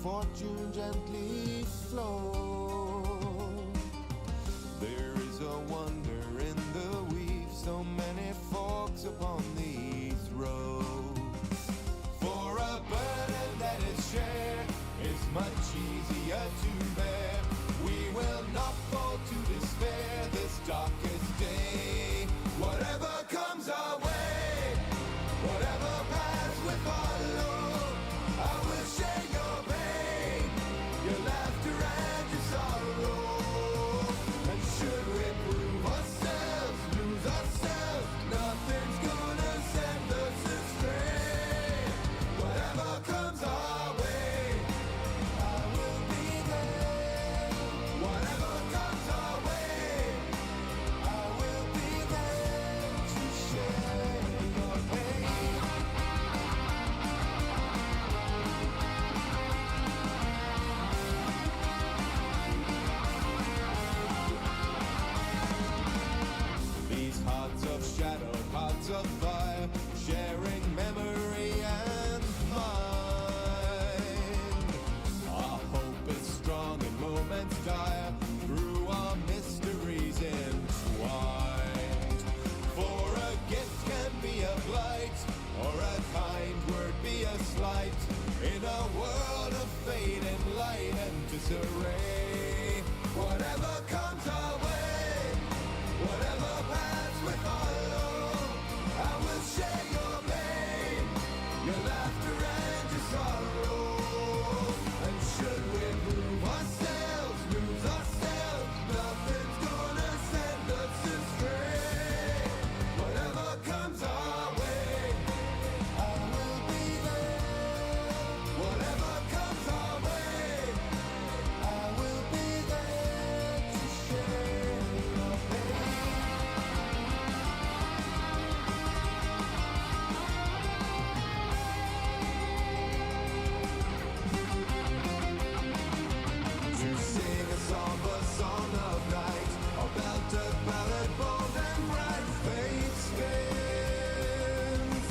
fortune gently flow. There is a wonder in the weave, so many forks upon these roads. For a burden that is shared is much easier to bear. We will not fall to despair this darkest day. Whatever comes our way, whatever path we follow, I will share your pain, your laughter and your sorrow. And should we prove ourselves, lose ourselves, nothing's gonna send us astray. Whatever comes our way, I will be there. Whatever comes our way, I will be there to share your pain. These hearts of shadow, hearts of fire, sharing memory and mind. Our hope is strong in moments dire, through our mysteries entwined. For a gift can be a blight, or a kind word be a slight, in a world of fade and light and disarray. Whatever comes our way, whatever paths we follow, I will share your pain, your laughter and your sorrow. And should we prove ourselves, lose ourselves, nothing's gonna send us astray. Whatever comes our way, I will be there. Whatever comes our way, I will be there to share your pain. To sing a somber song of night, a belted ballad bold and bright, fate spins.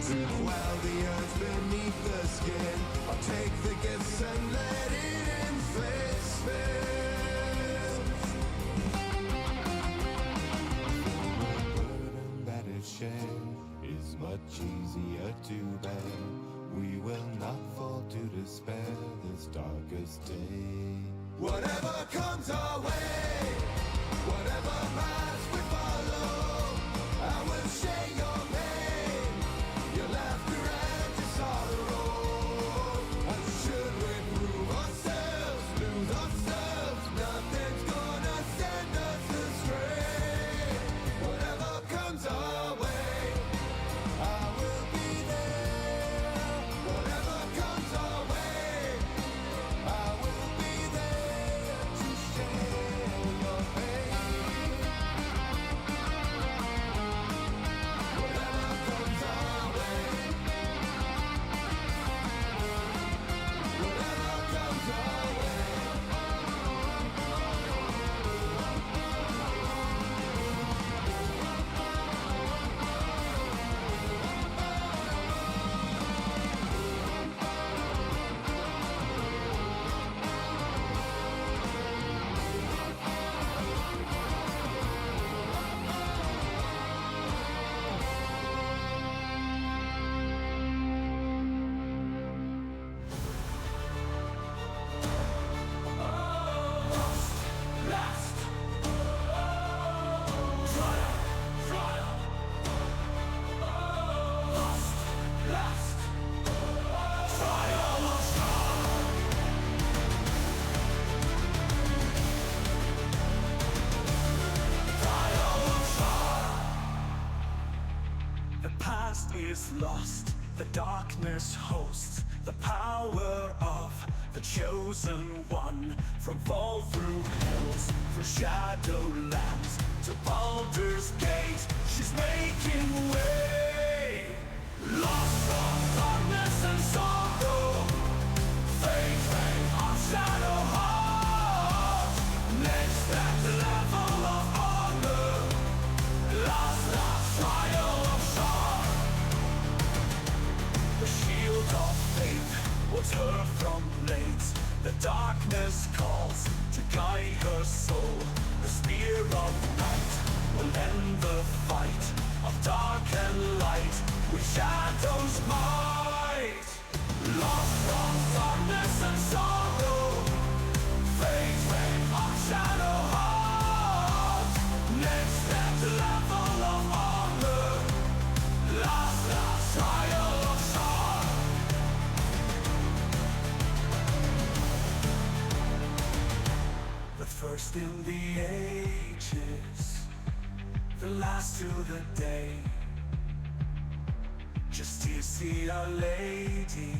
To quell the urge beneath the skin, I'll take the gifts and let it in, fate spins. The burden that is shared is much easier to bear. We will not fall to despair this darkest day. Whatever comes our way, whatever paths we follow, I will share your pain, your laughter and your sorrow. And should we prove ourselves, lose ourselves, nothing's gonna send us astray. Whatever comes our way, I will be there. Whatever comes our way, I will be there to share your pain. Whatever comes our way, whatever comes our way. The past is lost, the darkness hosts the power of the chosen one. From fall through hills, through shadowlands, to Baldur's gate, she's making way. Lost from darkness and sorrow, fate of Shadowheart. Next at the level of honor, last trial of Shar. The shield of lost in the ages, the last to the day. Just here see Our Lady,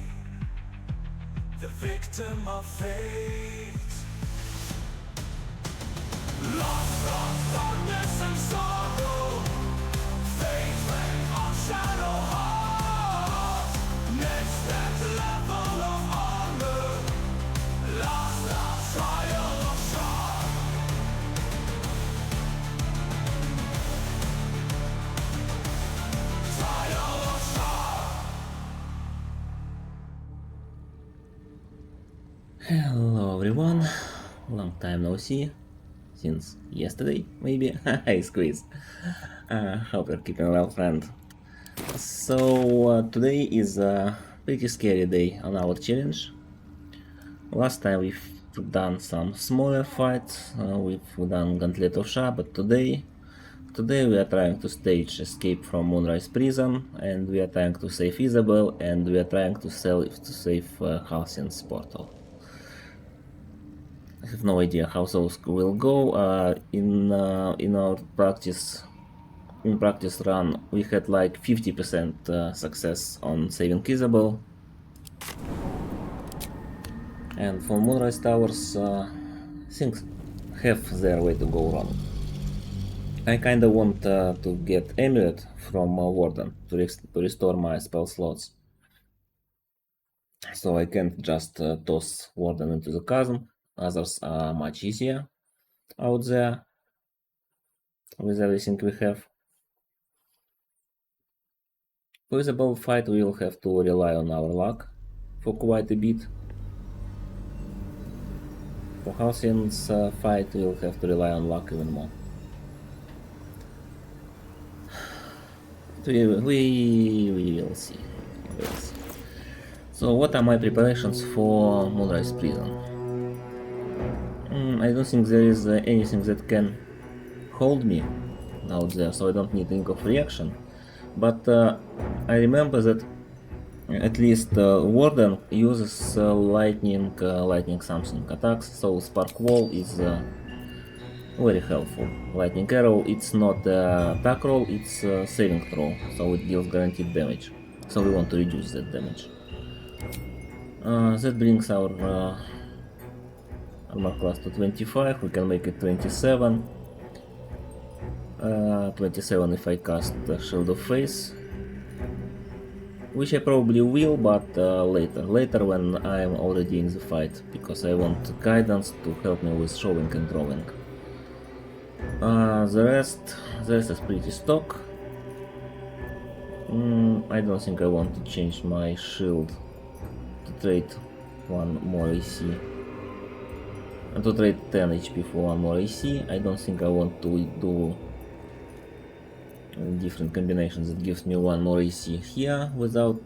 the victim of fate. Lost from darkness and sorrow, fate reign on Shadowheart. Next step level of honor, last trial of Shar. Trial of Shar. Hello everyone, long time no see, since yesterday maybe. Hi Squeeze, hope you're keeping well, friend. So today is a pretty scary day on our challenge. Last time we've done some smaller fights, we've done Gauntlet of Shar, but today we are trying to stage Escape from Moonrise Prison, and we are trying to save Isabel, and we are trying to save Halcyon's portal. I have no idea how those will go. In our practice run, we had like 50% success on saving Isabel, and for Moonrise Towers, things have their way to go wrong. I kinda want to get Amulet from Warden to restore my spell slots, so I can't just toss Warden into the chasm. Others are much easier out there with everything we have. For the bow fight we will have to rely on our luck for quite a bit. For Halcyon's fight we will have to rely on luck even more. We will see. So what are my preparations for Moonrise Prison? I don't think there is anything that can hold me out there, so I don't need Ink of Reaction. But I remember that at least Warden uses lightning something attacks, so Spark Wall is very helpful. Lightning Arrow, it's not attack roll, it's saving throw, so it deals guaranteed damage. So we want to reduce that damage. That brings our armor class to 25, we can make it 27. 27 if I cast Shield of Faith, which I probably will, but later when I'm already in the fight, because I want guidance to help me with showing and drawing. The rest is pretty stock. I don't think I want to change my shield to trade one more AC. And to trade 10 HP for one more AC. I don't think I want to do different combinations that gives me one more AC here without,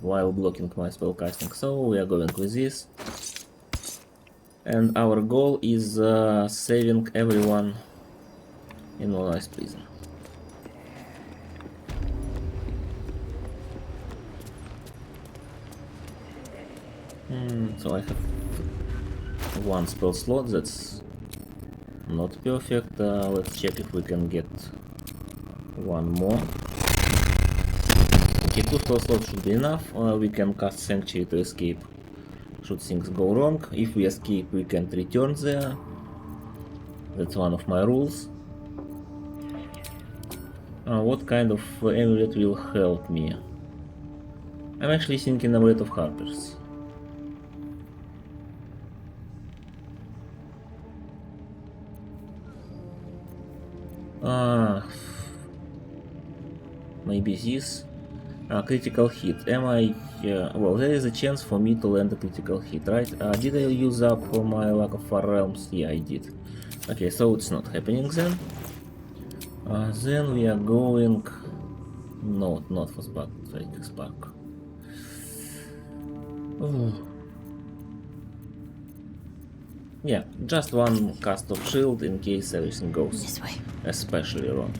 while blocking my spell casting. So we are going with this. And our goal is saving everyone in Moonrise Prison. So I have one spell slot that's not perfect. Let's check if we can get one more. Okay, 2 spell slots should be enough. We can cast Sanctuary to escape should things go wrong. If we escape, we can't return there. That's one of my rules. What kind of amulet will help me? I'm actually thinking Amulet of Harpers. Maybe this. Critical hit. Am I... well, there is a chance for me to land a critical hit, right? Did I use up for my Luck of Far Realms? Yeah, I did. Okay, so it's not happening then. Then we are going... No, not for Spark. Spark. Yeah, just one cast of shield in case everything goes especially wrong.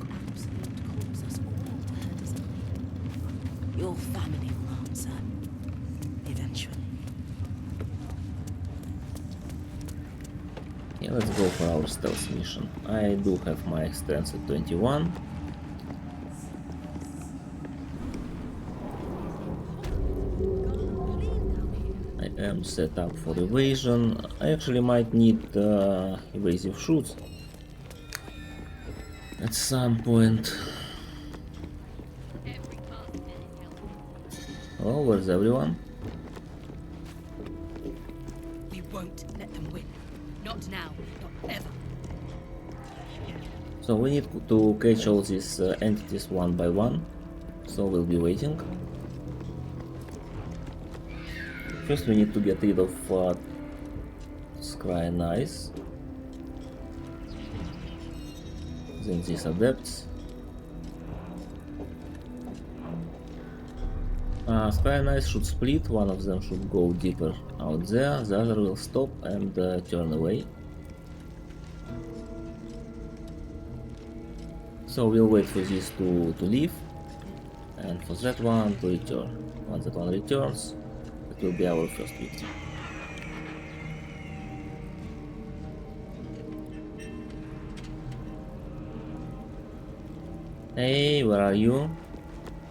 Your family will answer eventually. Okay, let's go for our stealth mission. I do have my strength at 21. I am set up for evasion. I actually might need evasive shoots at some point. Oh, where's everyone? We won't let them win. Not now, not ever. So we need to catch all these entities one by one. So we'll be waiting. First we need to get rid of Scry Nice. Then these adepts. Scry Nice should split, one of them should go deeper out there, the other will stop and turn away. So we'll wait for these two to leave and for that one to return. Once that one returns, it will be our first victim. Hey, where are you?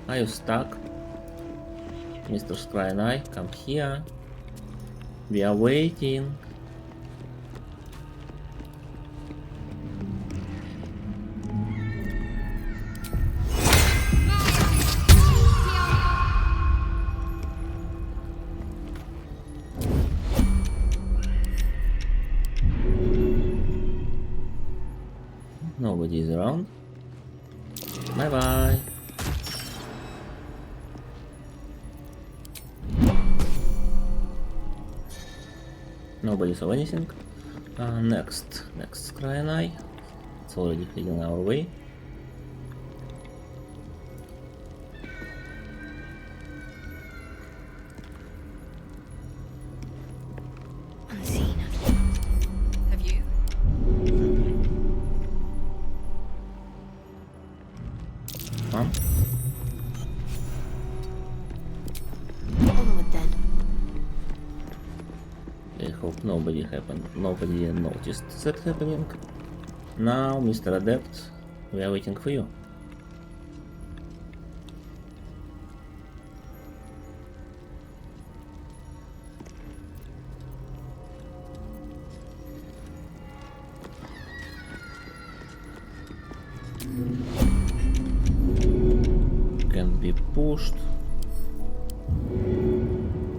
Are you stuck? Mr. Scry and I, come here. We are waiting. Nobody is around. Bye bye. Nobody saw anything. Next Scry and I. It's already heading our way. Unseen. Have you? Come. Onward then. I hope nobody noticed that happening. Now, Mr. Adept, we are waiting for you. Can be pushed.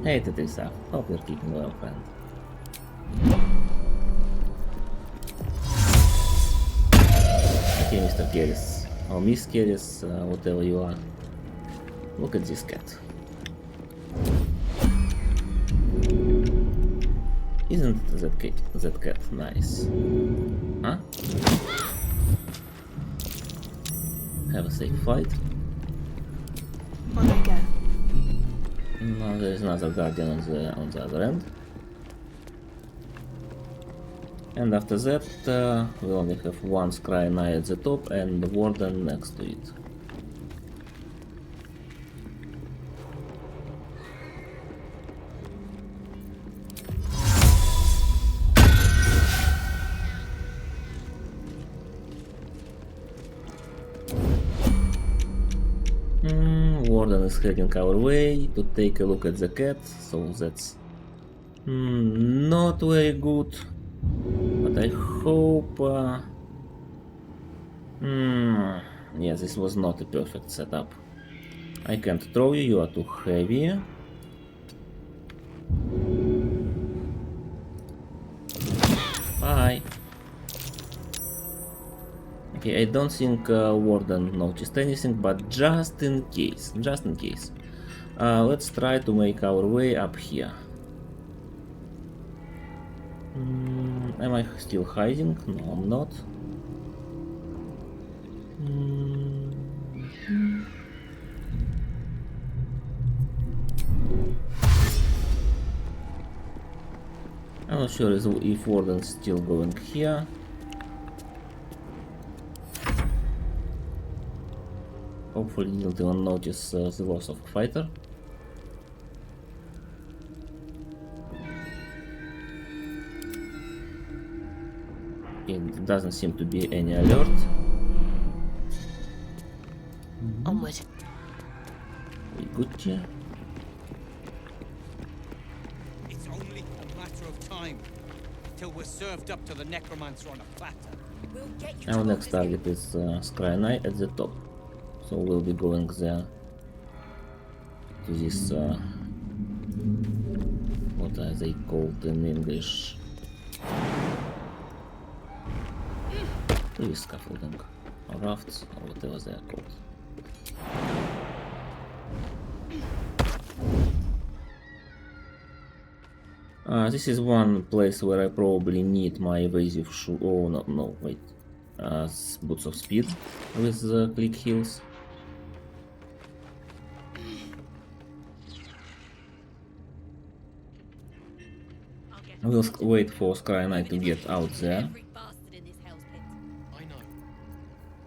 Hey, Tetrisa, hope you're keeping well, friend. Okay, Mr. Keris, or Miss Keris, whatever you are. Look at this cat. Isn't that cat nice? Huh? Have a safe flight. On I go. Now there is another guardian on the other end. And after that, we only have one Scry Eye at the top and the warden next to it. Warden is heading our way to take a look at the cat, so that's not very good. But I hope... yeah, this was not a perfect setup. I can't throw you, you are too heavy. Bye. Okay, I don't think Warden noticed anything, but just in case, let's try to make our way up here. Am I still hiding? No, I'm not. I'm not sure if Warden's still going here. Hopefully didn't even notice the loss of fighter. doesn't seem to be any alert. Onward. We good here. It's only a matter of time till we're served up to the necromancer on a platter. We'll get you Our to next Oakhurst. target is Scry Knight at the top. So we'll be going there to this, what are they called in English? To this scaffolding, or rafts, or whatever they are called. This is one place where I probably need my evasive shoe. Oh, no, wait. Boots of speed with click heals. I'll get I will wait for Scry Knight to get out there. every bastard in this hell's pit. I know.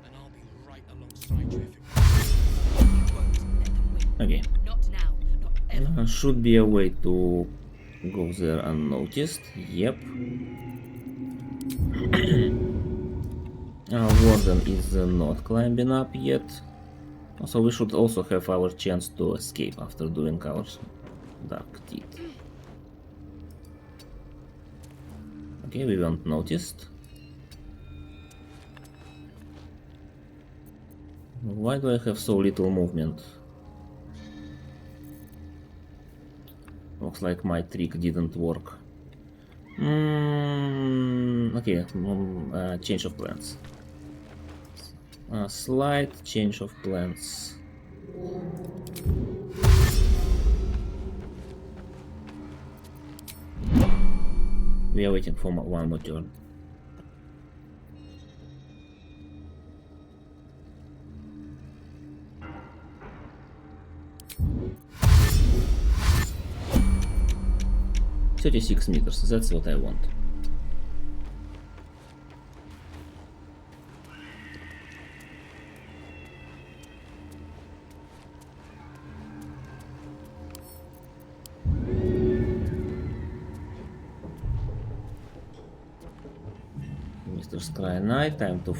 And I'll be right alongside you if it You won't let them win. Okay. Not now, not ever. Should be a way to go there unnoticed. Yep. Warden is not climbing up yet. So we should also have our chance to escape after doing our dark deed. Okay, we weren't noticed. Why do I have so little movement? Looks like my trick didn't work. Okay, change of plans. Slight change of plans. We are waiting for one more turn. "36 meters, that's what I want." Mr. Scry Knight, time to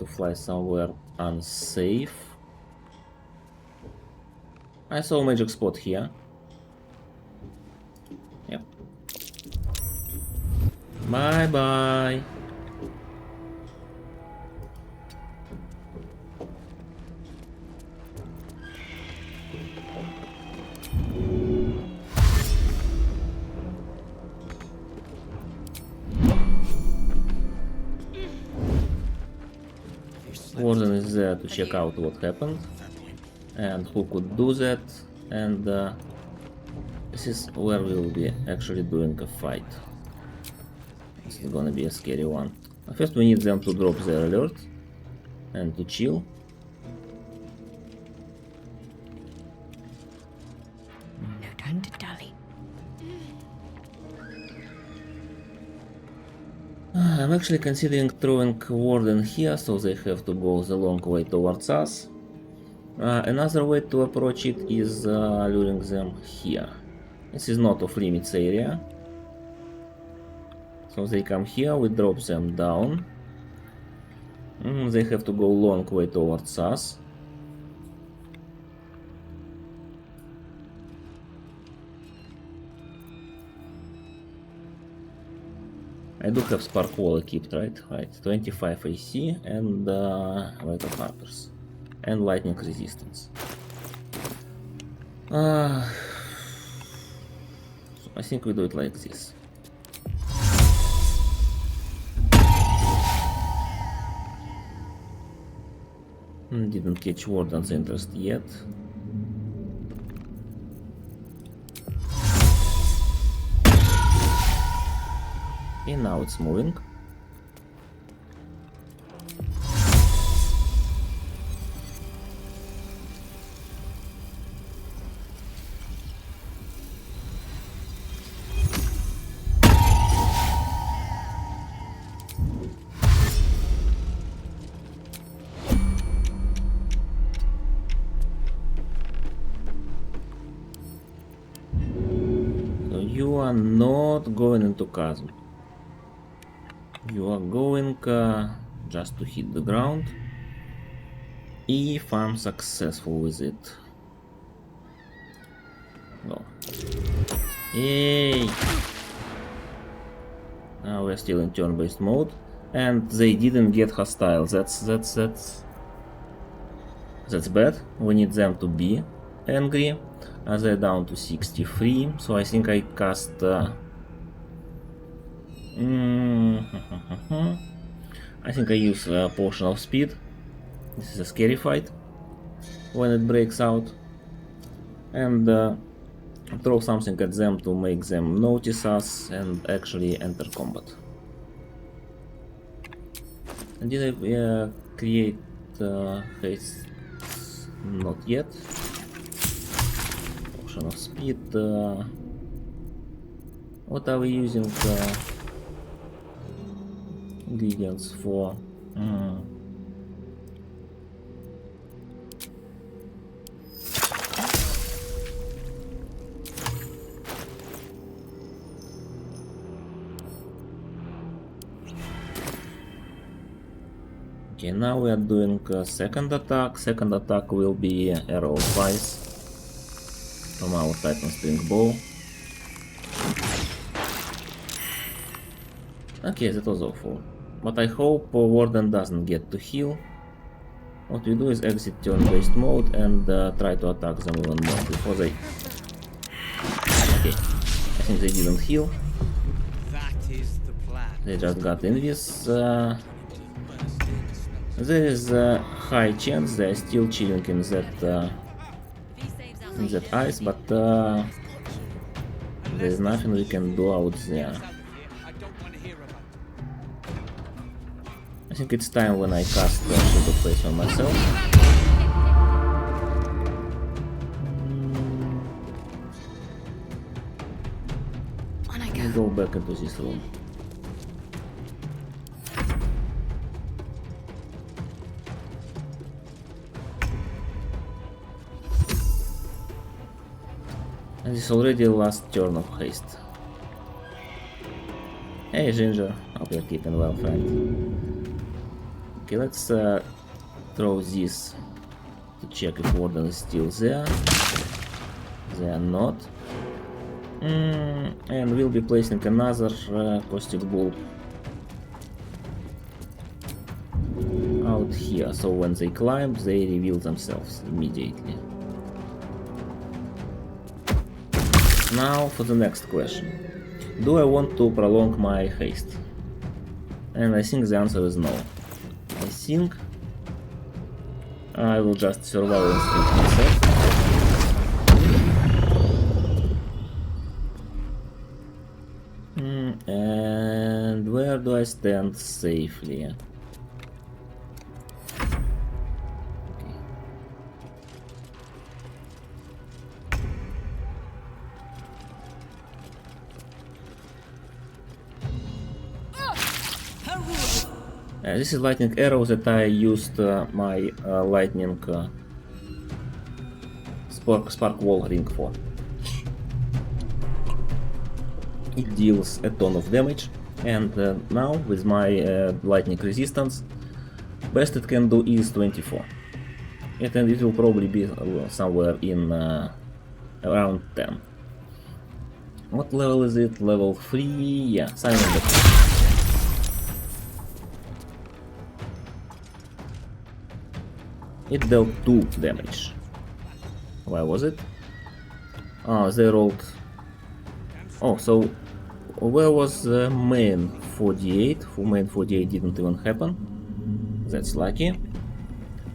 fly somewhere unsafe. I saw a magic spot here. Yep. Bye bye. Warden is there to check out what happened and who could do that, and this is where we will be actually doing a fight. This is gonna be a scary one. First we need them to drop their alert and to chill. No time to dally. I'm actually considering throwing Warden here, so they have to go the long way towards us. Another way to approach it is luring them here. This is not off limits area. So they come here, we drop them down. They have to go long way towards us. I do have Spark Wall equipped, right? Right, 25 AC and Vital Harpers. And Lightning Resistance. So I think we do it like this. Didn't catch Warden's interest yet. Okay, now it's moving. So you are not going into chasm. You are going just to hit the ground. If I'm successful with it. Go. Yay! Now we're still in turn-based mode, and they didn't get hostile. That's bad. We need them to be angry. They're down to 63, so I think I cast. I think I use a potion of speed. This is a scary fight when it breaks out, and throw something at them to make them notice us and actually enter combat. And did I create haste? Not yet. Potion of speed. What are we using ingredients for? Okay, now we are doing second attack. Second attack will be arrow of ice from our Titan string bow. Okay, that was awful. But I hope Warden doesn't get to heal. What we do is exit turn-based mode and try to attack them even more before they... Okay, I think they didn't heal. That is the plan. They just got envious. There is a high chance they are still chilling in that ice, but there's nothing we can do out there. I don't want to hear about it. I think it's time when I cast Shadow Face on myself. On I I'll go. go back into this room. And this is already the last turn of haste. Hey Ginger, hope you're keeping well, friend. Okay, let's throw this to check if Warden is still there. They are not. And we'll be placing another caustic bulb out here, so when they climb, they reveal themselves immediately. Now for the next question. Do I want to prolong my haste? And I think the answer is no. I think I will just survive and streak myself. And where do I stand safely? This is lightning arrow that I used my lightning spark wall ring for. It deals a ton of damage, and now with my lightning resistance, best it can do is 24. And it will probably be somewhere in around 10. What level is it? Level 3? Yeah, Simon the It dealt 2 damage. Why was it? Oh, they rolled... Oh, so where was main 48? For main 48 didn't even happen. That's lucky.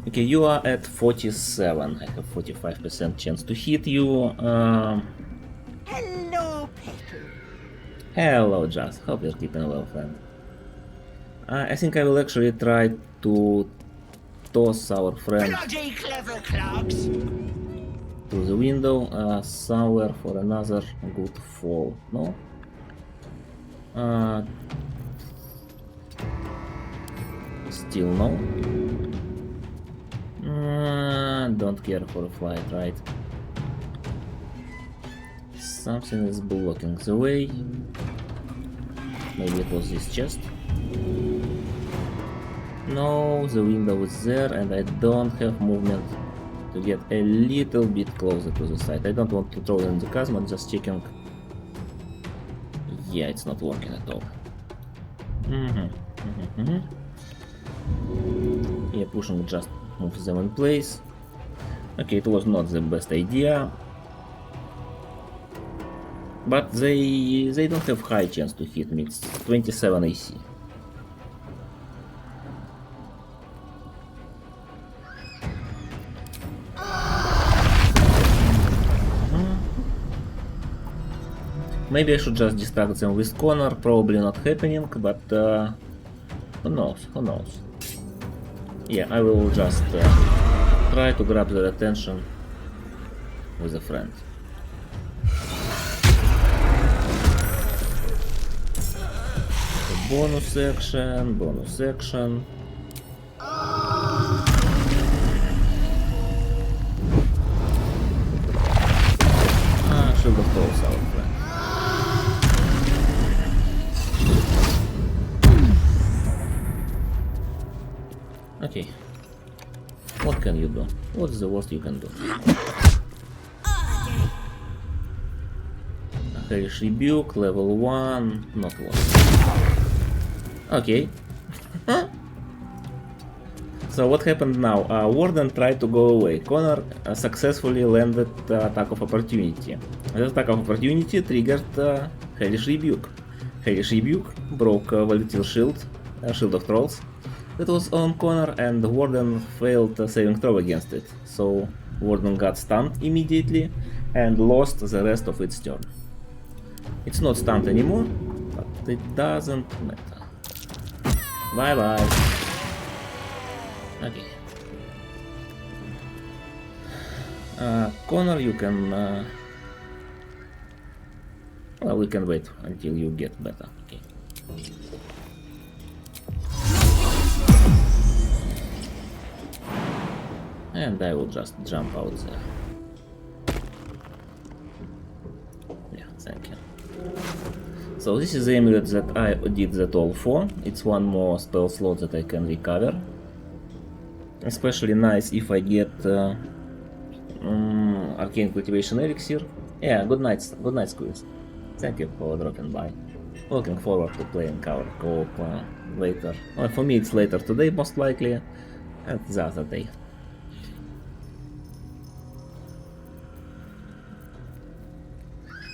Okay, you are at 47. I have 45% chance to hit you. Hello, Petal. Hello, Just. Hope you're keeping well, friend. I think I will actually try to toss our friend Bloody clever clogs. to the window somewhere for another good fall. No? Still no. Don't care for a flight, right? Something is blocking the way. Maybe it was this chest. No, the window is there and I don't have movement to get a little bit closer to the side. I don't want to throw it in the chasm, I'm just checking. Yeah, it's not working at all. Yeah, pushing just moves them in place. Okay, it was not the best idea. But they don't have high chance to hit me, it's 27 AC. Maybe I should just distract them with Connor, probably not happening, but who knows, who knows. Yeah, I will just try to grab their attention with a friend. Bonus action, bonus action. Shield of Trolls, our friend. Okay. What can you do? What's the worst you can do? Hellish Rebuke, level 1, not worth. Okay. So what happened now? Warden tried to go away. Connor successfully landed attack of opportunity. The attack of opportunity triggered Hellish Rebuke. Hellish Rebuke broke Volatile Shield, Shield of Trolls. That was on Connor and Warden failed saving throw against it. So Warden got stunned immediately and lost the rest of its turn. It's not stunned anymore, but it doesn't matter. Bye bye. Okay. Connor, you can... well, we can wait until you get better. Okay. And I will just jump out there. Yeah, thank you. So this is the amulet that I did that all for. It's one more spell slot that I can recover. Especially nice if I get Arcane Cultivation Elixir. Yeah, good night Squeeze. Thank you for dropping by. Looking forward to playing our co-op later. Well, for me it's later today most likely, and the other day.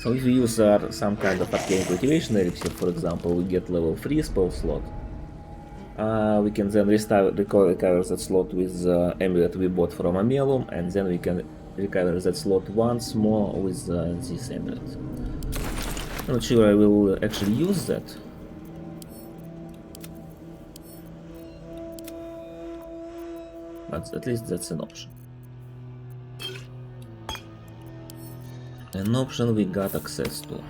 So if we use some kind of Arcane Cultivation Elixir, for example, we get level 3 spell slot. We can then recover that slot with amulet we bought from Amelum, and then we can recover that slot once more with this amulet. I'm not sure I will actually use that. But at least that's an option. An option we got access to.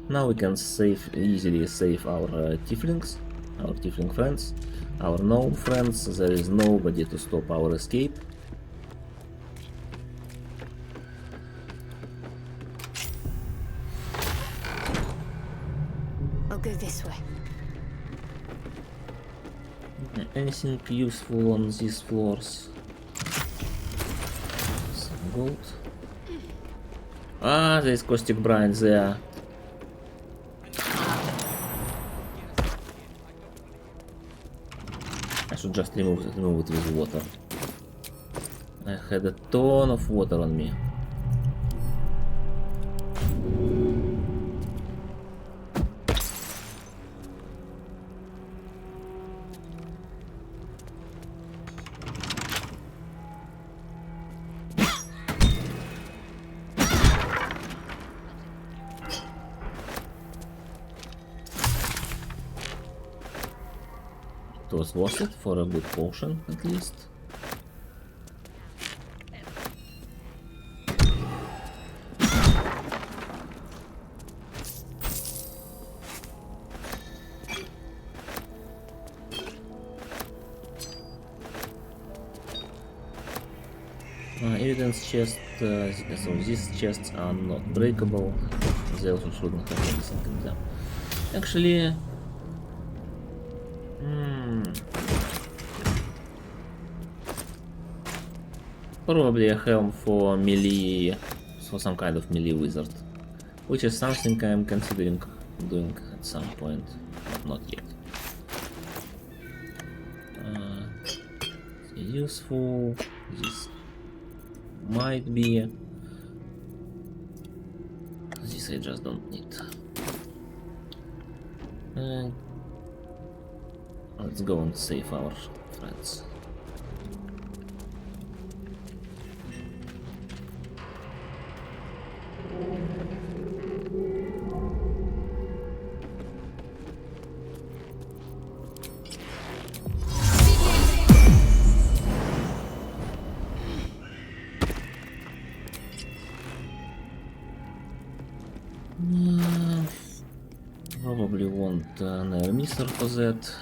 Now we can easily save our tieflings, our tiefling friends, our gnome friends. There is nobody to stop our escape. I'll go this way. Anything useful on these floors? Some gold. Ah, there's caustic brine there. I should just remove it with water. I had a ton of water on me. It was worth it for a good potion, at least. Evidence chest, so these chests are not breakable, they also shouldn't have anything in them. Actually, probably a helm for melee, for some kind of melee wizard, which is something I'm considering doing at some point, but not yet. Useful. This might be. This I just don't need. Let's go and save our friends. Probably want an air mister for that.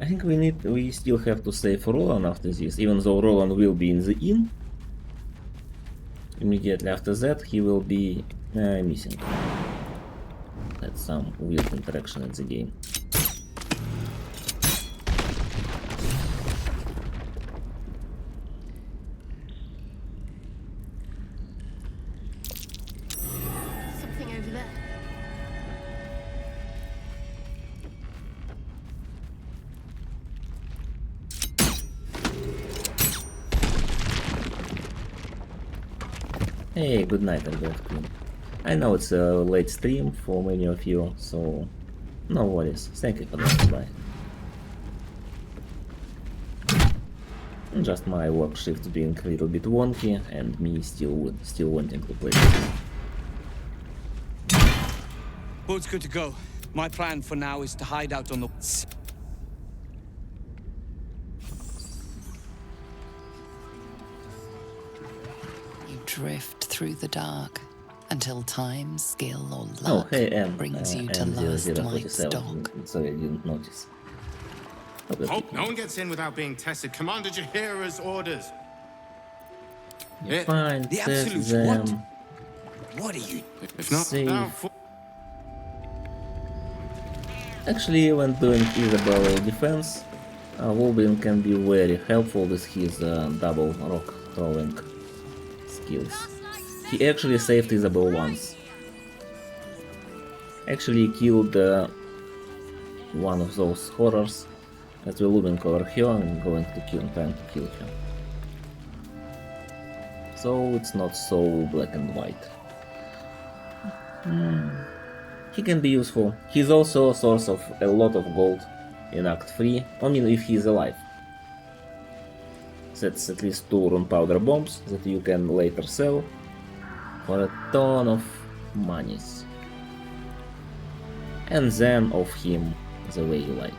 I think we still have to save Roland after this, even though Roland will be in the inn. Immediately after that he will be missing. That's some weird interaction in the game. Something over there. Hey, good night, Albert Queen. I know it's a late stream for many of you, so no worries. Thank you for dropping by. Just my work shift being a little bit wonky, and me still wanting to play. Boat's good to go. My plan for now is to hide out on the... You drift through the dark until time, skill, or Oh, luck hey, brings you to last Mike's dock. Sorry, I didn't notice. Oh, no one gets in without being tested. Commander Jahira's orders. You find The test absolute them. What are you... If not, Save. now Actually, when doing Isabel defense, Wolverine can be very helpful with his double rock throwing skills. He actually saved Isabel once. Actually killed one of those horrors that were looming over her and trying to kill her. So it's not so black and white. He can be useful. He's also a source of a lot of gold in Act 3, I mean if he's alive. That's at least 2 gunpowder bombs that you can later sell for a ton of monies. And then off him the way you like.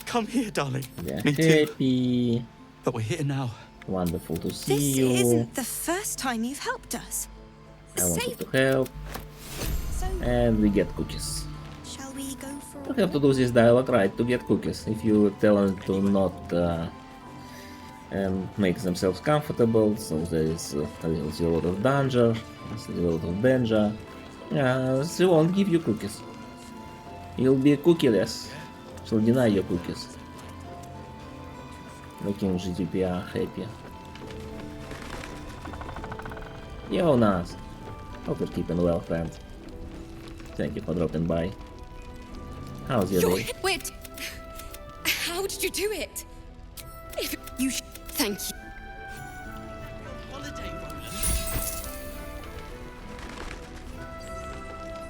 Come here, darling. Yeah, Me too. happy. But we're here now. Wonderful to see This you. isn't the first time you've helped us. I wanted Save. to help. So, And we get cookies. shall we go for You have to do this dialogue right to get cookies. If you tell them to not make themselves comfortable, so there is a lot of danger, a lot of danger, they won't give you cookies. You'll be cookieless. She'll deny you cookies. Making GDPR happy. Yo, Nas. Hope you're keeping well, friend. Thank you for dropping by. How's your day? Wait! How did you do it? If you thank you. Holiday,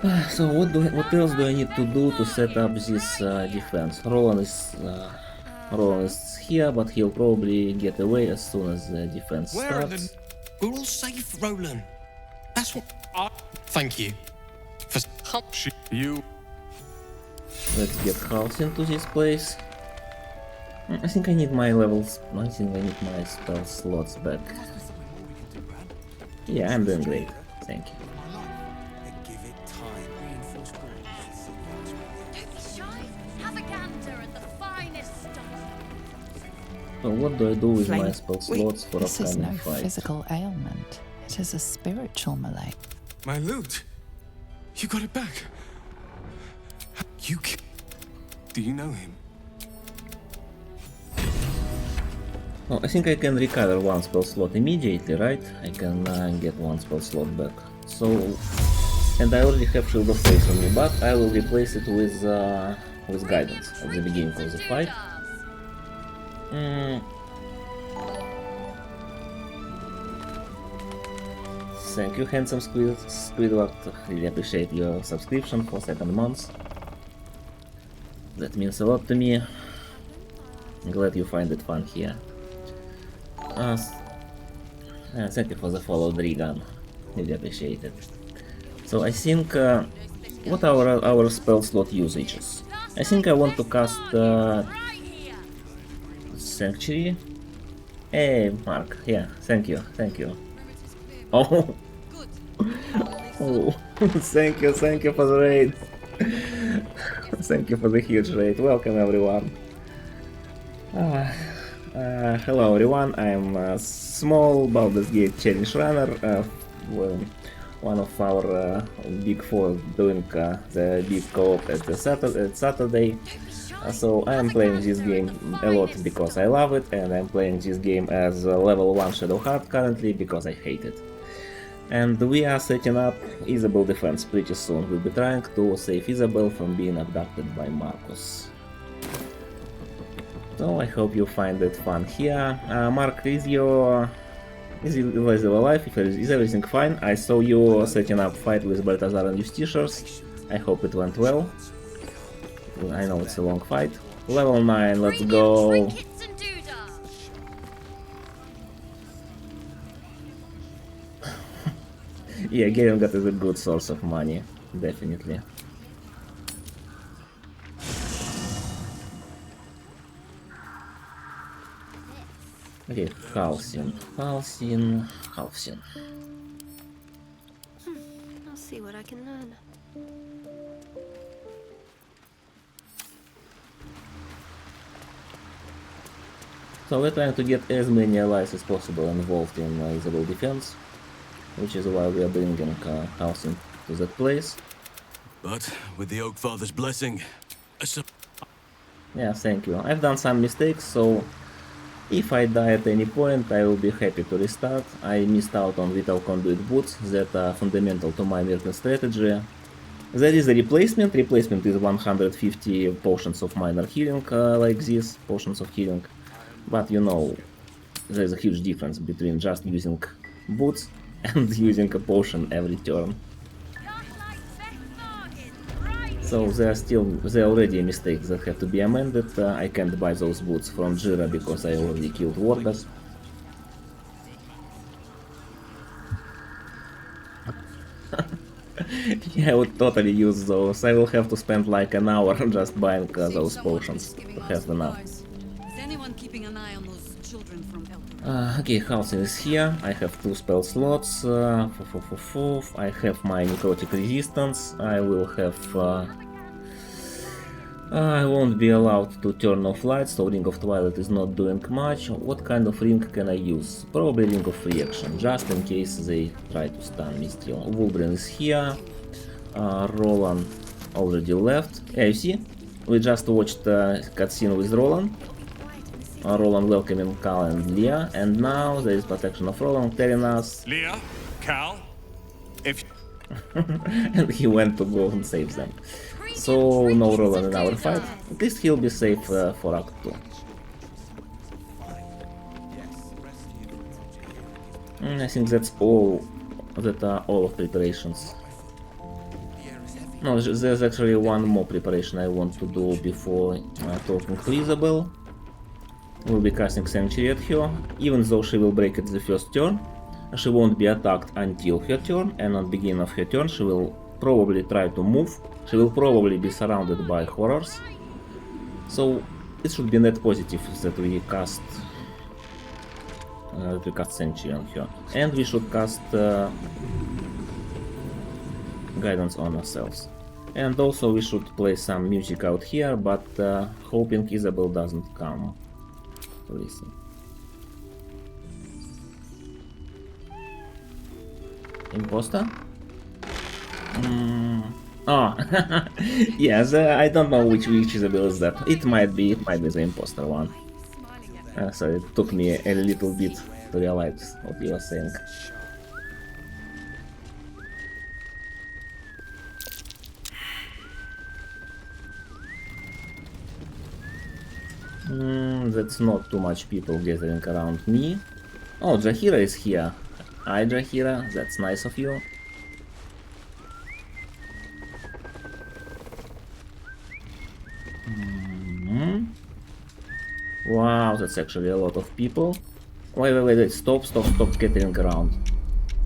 Roland. So what else do I need to do to set up this defense? Roland is here, but he'll probably get away as soon as the defense Where are starts. the... We're all safe, Roland. That's what... Thank you. For... You... Let's get house into this place. I think I need my levels. I think I need my spell slots back. Yeah, I'm doing great. Thank you. So what do I do with my Flame. spell slots for This is upcoming no fight? physical ailment. It is a spiritual malady. My loot. You got it back. Do you know him? Oh, I think I can recover one spell slot immediately, right? I can get one spell slot back. So, and I already have Shield of Faith on me, but I will replace it with Guidance at the beginning of the fight. Thank you, handsome Squidward. Really appreciate your subscription for 7 months. That means a lot to me. Glad you find it fun here. Thank you for the follow, Drigan. Really appreciate it. So I think what are our spell slot usages? I think I want to cast Sanctuary. Hey, Mark. Yeah, thank you. Oh, oh, thank you for the raid. Thank you for the huge raid. Welcome everyone. Hello everyone, I'm a small Baldur's Gate challenge runner, one of our big four doing the big co-op at Saturday. So I'm playing this game a lot because I love it, and I'm playing this game as level 1 Shadowheart currently because I hate it. And we are setting up Isabel defense pretty soon. We'll be trying to save Isabel from being abducted by Marcus. So I hope you find it fun here. Mark, is Elizabeth alive? Is everything fine? I saw you setting up fight with Balthazar and Justitiars. I hope it went well. I know it's a long fight. Level 9, let's go. Yeah, getting that is a good source of money, definitely. Okay, Halcyon. I'll see what I can learn. So we're trying to get as many allies as possible involved in Isabel defense, which is why we are bringing Halcyon to that place. But with the Oak Father's blessing, yeah, thank you. I've done some mistakes, so if I die at any point, I will be happy to restart. I missed out on Vital Conduit boots that are fundamental to my Merkin strategy. There is a replacement. Replacement is 150 potions of minor healing, like this, potions of healing. But you know, there's a huge difference between just using boots and using a potion every turn. So there are already mistakes that have to be amended. I can't buy those boots from Jira because I already killed Wargas. Yeah, I would totally use those. I will have to spend like an hour just buying those potions to have enough. Is anyone keeping an eye on those children from Baldur? Okay, Halcyon is here. I have 2 spell slots. I have my necrotic resistance. I will have. I won't be allowed to turn off lights, so Ring of Twilight is not doing much. What kind of ring can I use? Probably Ring of Reaction, just in case they try to stun me still. Wolverine is here. Roland already left. Yeah, you see? We just watched a cutscene with Roland. Roland welcoming Cal and Leah, and now there is protection of Roland telling us... Leah, Cal, if... and he went to go and save them. So no Roland in our fight. At least he'll be safe for Act 2. I think that's all. That are all of preparations. No, there's actually one more preparation I want to do before talking to Isabel. We'll be casting Sanctuary at her. Even though she will break at the first turn, she won't be attacked until her turn, and at the beginning of her turn she will probably try to move. She will probably be surrounded by horrors. So it should be net positive that we cast Sanctuary on her. And we should cast Guidance on ourselves. And also we should play some music out here, but hoping Isabel doesn't come. Listen. Imposter? Oh, yes. I don't know which Isabel is that. It might be the imposter one. So it took me a little bit to realize what you were saying. That's not too much people gathering around me. Oh, Jahira is here. Hi, Jahira. That's nice of you. Wow, that's actually a lot of people. Wait. Stop scattering around.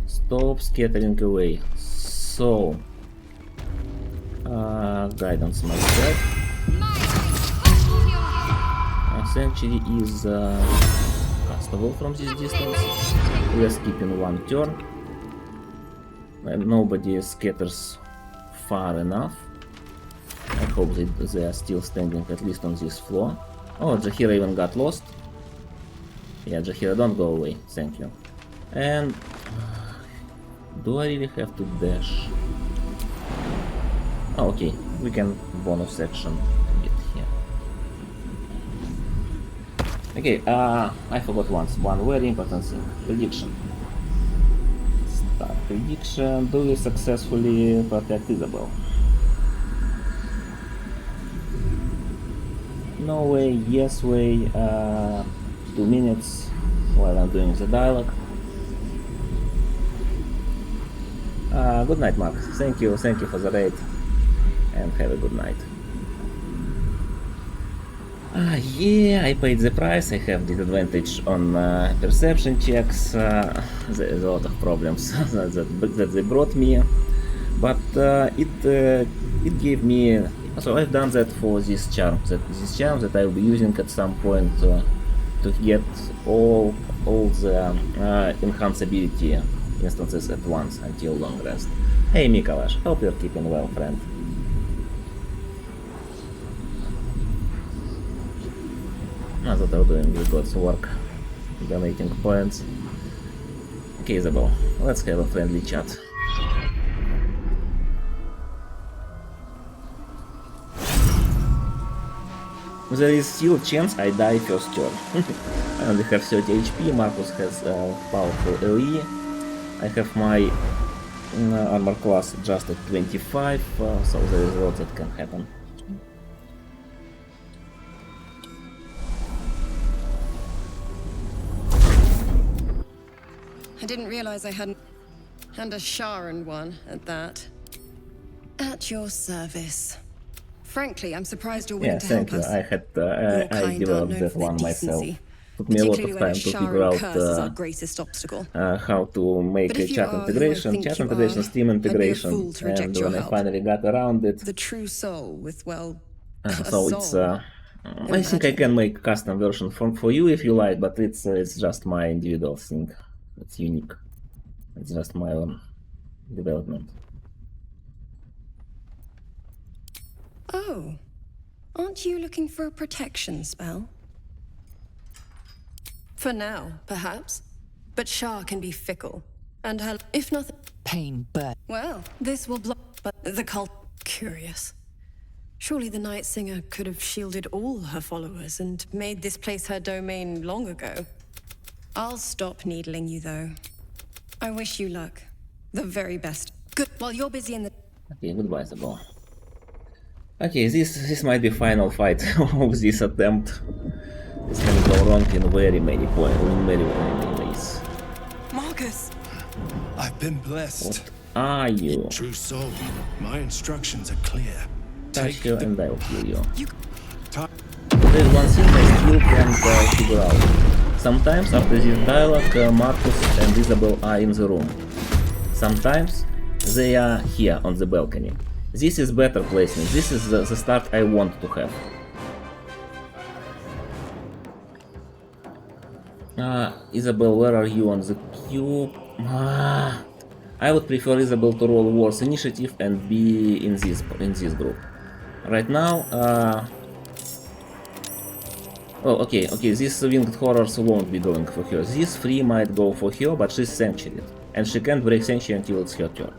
Stop scattering away. So, guidance myself. Sanctuary is castable from this distance. We are skipping one turn. And nobody scatters far enough. I hope they are still standing at least on this floor. Oh, Jahira even got lost. Yeah, Jahira, don't go away. Thank you. And do I really have to dash? Oh, okay. We can bonus action a bit here. Okay, I forgot one very important thing. Prediction. Start prediction. Do we successfully protect Isabel? No way, yes way, 2 minutes while I'm doing the dialogue. Good night, Mark. Thank you for the raid, and have a good night. Yeah, I paid the price. I have disadvantage on perception checks. There is a lot of problems that they brought me, but it gave me. So I've done that for this charm that I'll be using at some point to get all the enhanced ability instances at once until long rest. Hey Mikalash, hope you're keeping well, friend. Not that I'm doing good God's work, donating points. Okay, Isabel, let's have a friendly chat. There is still a chance I die first turn. I only have 30 HP, Marcus has powerful LE. I have my armor class just at 25, so there is a lot that can happen. I didn't realize I hadn't. And a Shar and one at that. At your service. Frankly, I'm surprised you're willing to help us. I had I developed that one myself. Took me a lot of time to figure out how to make a chat integration, Steam integration, and when I finally got around it, the true soul with so it's I think I can make custom version for you if you like, but it's just my individual thing. It's unique. It's just my own development. Oh, aren't you looking for a protection spell? For now, perhaps. But Shar can be fickle. And her, if nothing... Pain, but... Well, this will block... But the cult... Curious. Surely the Night Singer could have shielded all her followers and made this place her domain long ago. I'll stop needling you, though. I wish you luck. The very best. Good. While you're busy in the... Okay, goodbye, Isabel. Okay, this might be final fight of this attempt. This can go wrong in very many points, in very many ways. Marcus, I've been blessed. What are you? True soul. My instructions are clear. Touch you and I'll kill you. There's one thing I still can't figure out. Sometimes after this dialogue, Marcus and Isabel are in the room. Sometimes they are here on the balcony. This is better placement. This is the start I want to have. Isabel, where are you on the cube? I would prefer Isabel to roll War's initiative and be in this group. Right now, Well, okay, these winged horrors won't be going for her. These 3 might go for her, but she's sanctuaried. And she can't break sanctuary until it's her turn.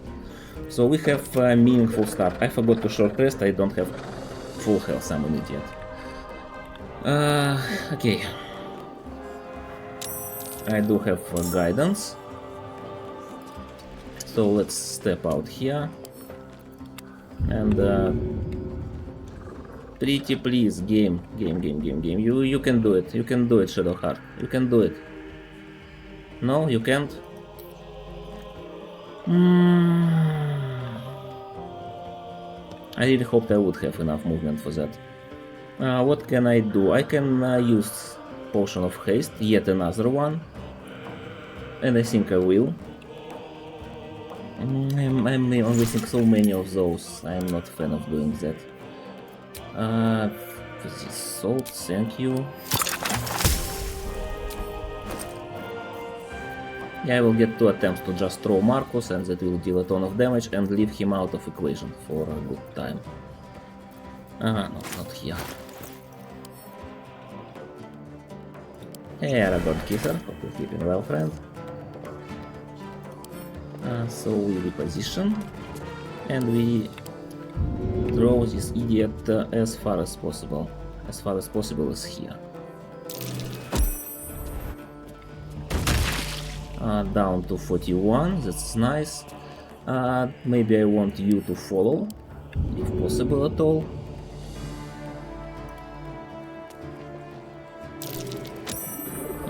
So we have a meaningful start. I forgot to short rest, I don't have full health, I'm an idiot. Okay. I do have guidance. So let's step out here. And pretty please, game. You can do it. You can do it, Shadowheart. You can do it. No, you can't. I really hoped I would have enough movement for that. What can I do? I can use Potion of Haste, yet another one. And I think I will. I'm wasting so many of those. I'm not a fan of doing that. This is salt, thank you. Yeah, I will get 2 attempts to just throw Marcus, and that will deal a ton of damage and leave him out of equation for a good time. No, not here. Hey, Aragorn Kisser, hope you're keeping well, friend. So we reposition, and we throw this idiot as far as possible. As far as possible is here. Down to 41, that's nice. Maybe I want you to follow, if possible at all.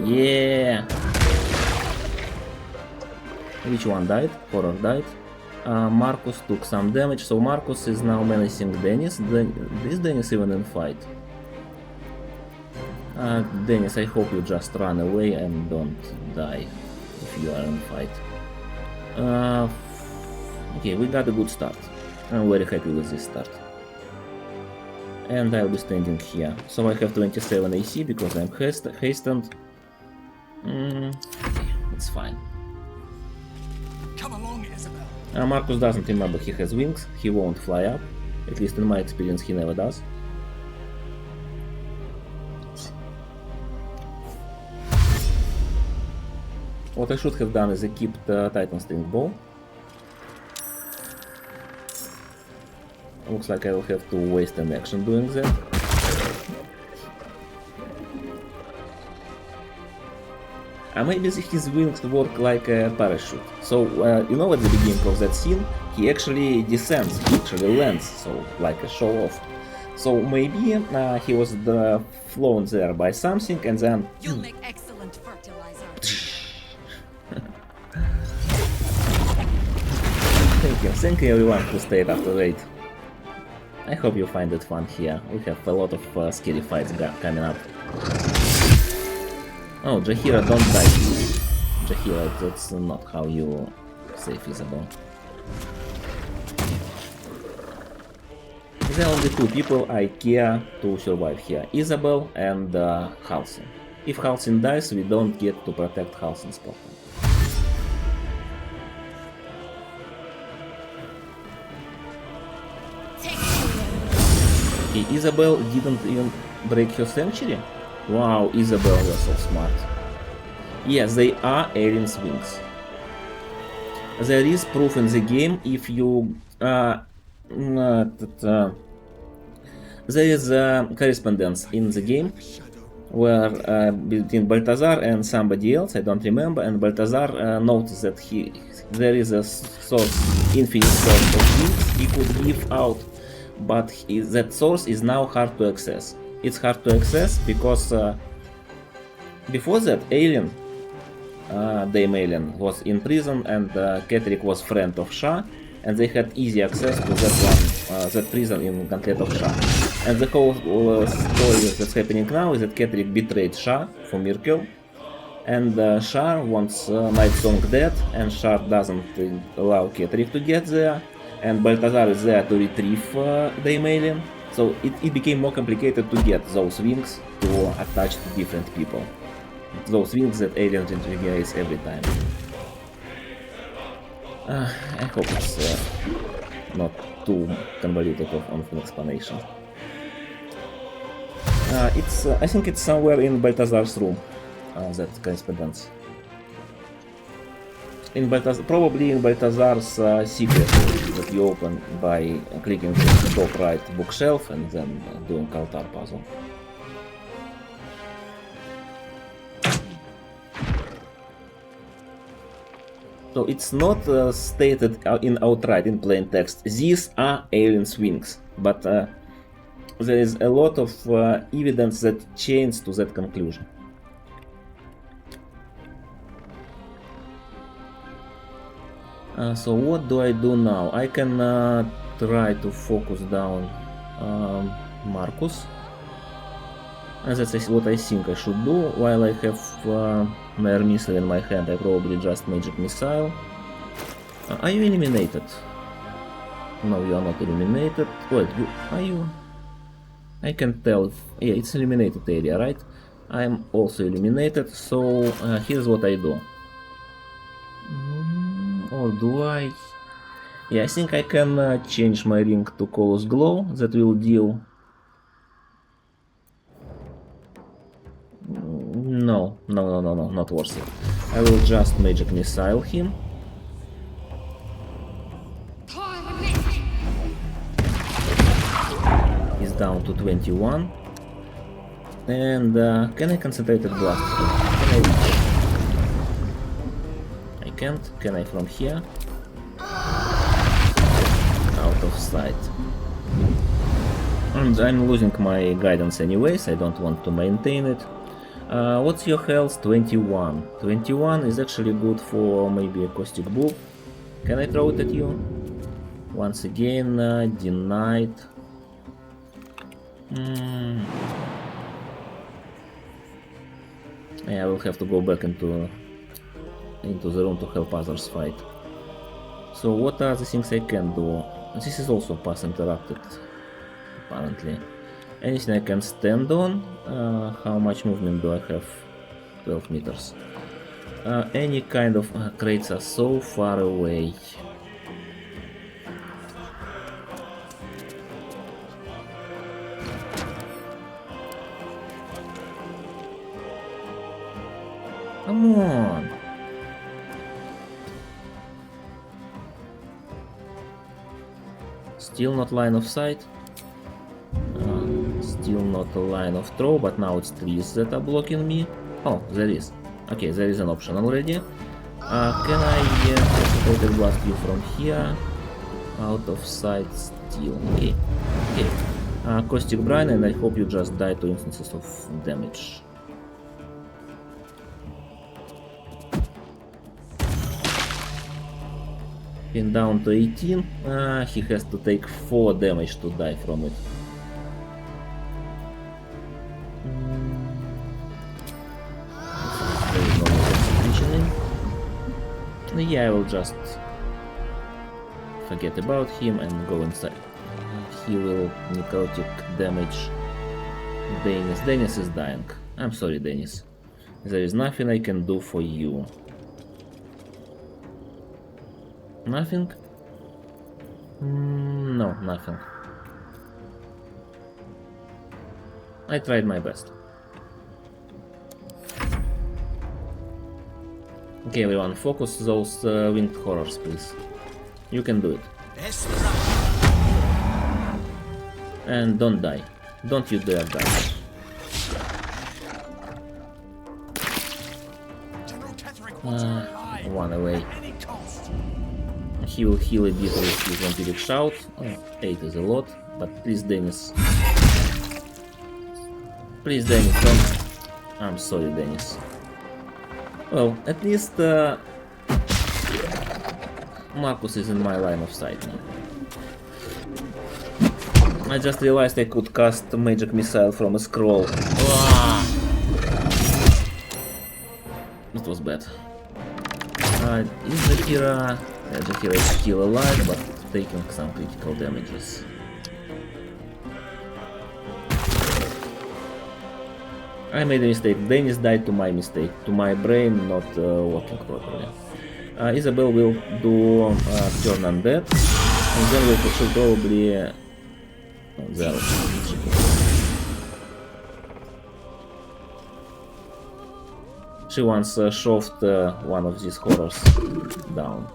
Yeah! Which one died? Horror died. Marcus took some damage, so Marcus is now menacing Dennis. Is Dennis even in fight? Dennis, I hope you just run away and don't die if you are in fight. Okay, we got a good start. I'm very happy with this start. And I'll be standing here. So I have 27 AC because I'm hastened. It's fine. Come along, Isabel. Marcus doesn't remember he has wings, he won't fly up. At least in my experience he never does. What I should have done is equipped the Titan Sting Bow. Looks like I will have to waste an action doing that. Maybe his wings work like a parachute. So, you know, at the beginning of that scene, he actually descends, he actually lands, so like a show off. So maybe he was flown there by something and then... You'll make excellent fertilizer. Thank you everyone who stayed after raid. I hope you find it fun here. We have a lot of scary fights coming up. Oh, Jaheira, don't die. Jaheira, that's not how you save Isabel. There are only 2 people I care to survive here. Isabel and Halsin. If Halsin dies, we don't get to protect Halsin's property. Okay, Isabel didn't even break her sanctuary? Wow, Isabel, you're so smart. Yes, they are aliens' wings. There is proof in the game if you... there is correspondence in the game where between Balthazar and somebody else, I don't remember, and Balthazar noticed that there is a source, infinite source of wings he could give out, but that source is now hard to access. It's hard to access because before that, Alien, Dame Alien, was in prison and Cleric was friend of Shar, and they had easy access to that one, that prison in Gauntlet of Shar. And the whole story that's happening now is that Cleric betrayed Shar for Miracle, and Shar wants Night Song dead, and Shar doesn't allow Cleric to get there, and Balthazar is there to retrieve Dame Alien. So it became more complicated to get those wings to attach to different people. Those wings that aliens regenerates every time. I hope it's not too convoluted of an explanation. I think it's somewhere in Balthazar's room, that correspondence. Probably in Balthazar's secret that you open by clicking the top right bookshelf and then doing altar puzzle. So it's not stated in outright in plain text. These are aliens' wings, but there is a lot of evidence that chains to that conclusion. So what do I do now? I can try to focus down Marcus. And that's what I think I should do. While I have my air missile in my hand, I probably just magic missile. Are you eliminated? No, you are not eliminated. Wait, are you? I can tell. Yeah, it's eliminated area, right? I am also eliminated. So here's what I do. Or do I? Yeah, I think I can change my ring to Colossus Glow. That will deal. No, not worth it. I will just magic missile him. He's down to 21. And can I concentrated blast him? Can I reach? I can't. Can I from here? Out of sight. And I'm losing my guidance anyways, I don't want to maintain it. What's your health? 21. 21 is actually good for maybe a caustic bulb. Can I throw it at you? Once again, denied. Yeah, I will have to go back into the room to help others fight. So what are the things I can do? This is also pass interrupted, apparently. Anything I can stand on? How much movement do I have? 12 meters. Any kind of crates are so far away. Come on! Still not line of sight. Still not a line of throw, but now it's trees that are blocking me. Oh, there is. Okay, there is an option already. Can I concentrated blast you from here? Out of sight still. Okay. Okay. Caustic Brine, and I hope you just die to instances of damage. Pin down to 18. He has to take 4 damage to die from it. Yeah, I will just forget about him and go inside. He will necrotic damage Dennis. Dennis is dying. I'm sorry, Dennis. There is nothing I can do for you. Nothing? No, nothing. I tried my best. Okay, everyone, focus those winged horrors, please. You can do it. And don't die. Don't you dare die. One away. He will heal a bit with his vampiric shout. 8 is a lot, but please, Dennis. Please, Dennis, don't. I'm sorry, Dennis. Well, at least Marcus is in my line of sight now. I just realized I could cast a magic missile from a scroll. That was bad. Is Jakira... Yeah, Jakira is still alive, but taking some critical damages. I made a mistake. Dennis died to my mistake, to my brain not working properly. Isabel will do turn undead, and then we'll probably... there. She once shoved one of these horrors down.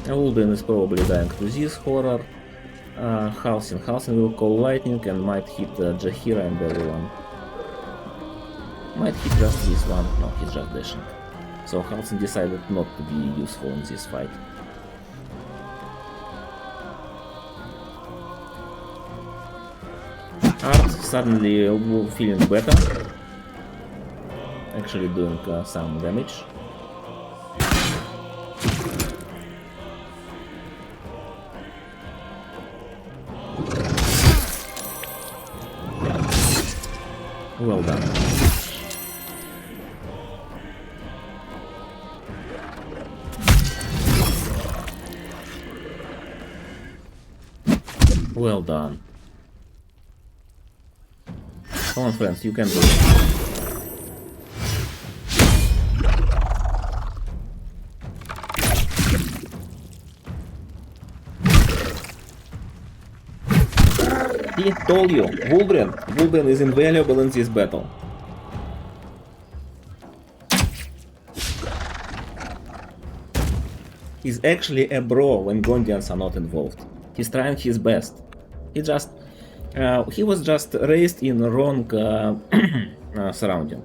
Ulben is probably dying to this horror. Halcyon will call lightning and might hit Jaheira and everyone. Might hit just this one. No, he's just dashing. So Halcyon decided not to be useful in this fight. Art suddenly feeling better. Actually doing some damage. Well done. Well done. Come on, friends, you can do it. He told you, Vulbren is invaluable in this battle. He's actually a bro when Gondians are not involved. He's trying his best. He was just raised in the wrong surrounding.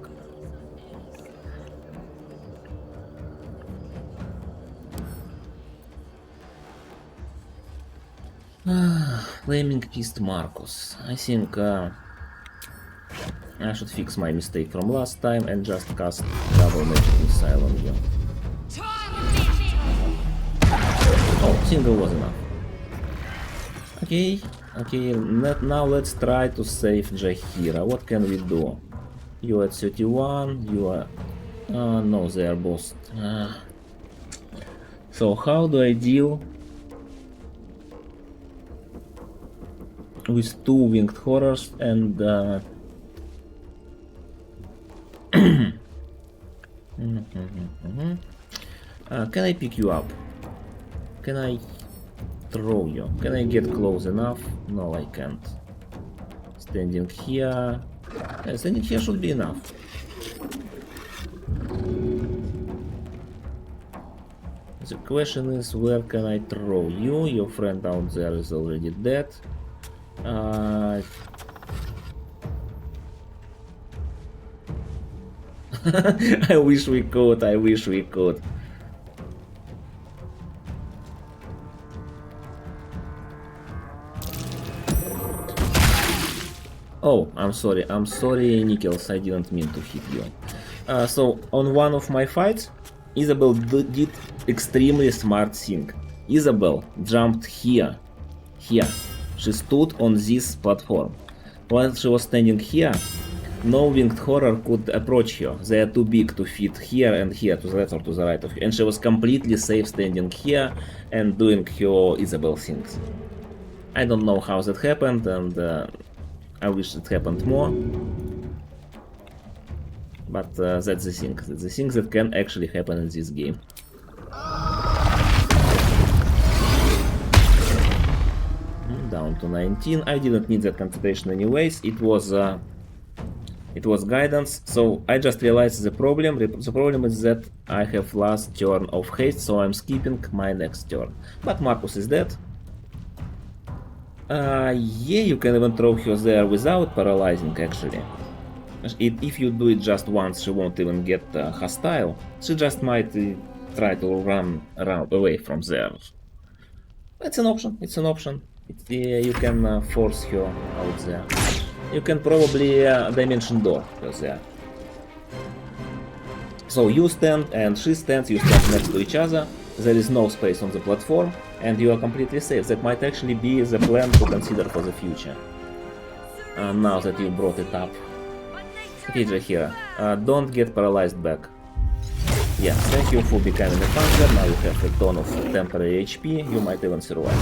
Flaming Fist Marcus. I think I should fix my mistake from last time and just cast double magic missile on you. Oh, single was enough. Okay, now let's try to save Jaheira. What can we do? You at 31, you are... no, they are both... So how do I deal with two winged horrors and can I pick you up? Can I throw you? Can I get close enough? No, I can't. Standing here... Yeah, standing here should be enough. The question is, where can I throw you? Your friend out there is already dead. I wish we could, I wish we could. Oh, I'm sorry, Nickels, I didn't mean to hit you. So, on one of my fights, Isabel did extremely smart thing. Isabel jumped here. She stood on this platform. While she was standing here, no winged horror could approach her. They are too big to fit here and here, to the left or to the right of her. And she was completely safe standing here and doing her Isabel things. I don't know how that happened, and I wish it happened more. But that's the thing. That's the thing that can actually happen in this game. Down to 19. I didn't need that concentration anyways. It was guidance. So I just realized the problem. The problem is that I have last turn of haste, so I'm skipping my next turn. But Marcus is dead. Yeah, you can even throw her there without paralyzing, actually. If you do it just once, she won't even get hostile. She just might try to run away from there. It's an option, you can force her out there. You can probably dimension door her there. So you stand and she stands, you stand next to each other. There is no space on the platform, and you are completely safe. That might actually be the plan to consider for the future. Now that you brought it up. Okay, Jaheira, don't get paralyzed back. Yeah, thank you for becoming a puncher. Now you have a ton of temporary HP. You might even survive.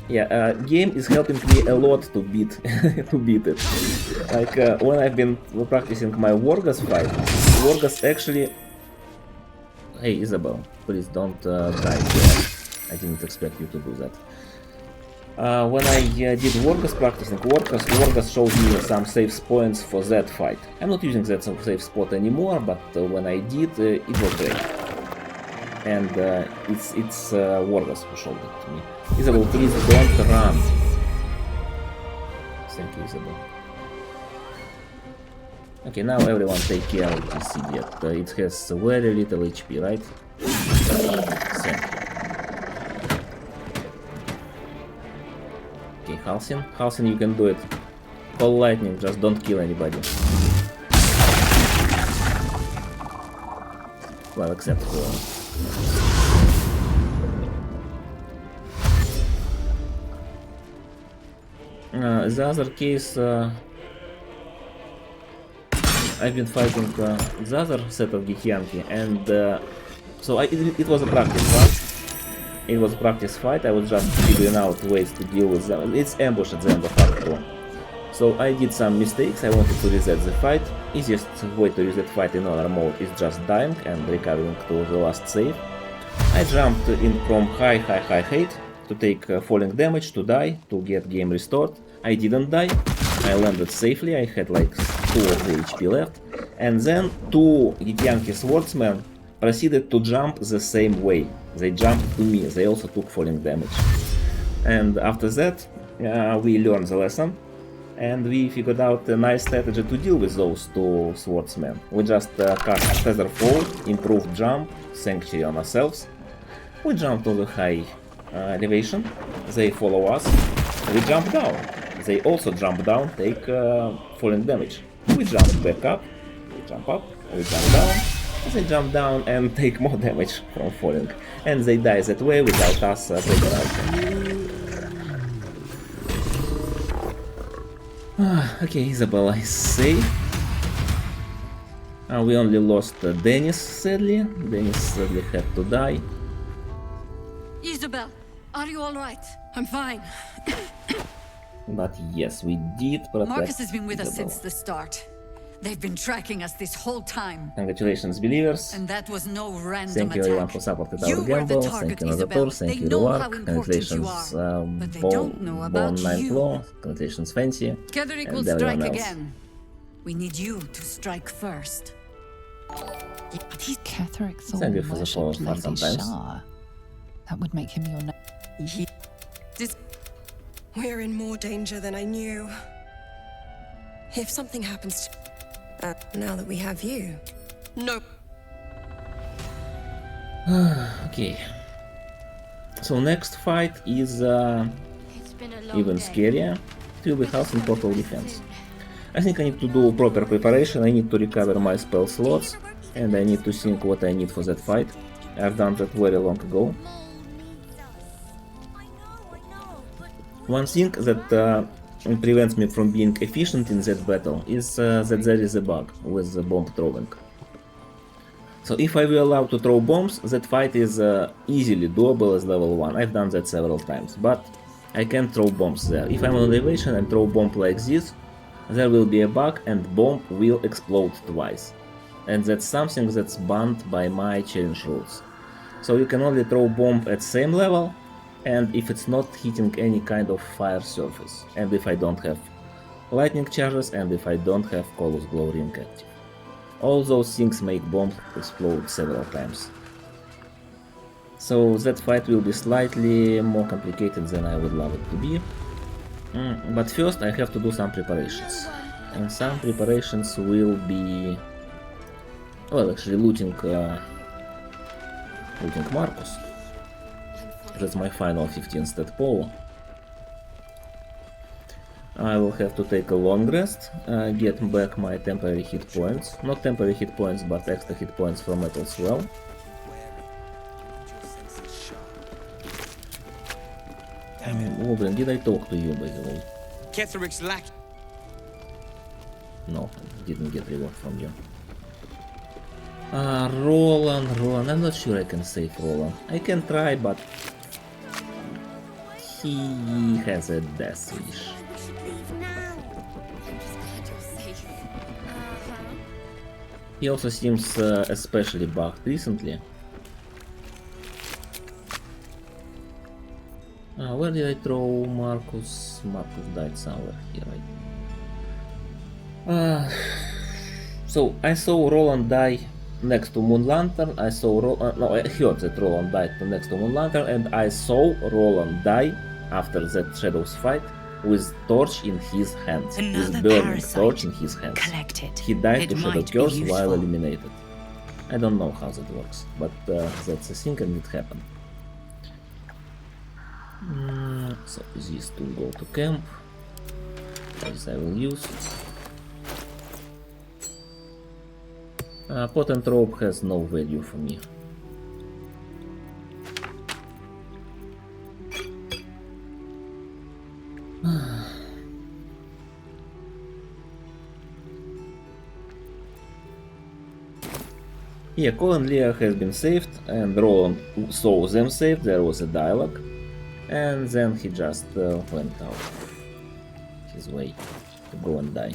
Yeah, game is helping me a lot to beat it. Like when I've been practicing my Wargas fight, Wargas actually... Hey Isabel, please don't die here. I didn't expect you to do that. When I did Wargas practicing Wargas showed me some save points for that fight. I'm not using that save spot anymore, but when I did, it was great. And it's Wargas who showed it to me. Isabel, please don't run. Thank you, Isabel. Okay, now everyone take care of this idiot. It has very little HP, right? Thank you. Okay, Halcyon. Halcyon, you can do it. Call lightning, just don't kill anybody. Well, except for... the other case... I've been fighting the other set of Githyanki, and so it was a practice fight. It was a practice fight. I was just figuring out ways to deal with them. It's ambush at the end of Act 2. So I did some mistakes. I wanted to reset the fight. Easiest way to reset fight in honor mode is just dying and recovering to the last save. I jumped in from high height to take falling damage, to die, to get game restored. I didn't die. I landed safely. I had like 2 or 3 HP left. And then 2 Githyanki swordsmen proceeded to jump the same way. They jumped to me. They also took falling damage. And after that, we learned the lesson. And we figured out a nice strategy to deal with those 2 swordsmen. We just cast Feather Fall, improved jump, Sanctuary on ourselves. We jump to the high elevation. They follow us. We jump down. They also jump down, take falling damage. We jump back up, we jump up, we jump down, they jump down and take more damage from falling. And they die that way without us taking out them. Okay, Isabella is safe. We only lost Dennis, sadly. Dennis sadly had to die. Isabel, are you alright? I'm fine. But yes, we did protect Marcus has been with us Isabel. since the start. They've been tracking us this whole time. Congratulations, believers. And that was no random Thank you everyone attack. who supported You our were the gamble. target, Thank you, Isabel. Nazator. Thank They you, know how Ruark. important you Congratulations, are, but they don't know about Bone 9 you. Claw. Congratulations, Fancy. Cleric and will everyone strike else. again. We need you to strike first. Catherick thought Thank you for the worshipped follow for Lady sometimes. Shar. That would make him your We're in more danger than I knew. If something happens to... now that we have you... No. Okay. So next fight is even scarier. It will be House and Portal Defense. I think I need to do proper preparation. I need to recover my spell slots, and I need to think what I need for that fight. I've done that very long ago. One thing that prevents me from being efficient in that battle is that there is a bug with the bomb throwing. So if I will allow to throw bombs, that fight is easily doable as level 1. I've done that several times, but I can't throw bombs there. If I'm on elevation and throw bomb like this, there will be a bug and bomb will explode twice. And that's something that's banned by my challenge rules. So you can only throw bomb at same level, and if it's not hitting any kind of fire surface, and if I don't have lightning charges, and if I don't have Colossus Glow Ring active. All those things make bomb explode several times. So that fight will be slightly more complicated than I would love it to be. But first I have to do some preparations. And some preparations will be... well, actually looting Marcus. That's my final 15 stat power. I will have to take a long rest, get back my temporary hit points. Not temporary hit points, but extra hit points from Metal Swell. Goblin, did I talk to you by the way? Ketheric's lack. No, I didn't get reward from you. Roland, I'm not sure I can save Roland. I can try, but he has a death wish. He also seems especially bugged recently. Where did I throw Marcus? Marcus died somewhere here, right? So I saw Roland die next to Moon Lantern. I saw no, I heard that Roland died next to Moon Lantern, and I saw Roland die after that Shadows fight with torch in his hands, with burning torch in his hands. Collected. He died to It Shadow might be Curse while useful. eliminated. I don't know how that works, but that's a thing and it happened. So these two go to camp. This I will use. Potent rope has no value for me. Yeah, Cole and Leah has been saved, and Roland saw them saved. There was a dialogue, and then he just went out his way to go and die.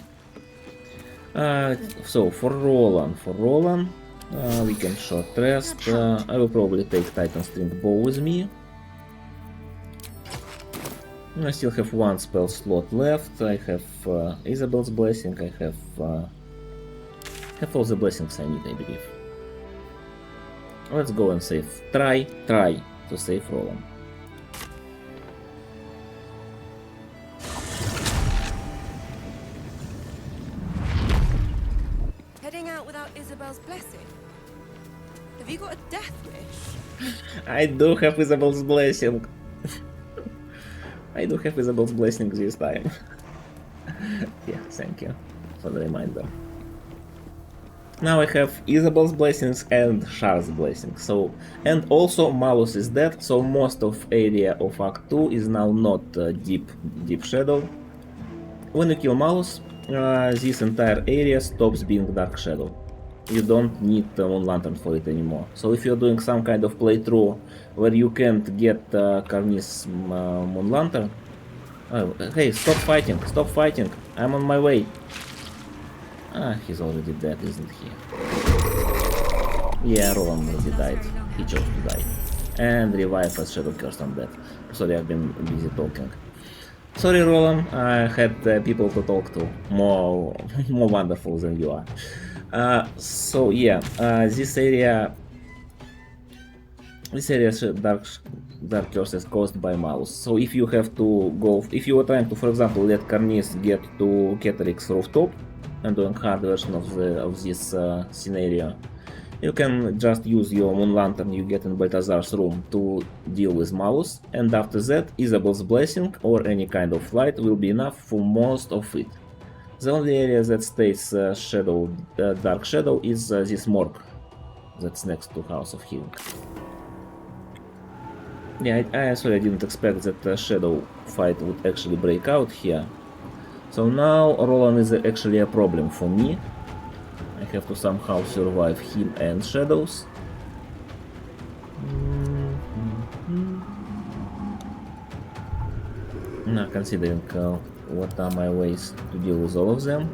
So for Roland, we can short rest. I will probably take Titan String Bow with me. I still have one spell slot left. I have Isabel's Blessing. I have all the blessings I need, I believe. Let's go and save. Try to save Roland. Heading out without Isabel's blessing? Have you got a death wish? I do have Isabel's Blessing. I do have Isabel's Blessing this time. Yeah, thank you for the reminder. Now I have Isabel's Blessings and Shar's Blessings. So, and also Malus is dead, so most of area of Act 2 is now not deep shadow. When you kill Malus, this entire area stops being Dark Shadow. You don't need Moon Lantern for it anymore. So if you're doing some kind of playthrough where you can't get Karnis Moon Lantern, hey, stop fighting, I'm on my way. He's already dead, isn't he? Yeah, Roland already died. He chose to die. And revive as Shadow Curse Undead. Sorry, I've been busy talking. Sorry, Roland, I had people to talk to. More wonderful than you are. So yeah, this area dark curse is caused by Malus. So if you have to go, if you are trying to, for example, let Karnis get to Cateric's rooftop and doing hard version of this scenario, you can just use your Moon Lantern you get in Balthazar's room to deal with Malus, and after that Isabel's Blessing or any kind of light will be enough for most of it. The only area that stays Dark Shadow is this morgue that's next to House of Healing. Yeah, I sorry, I didn't expect that the Shadow fight would actually break out here. So now Roland is actually a problem for me. I have to somehow survive him and Shadows. Now considering what are my ways to deal with all of them.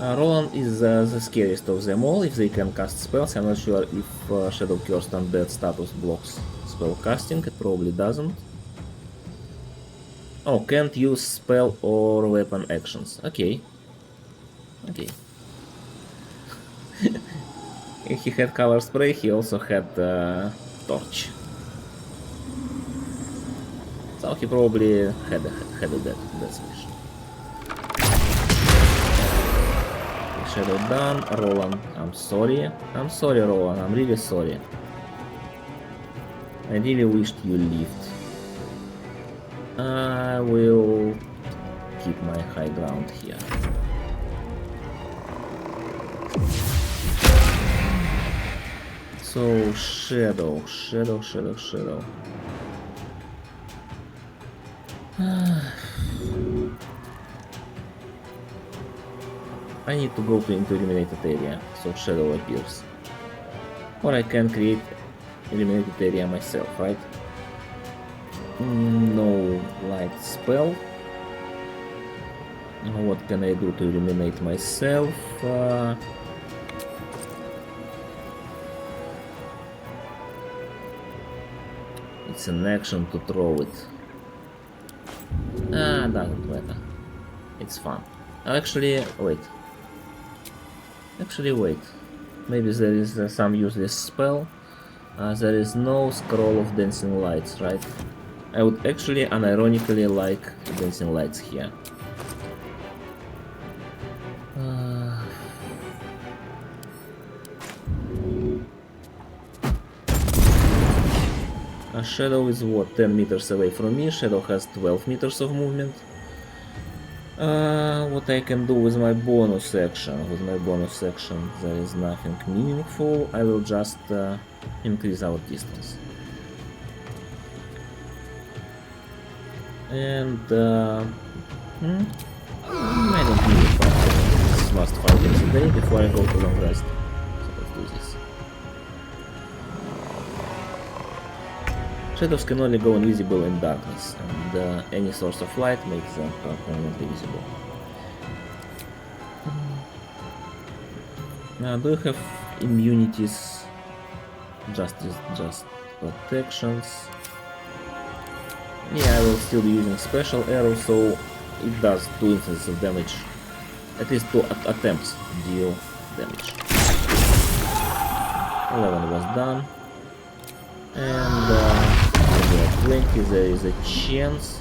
Roland is the scariest of them all if they can cast spells. I'm not sure if Shadow Cursed Undead status blocks spell casting, it probably doesn't. Oh, can't use spell or weapon actions. Okay. Okay. If he had color spray, he also had torch. So he probably had a death wish. Shadow done. Roland, I'm sorry. I'm sorry, Roland. I'm really sorry. I really wished you lived. I will keep my high ground here. So, Shadow. I need to go into eliminated area, so Shadow appears. Or I can create eliminated area myself, right? No light spell. What can I do to eliminate myself? It's an action to throw it. Doesn't matter. It's fun. Actually, wait. Maybe there is some useless spell. There is no scroll of dancing lights, right? I would actually unironically like dancing lights here. A shadow is what, 10 meters away from me. Shadow has 12 meters of movement. What I can do with my bonus action? There is nothing meaningful. I will just increase our distance. And I don't need it, but this last 5 minutes a day before I go to long rest. So let's do this. Shadows can only go invisible in darkness, and any source of light makes them permanently visible. Now, do you have immunities? Just protections. Yeah, I will still be using special arrow, so it does 2 instances of damage. At least 2 attempts deal damage. 11 was done. And 20, there is a chance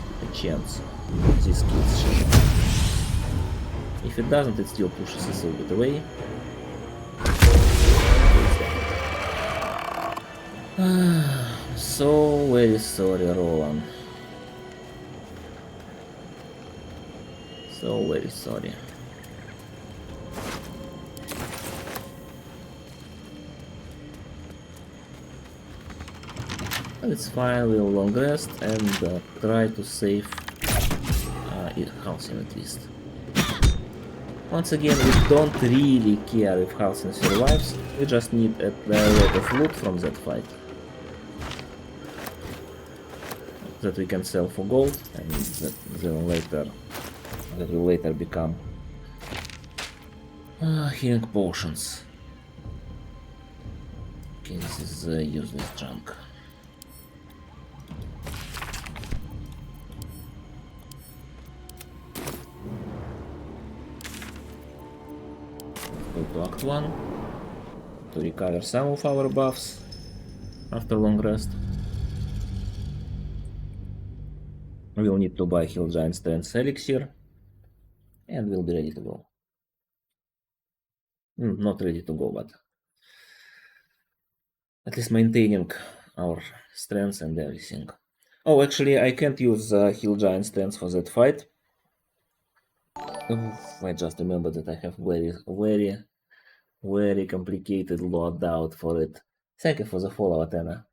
this kills Shadow. If it doesn't, it still pushes us a little bit away. So very sorry, Roland. So very sorry. It's fine, we'll long rest and try to save Halcyon at least. Once again, we don't really care if Halcyon survives, we just need a lot of loot from that fight. That we can sell for gold, and that will later become healing potions. Okay, this is useless junk. Go to Act 1 to recover some of our buffs after long rest. We'll need to buy Hill Giant Strength Elixir and we'll be ready to go. Not ready to go, but at least maintaining our strengths and everything. Oh, actually, I can't use Hill Giant Strength for that fight. I just remembered that I have very complicated loadout for it. Thank you for the follow, Athena.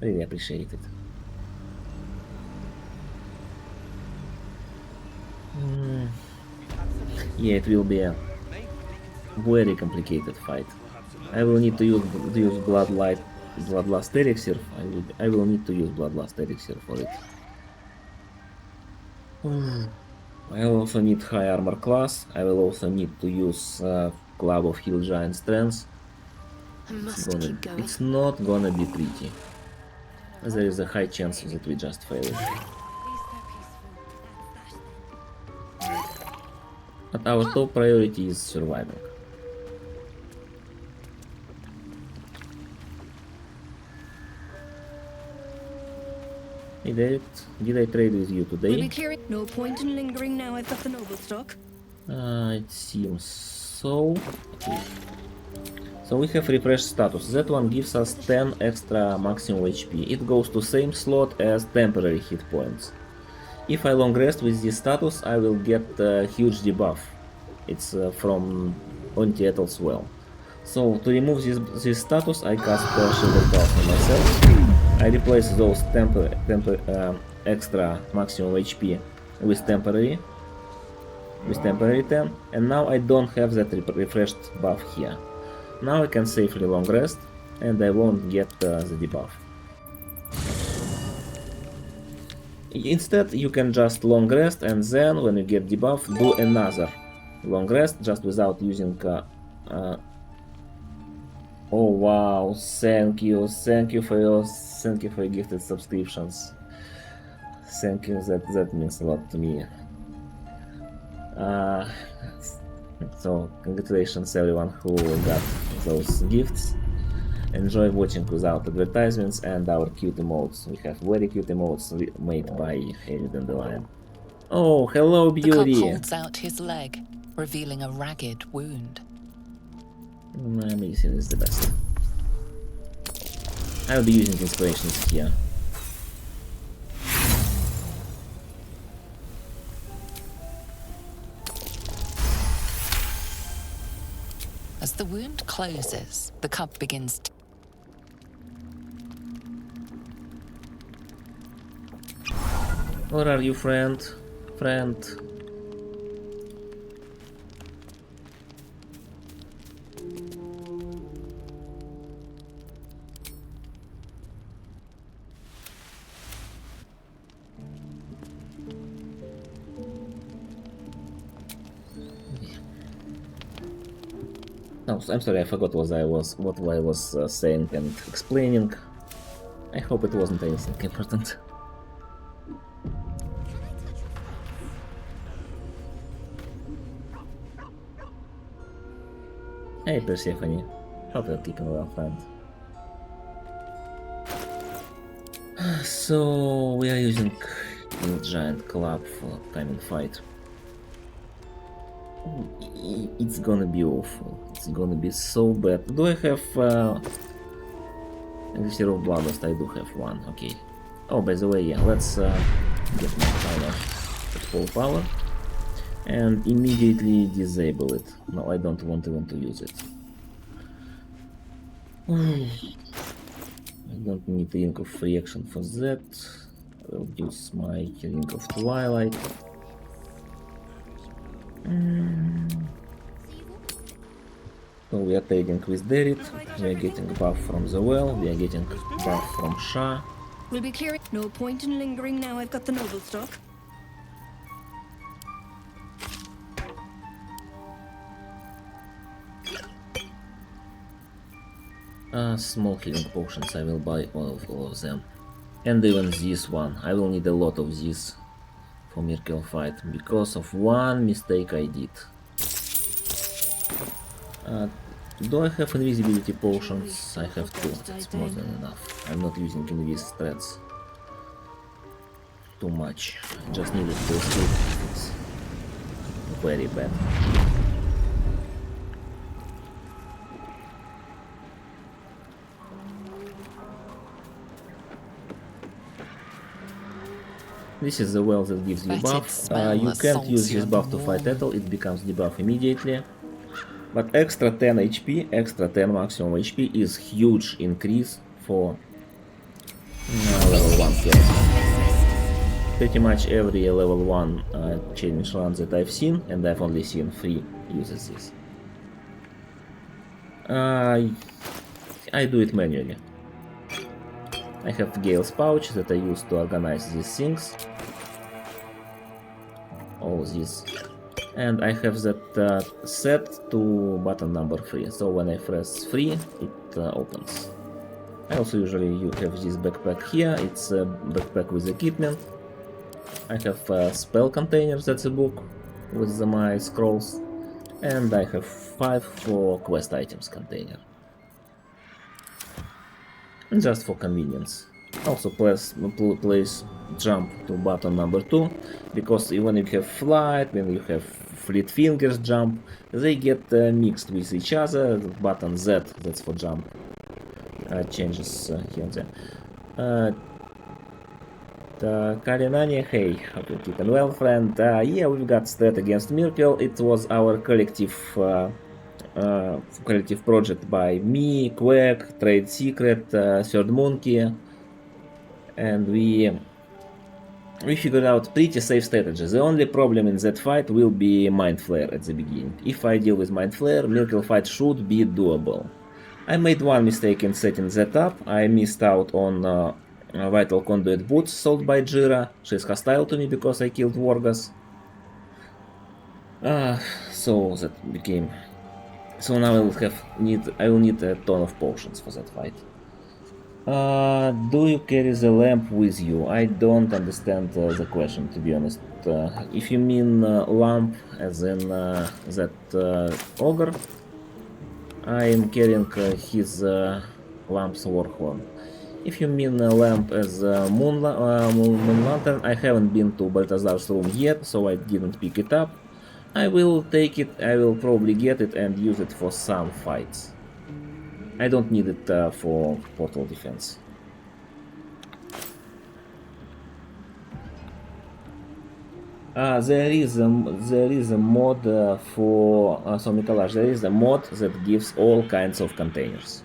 Really appreciate it. Yeah, it will be a very complicated fight. I will need to use Bloodlust Elixir. I will need to use Bloodlust Elixir for it. I will also need high armor class. I will also need to use Club of Hill Giant Strength. It's not gonna be pretty. There is a high chance that we just fail it. But our top priority is surviving. Hey David, did I trade with you today? No point in lingering now I've got the noble stock. It seems so. Okay. So we have refresh status. That one gives us 10 extra maximum HP. It goes to same slot as temporary hit points. If I long rest with this status, I will get a huge debuff. It's from anti-Ethel's Well. So to remove this status, I cast Shield of Baldur on myself. I replace those extra maximum HP with temporary 10, and now I don't have that refreshed buff here. Now I can safely long rest, and I won't get the debuff. Instead, you can just long rest, and then when you get debuff, do another long rest, just without using Oh wow, thank you for your gifted subscriptions. Thank you, that means a lot to me. So congratulations everyone who got those gifts. Enjoy watching without advertisements and our cute emotes. We have very cute emotes made by Harry Dandelion. Oh, hello, The cub beauty! holds out his leg, revealing a ragged wound. Medicine is the best. I'll be using inspirations here. As the wound closes, the cub begins to... Where are you, friend? Friend. No, I'm sorry, I forgot what I was saying and explaining. I hope it wasn't anything important. Hey Persephone, hope you're keeping well, friend. So we are using the giant club for upcoming fight. It's gonna be awful. It's gonna be so bad. Do I have Elixir of Bloodlust? I do have one. Okay. Oh, by the way, yeah, let's get my power at full power and immediately disable it. No, I don't want even to use it. I don't need Ring of Reaction for that. I will use my Ring of Twilight. So we are trading with Derrit, we are getting buff from the well, we are getting buff from Shar. We'll be clearing. No point in lingering now I've got the noble stock. Small healing potions, I will buy all of them. And even this one, I will need a lot of this for Miracle fight, because of one mistake I did. Do I have invisibility potions? I have two, that's more than enough. I'm not using invis threats too much, I just needed to escape, it's very bad. This is the well that gives you buff. You can't use this buff to fight Ethel, it becomes debuff immediately. But extra 10 HP, extra 10 maximum HP is huge increase for level 1 cleric. Pretty much every level 1 challenge run that I've seen, and I've only seen 3 uses this. I do it manually. I have Gale's pouch that I use to organize these things. All these. And I have that set to button number 3. So when I press 3, it opens. I also usually have this backpack here. It's a backpack with equipment. I have a spell container, that's a book with my scrolls. And I have 5 for quest items container. And just for convenience. Also place jump to button number 2, because when you have flight, when you have fleet fingers jump, they get mixed with each other. Button Z, that's for jump, changes here and there. Karinani, hey, hope you're keeping well, friend. Yeah, we've got stat against Miracle. It was our collective project by me, Quack, Trade Secret, Third Monkey, and we figured out pretty safe strategy. The only problem in that fight will be Mind Flare at the beginning. If I deal with Mind Flare, Miracle fight should be doable. I made one mistake in setting that up. I missed out on Vital Conduit boots sold by Jira. She's hostile to me because I killed Wargas. So that became So now I will need a ton of potions for that fight. Do you carry the lamp with you? I don't understand the question, to be honest. If you mean lamp as in that ogre, I am carrying his lamp's warhorn. If you mean lamp as moon lantern, I haven't been to Balthazar's room yet, so I didn't pick it up. I will take it, I will probably get it and use it for some fights. I don't need it for portal defense. There is a mod for so Mikolash, there is a mod that gives all kinds of containers.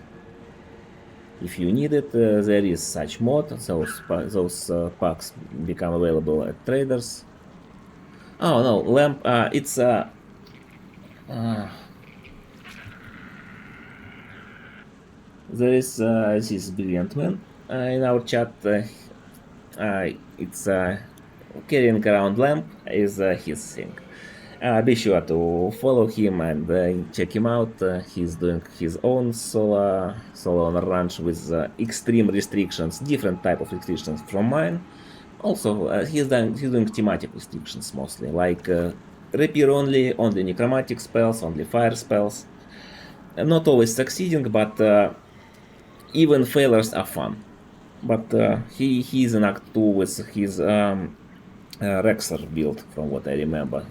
If you need it, there is such mod. Those packs become available at traders. Oh no, lamp. It's there is this brilliant man in our chat. It's carrying around lamp is his thing. Be sure to follow him and check him out. He's doing his own solo on a ranch with extreme restrictions, different type of restrictions from mine. Also, he's doing thematic restrictions mostly, like rapier only necromantic spells, only fire spells. Not always succeeding, but even failures are fun. But he's in Act 2 with his Rexler build, from what I remember,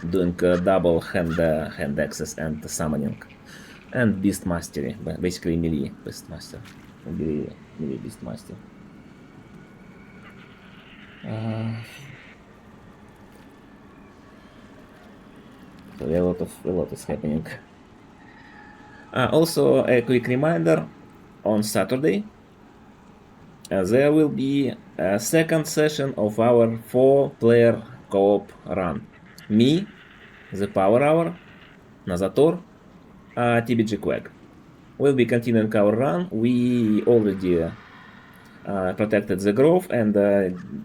doing double hand access and summoning, and beast mastery, basically melee beast master, melee beast master. So a lot is happening. Also, a quick reminder: on Saturday there will be a second session of our 4-player co-op run. Me, the Power Hour, Nazator, TBG Quag. We'll be continuing our run. We already protected the grove and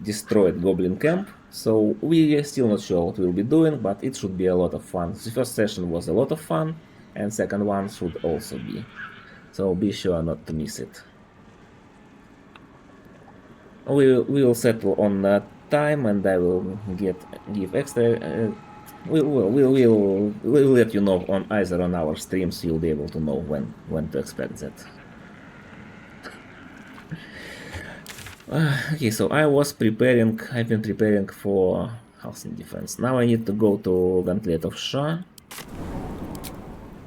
destroyed Goblin Camp, so we are still not sure what we'll be doing, but it should be a lot of fun. The first session was a lot of fun, and second one should also be. So be sure not to miss it. We will settle on time, and I will give extra. We'll let you know on either on our streams. You'll be able to know when to expect that. Okay, so I've been preparing for house in defense. Now I need to go to Gauntlet of Shar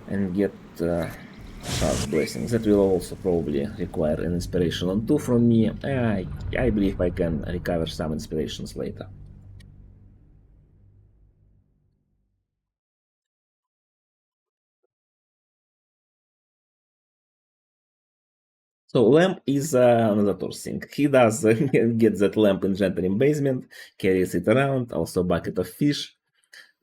and get Shar's blessing. That will also probably require an inspiration on 2 from me. I believe I can recover some inspirations later. So lamp is another thing. He does get that lamp in Gentleman basement, carries it around, also bucket of fish.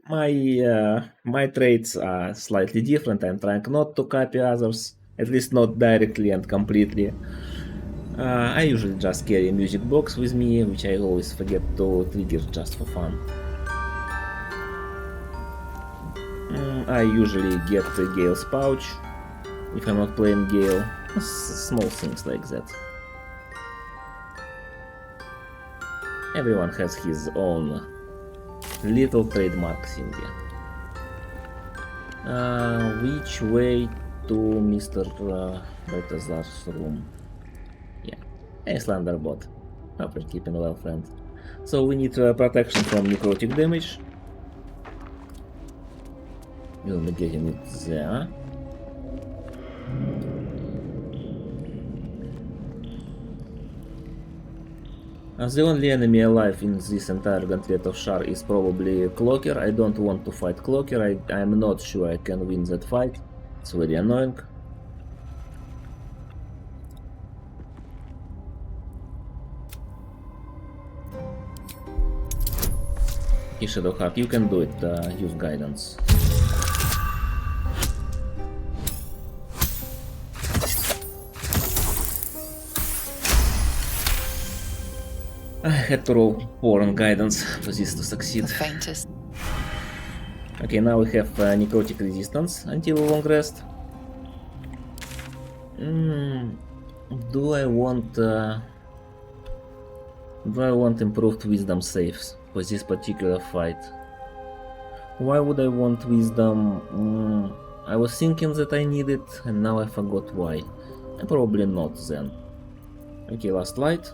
My traits are slightly different. I'm trying not to copy others, at least not directly and completely. I usually just carry a music box with me, which I always forget to trigger just for fun. I usually get Gale's pouch if I'm not playing Gale. Small things like that. Everyone has his own little trademark thing. Which way to Mr. Balthazar's room? Yeah, hey Slenderbot. Hope you're keeping well, friend. So we need protection from necrotic damage. We'll be getting it there. The only enemy alive in this entire Gauntlet of Shar is probably Cloaker. I don't want to fight Cloaker. I'm not sure I can win that fight. It's very annoying. Okay, Shadowheart, you can do it. Use guidance. I had to roll 4 on guidance for this to succeed. The faintest. Okay, now we have necrotic resistance until long rest. Do I want improved wisdom saves for this particular fight? Why would I want wisdom? I was thinking that I need it, and now I forgot why. Probably not then. Okay, last light.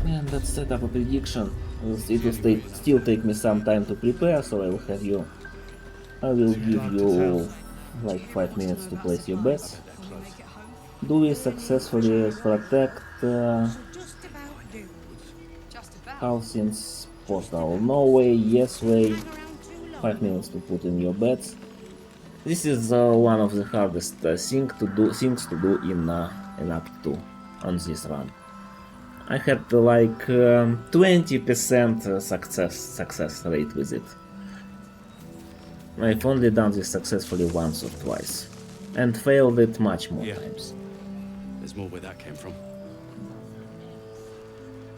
And let's set up a prediction. It will still take me some time to prepare, so I will give you like 5 minutes to place your bets. Do we successfully protect Halcyon's portal? No way, yes way. 5 minutes to put in your bets. This is one of the hardest things to do in Act 2 on this run. I had like 20% success rate with it. I've only done this successfully once or twice, and failed it much more times. There's more where that came from.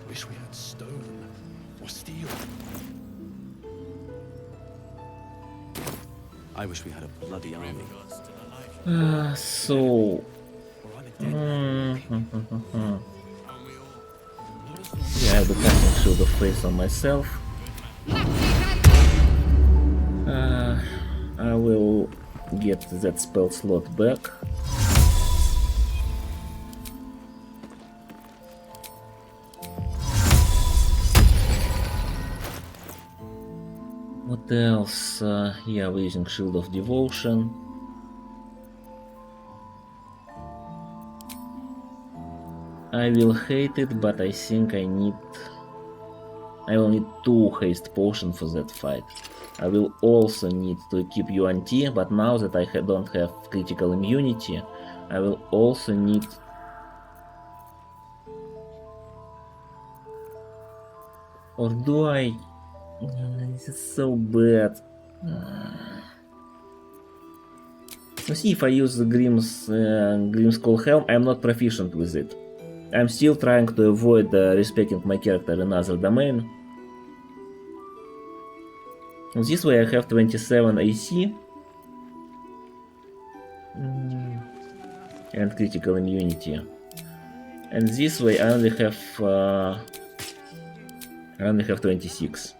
Wish we had stone or steel. I wish we had a bloody army. Yeah, I have the casting shield of face on myself. I will get that spell slot back. What else? Yeah, we're using Shield of Devotion. I will hate it, but I think I will need 2 haste potions for that fight. I will also need to keep UNT, but now that I don't have critical immunity, I will also need... Or do I... This is so bad. Let's see if I use the Grimm's Call Helm. I'm not proficient with it. I'm still trying to avoid respecting my character in another domain. This way I have 27 AC and critical immunity, and this way I only have 26.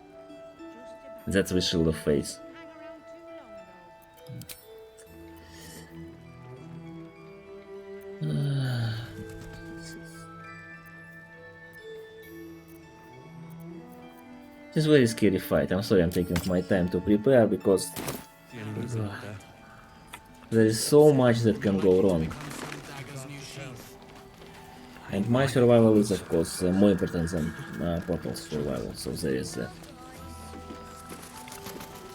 That's with Shield of Faith. This is a very scary fight. I'm sorry I'm taking my time to prepare because there is so much that can go wrong. And my survival is of course more important than Portal's survival, so there is that.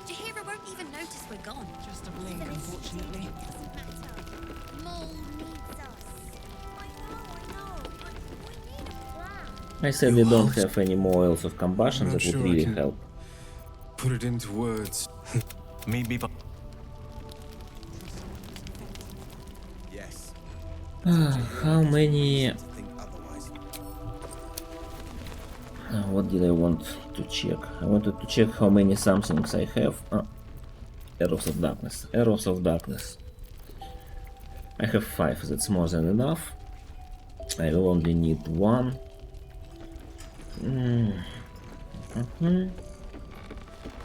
Jahira won't even notice we're gone. Just a blink, unfortunately. I sadly don't have any more oils of combustion that would really help. Put it into words. Maybe. Yes. How many... what did I want to check? I wanted to check how many somethings I have. Arrows of Darkness. Arrows of Darkness. I have 5, that's more than enough. I will only need 1.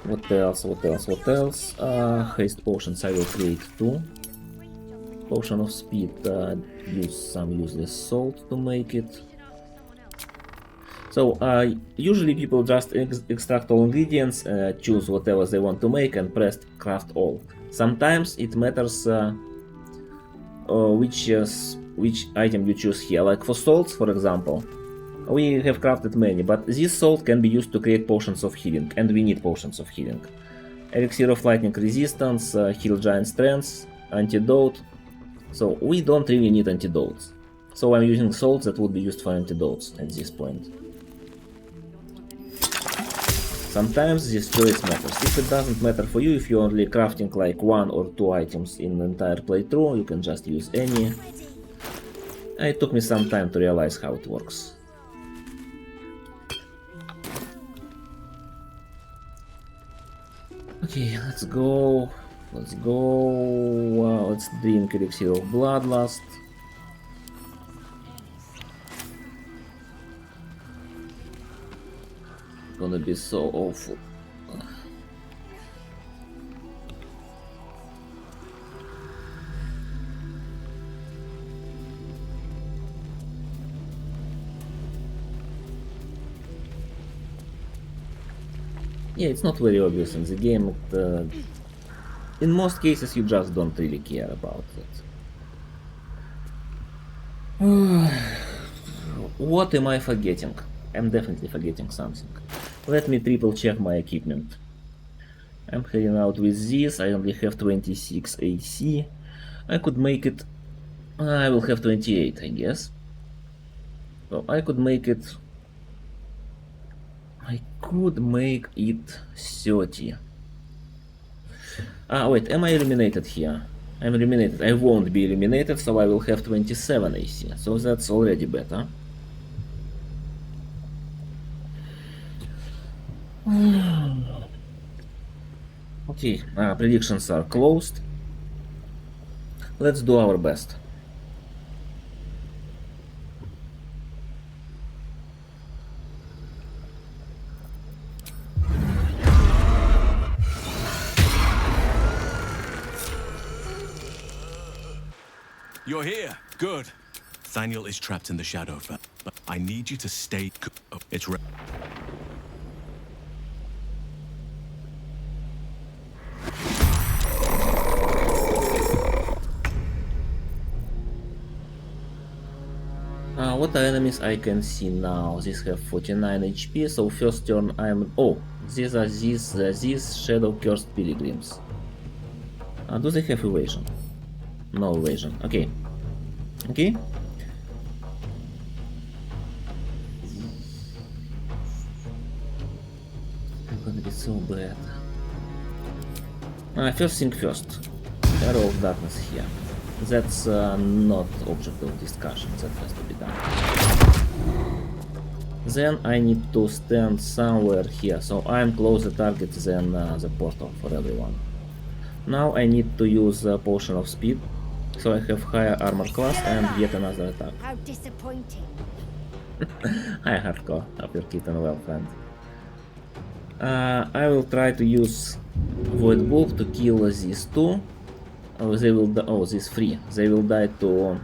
What else? Haste potions I will create 2. Potion of Speed, use some useless salt to make it. So usually people just extract all ingredients, choose whatever they want to make and press craft all. Sometimes it matters which item you choose here. Like for salts, for example, we have crafted many, but this salt can be used to create potions of healing, and we need potions of healing. Elixir of Lightning Resistance, Heal Giant Strength, Antidote. So we don't really need antidotes. So I'm using salts that would be used for antidotes at this point. Sometimes this choice matters. If it doesn't matter for you, if you're only crafting like 1 or 2 items in the entire playthrough, you can just use any. It took me some time to realize how it works. Okay, let's go. Let's go. Let's drink elixir of bloodlust. Gonna be so awful. Yeah, it's not very obvious in the game. In most cases, you just don't really care about it. What am I forgetting? I'm definitely forgetting something. Let me triple check my equipment. I'm heading out with this. I only have 26 AC. I could make it. I will have 28, I guess. So I could make it. I could make it 30. Wait, am I eliminated here? I'm eliminated. I won't be eliminated, so I will have 27 AC. So that's already better. Okay, predictions are closed. Let's do our best. You're here. Good. Thaniel is trapped in the Shadowheart, but I need you to stay. Oh, it's What are enemies I can see now? These have 49 HP, so first turn I'm... Oh, these are these shadow cursed pilgrims. Do they have evasion? No evasion. Okay. Okay. I'm gonna be so bad. First thing first. Arrow of Darkness here. That's not object of discussion, that has to be done. Then I need to stand somewhere here, so I'm closer target than the portal for everyone. Now I need to use a potion of speed, so I have higher armor class and yet another attack. How disappointing. Hi Hardcore, hope you're keeping well, friend. I will try to use Void Bulb to kill these two. Oh, they will die. Oh, these three. They will die to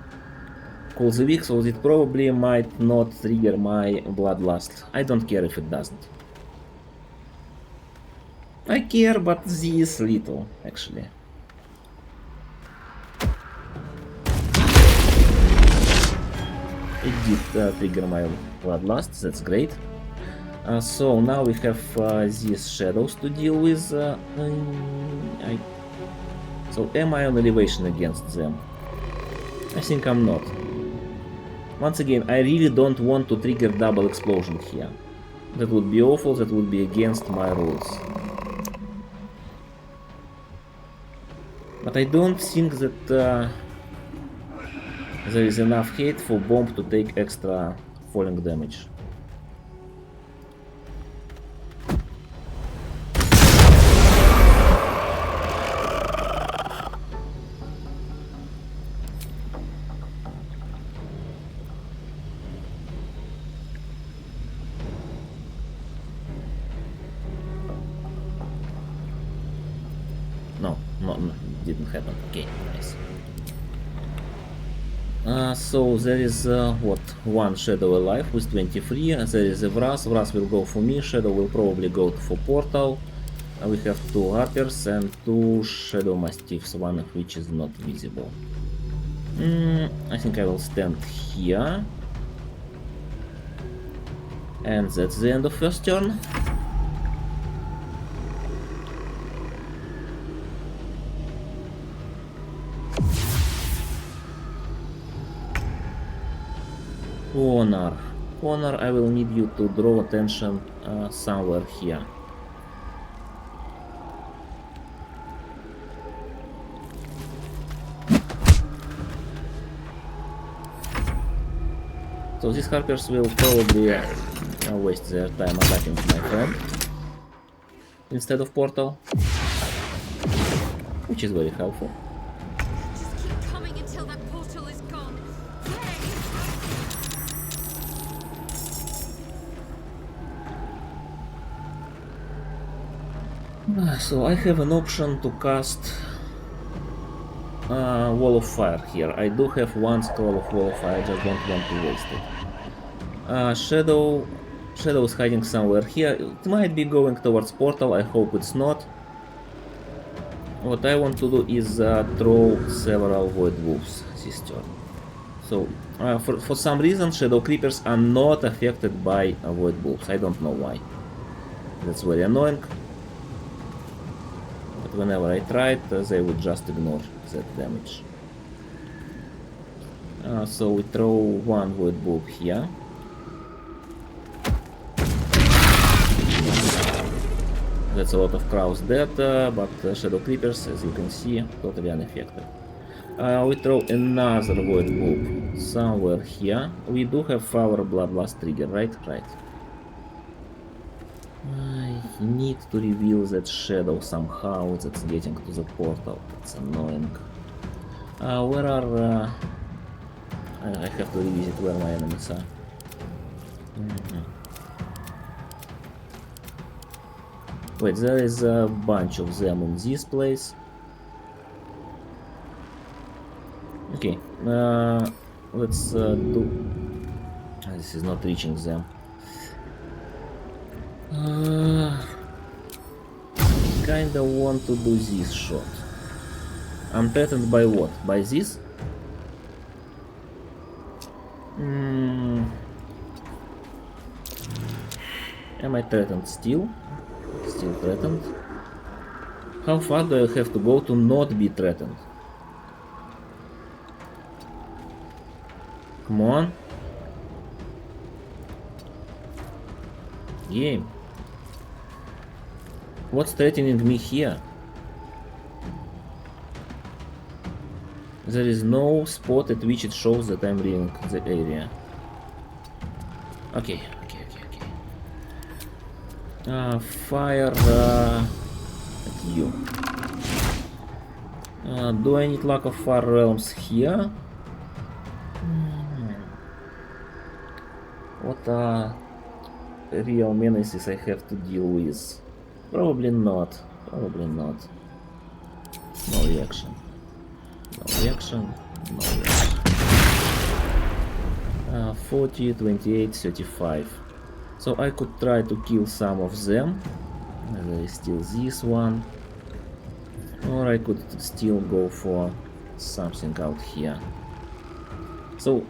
Cool the Weak, so it probably might not trigger my Bloodlust. I don't care if it doesn't. I care, but this little, actually. It did trigger my Bloodlust, that's great. So now we have these shadows to deal with. So am I on elevation against them? I think I'm not. Once again, I really don't want to trigger double explosion here. That would be awful, that would be against my rules. But I don't think that there is enough hate for bomb to take extra falling damage. No, didn't happen. Okay, nice. So there is what, one shadow alive with 23. There is a Vras. Vras will go for me. Shadow will probably go for portal. We have two Harpers and two Shadow Mastiffs, one of which is not visible. I think I will stand here. And that's the end of first turn. Honor. Honor, I will need you to draw attention somewhere here. So these Harpers will probably waste their time attacking my friend. instead of portal, which is very helpful. Just keep coming until that portal is gone. So I have an option to cast Wall of Fire here. I do have one scroll of Wall of Fire, I just don't want to waste it. Shadow is hiding somewhere here. It might be going towards portal, I hope it's not. What I want to do is throw several Void Wolves this turn. So, for some reason, Shadow Creepers are not affected by Void Wolves. I don't know why. That's very annoying. But whenever I tried, they would just ignore that damage. So we throw one Void Wolf here. That's a lot of crows dead, but Shadow Creepers, as you can see, totally unaffected. We throw another Void Wolf somewhere here. We do have our Bloodlust trigger, right? Right. I need to reveal that shadow somehow that's getting to the portal. It's annoying. Where are... I have to revisit where my enemies are. Wait, there is a bunch of them in this place. Okay, let's do... This is not reaching them. Kinda want to do this shot. I'm threatened by what? By this? Am I threatened still? Still threatened? How far do I have to go to not be threatened? Come on. Game. What's threatening me here? There is no spot at which it shows that I'm leaving the area. Okay. Fire at you. Do I need Luck of Far Realms here? What are real menaces I have to deal with? Probably not. Probably not. No reaction. No reaction. No reaction. 40, 28, 35. So I could try to kill some of them. There is still this one. Or I could still go for something out here. So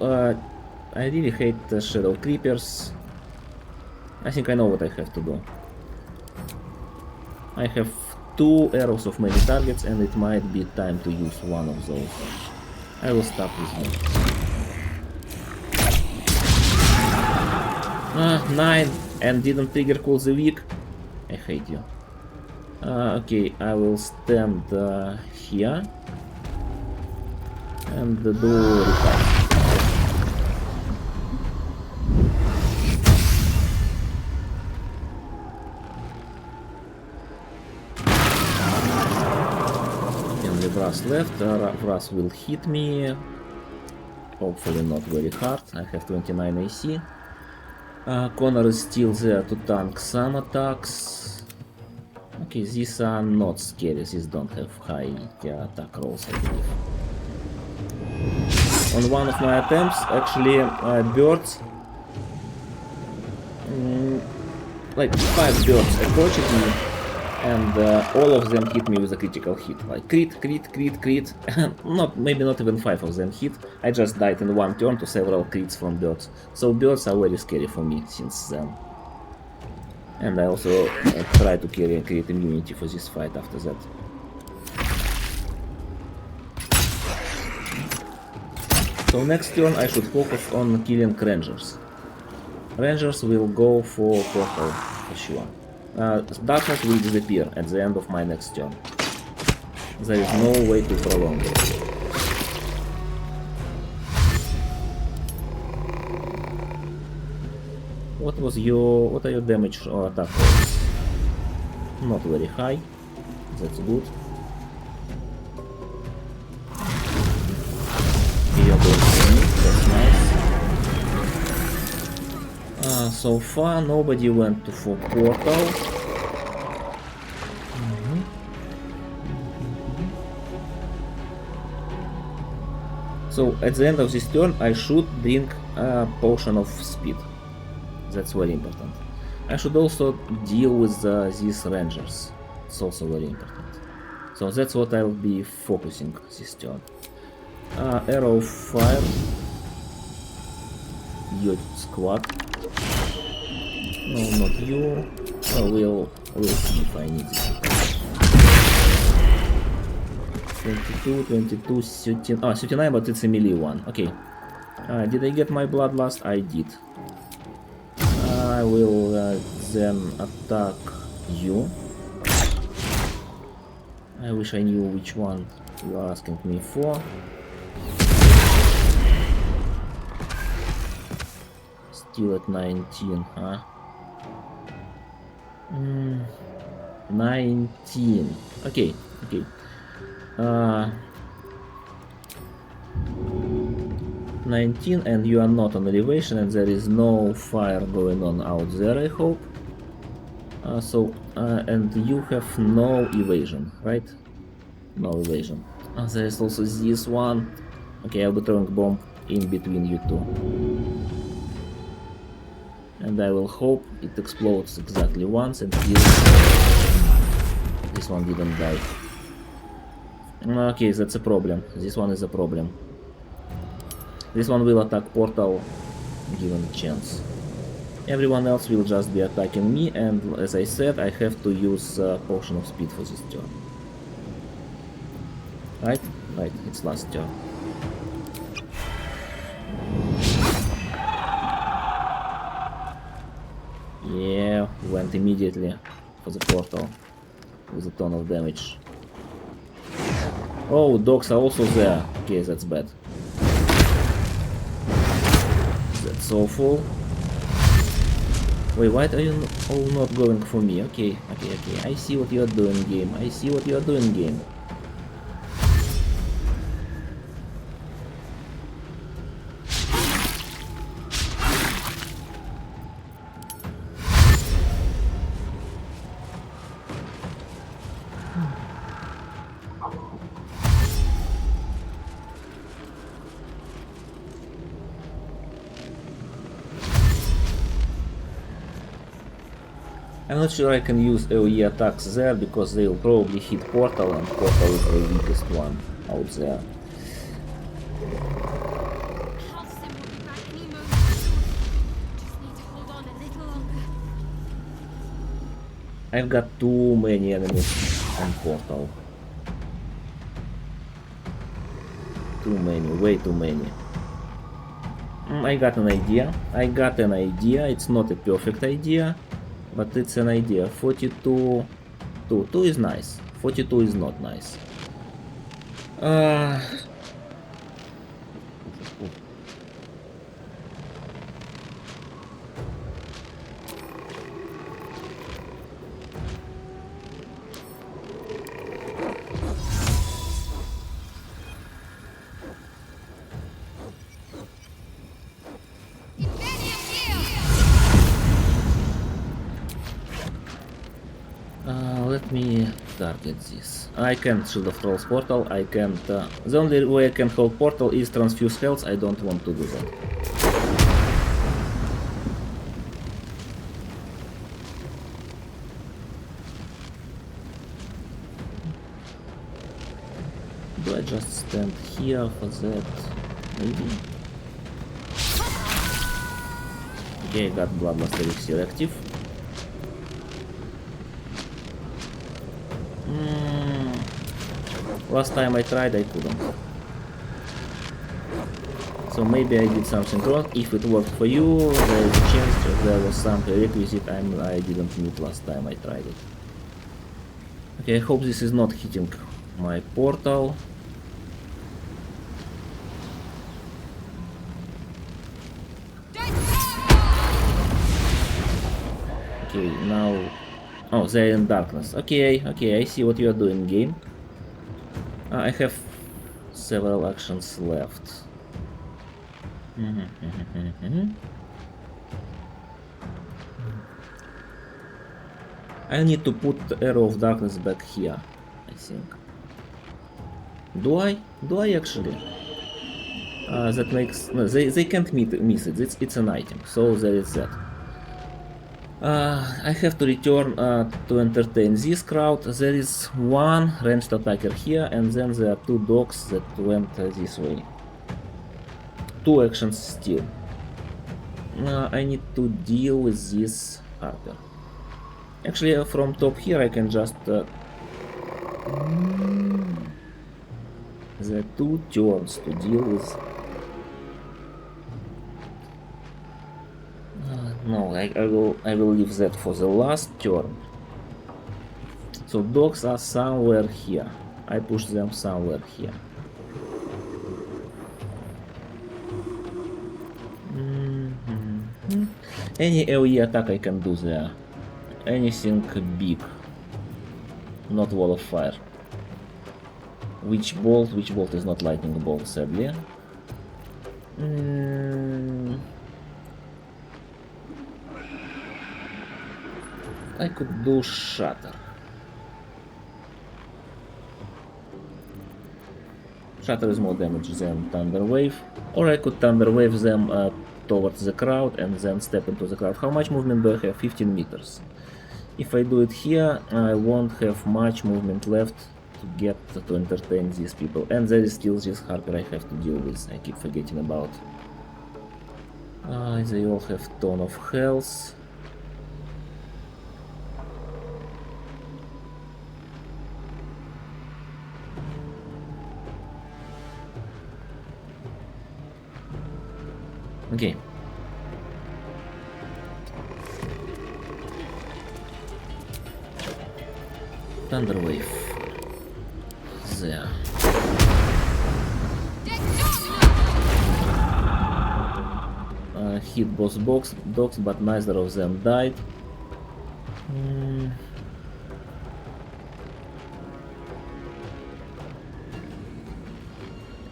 I really hate the Shadow Creepers. I think I know what I have to do. I have 2 arrows of many targets and it might be time to use one of those. I will start with one. 9 and didn't trigger Cool the Weak. I hate you. Okay, I will stand here and do repulse. Vras left, Vras will hit me, hopefully not very hard. I have 29 AC. Connor is still there to tank some attacks. Okay, these are not scary, these don't have high attack rolls, I believe. On one of my attempts, actually, birds, like 5 birds approached me, and all of them hit me with a critical hit. Like crit. Maybe not even 5 of them hit. I just died in one turn to several crits from birds. So birds are very scary for me since then. And I also try to create immunity for this fight after that. So next turn I should focus on killing rangers. Rangers will go for portal for sure. Darkness will disappear at the end of my next turn. There is no way to prolong it. What are your damage or attack rolls? Not very high. That's good. You're going to me. That's nice. So far, nobody went to for portal. So at the end of this turn, I should drink a potion of speed. That's very important. I should also deal with these rangers. It's also very important. So that's what I'll be focusing this turn. Arrow of fire. Your squad. No, not you. Oh, we'll see if I need this. 22, 22, 13. 39, but it's a melee one. Okay. Did I get my bloodlust? I did. I will then attack you. I wish I knew which one you are asking me for. Still at 19, huh? 19. Okay, okay. 19, and you are not on elevation, and there is no fire going on out there, I hope. And you have no evasion, right? No evasion. There is also this one. Okay, I'll be throwing bomb in between you two. And I will hope it explodes exactly once, and this one didn't die. Okay, that's a problem. This one is a problem. This one will attack portal, given a chance. Everyone else will just be attacking me, and as I said, I have to use potion of speed for this turn. Right? Right, it's last turn. Yeah, went immediately for the portal with a ton of damage. Oh, dogs are also there. Okay, that's bad. That's awful. Wait, why are you all not going for me? Okay, okay, okay. I see what you are doing, game. I see what you are doing, game. I'm not sure I can use AoE attacks there because they will probably hit portal, and portal is the weakest one out there. I've got too many enemies on portal. Too many, way too many. I got an idea. I got an idea. It's not a perfect idea, but it's an idea. 42... 2 is nice. 42 is not nice. Let me target this. I can't Shield of Trolls portal, I can't... the only way I can hold portal is transfuse health, I don't want to do that. Do I just stand here for that? Maybe? Okay, I got Bloodlust Elixir active. Last time I tried, I couldn't. So maybe I did something wrong. If it worked for you, there is a chance that there was some prerequisite I didn't meet last time I tried it. Okay, I hope this is not hitting my portal. Okay, now Oh, they're in darkness. Okay, okay, I see what you are doing, game. I have several actions left. I need to put the Arrow of Darkness back here, I think. Do I? Do I actually? That makes... No, they can't miss it. It's an item, so there is that. I have to return to entertain this crowd. There is one ranged attacker here, and then there are two dogs that went this way. Two actions still. I need to deal with this Harper. Actually, from top here I can just... the 2 turns to deal with... no, I will leave that for the last turn. So dogs are somewhere here. I push them somewhere here. Any AoE attack I can do there. Anything big. Not Wall of Fire. Witch Bolt is not Lightning Bolt, sadly. I could do Shatter. Shatter is more damage than Thunder Wave. Or I could Thunder Wave them towards the crowd and then step into the crowd. How much movement do I have? 15 meters. If I do it here, I won't have much movement left to get to entertain these people. And there is still this Harper I have to deal with. I keep forgetting about. They all have Ton of Health. Okay. Thunder Wave. There. Hit both dogs, but neither of them died.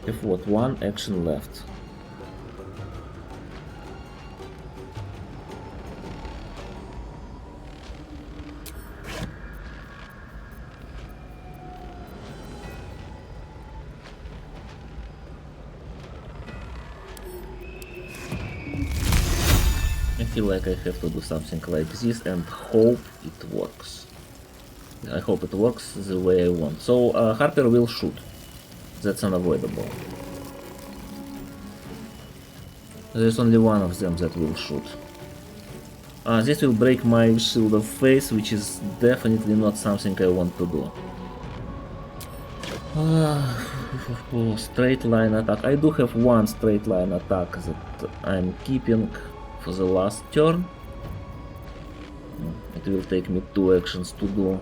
Have what? One action left. I feel like I have to do something like this and hope it works. I hope it works the way I want. So Harper will shoot. That's unavoidable. There's only one of them that will shoot. This will break my Shield of Faith, which is definitely not something I want to do. Straight line attack. I do have one straight line attack that I'm keeping for the last turn. It will take me 2 actions to do.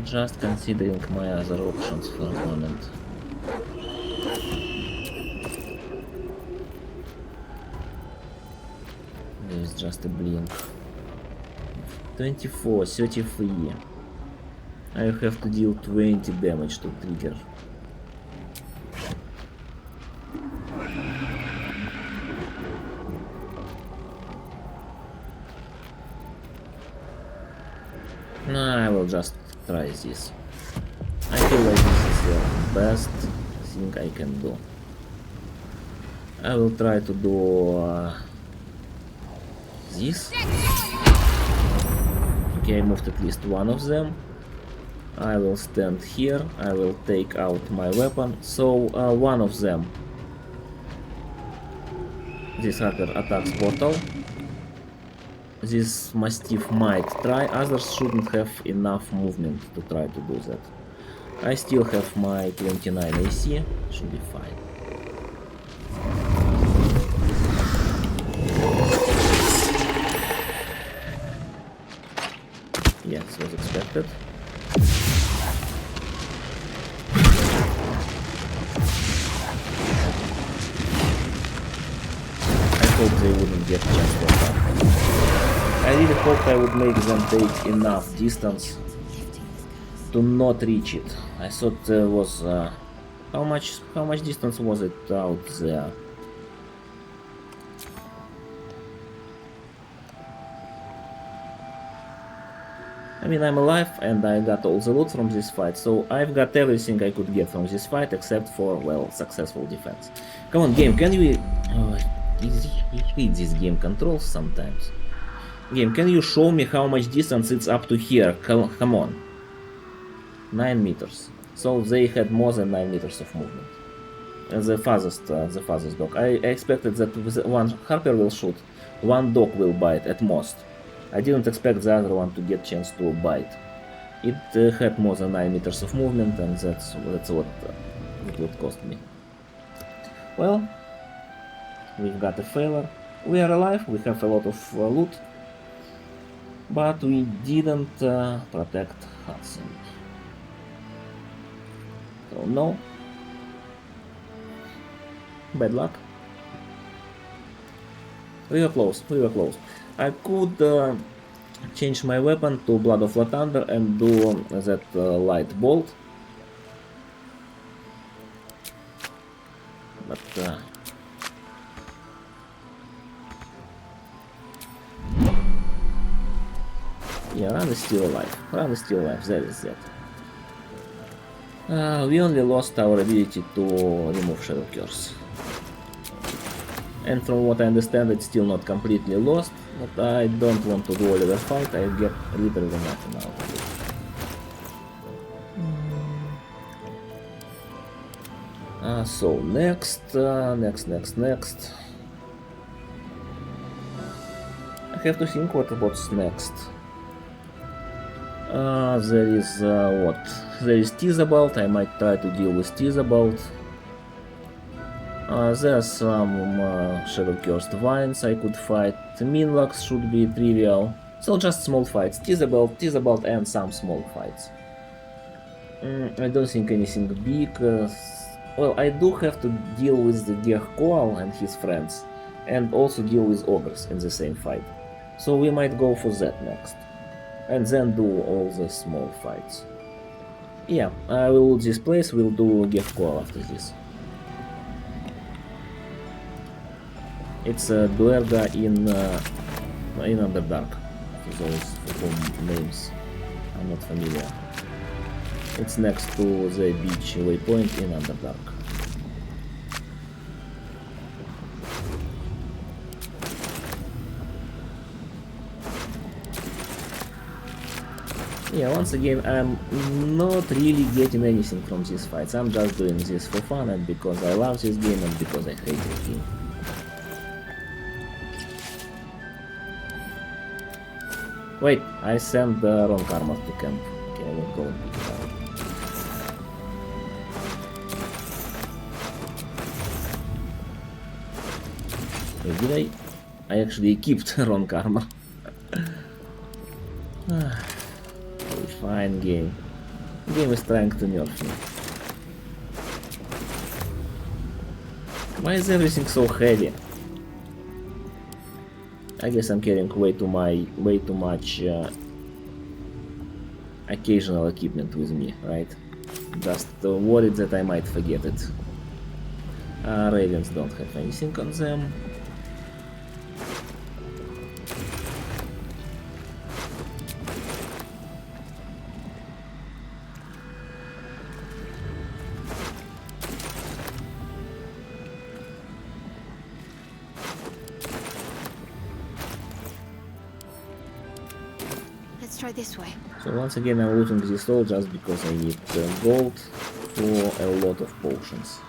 Just considering my other options for a moment. There's just a blink. 24, 33. I have to deal 20 damage to trigger. I will just try this. I feel like this is the best thing I can do. I will try to do this. Okay, I moved at least one of them. I will stand here. I will take out my weapon. So one of them, this hacker, attacks portal. This Mastiff might try, others shouldn't have enough movement to try to do that. I still have my 29 AC, should be fine. Yeah, this was expected. I hope they wouldn't get chance to attack. I really hoped I would make them take enough distance to not reach it. I thought there was how much distance was it out there? I mean, I'm alive and I got all the loot from this fight, so I've got everything I could get from this fight except for, well, successful defense. Come on, game, can you... Oh, I hate these game controls sometimes. Game, can you show me how much distance it's up to here? Come on. 9 meters. So they had more than 9 meters of movement. The farthest dog. I expected that one Harper will shoot, one dog will bite at most. I didn't expect the other one to get chance to bite. It had more than 9 meters of movement, and that's what it would cost me. Well, we've got a failure. We are alive, we have a lot of loot, but we didn't protect Hudson. So no. Bad luck. We were close. I could change my weapon to Blood of Lathander and do that light bolt. But yeah, Ran is still alive. That is that. We only lost our ability to remove Shadow Curse. And from what I understand, it's still not completely lost, but I don't want to do all of the fight, I get literally nothing out of it. So next. I have to think what's next. There is what? There is Tizabalt, I might try to deal with Tizabalt. There's some Shadow Cursed Vines I could fight. Minlux should be trivial. So just small fights. Tizabalt and some small fights. I don't think anything big. Well, I do have to deal with the Gerkoal and his friends. And also deal with ogres in the same fight. So we might go for that next. And then do all the small fights. Yeah, I will loot this place, we'll do Gerkoal after this. It's a Duerga in Underdark, for those for whom names are not familiar. It's next to the beach waypoint in Underdark. Yeah, once again, I'm not really getting anything from these fights. I'm just doing this for fun and because I love this game and because I hate this game. Wait, I sent the wrong armor to camp. Okay, I will go and pick it up. Wait, did I actually equipped wrong armor. Fine game. Game is trying to nerf me. Why is everything so heavy? I guess I'm carrying way too much occasional equipment with me, right? Just worried that I might forget it. Ravens don't have anything on them. Try this way. So once again I'm looting this all just because I need gold for a lot of potions.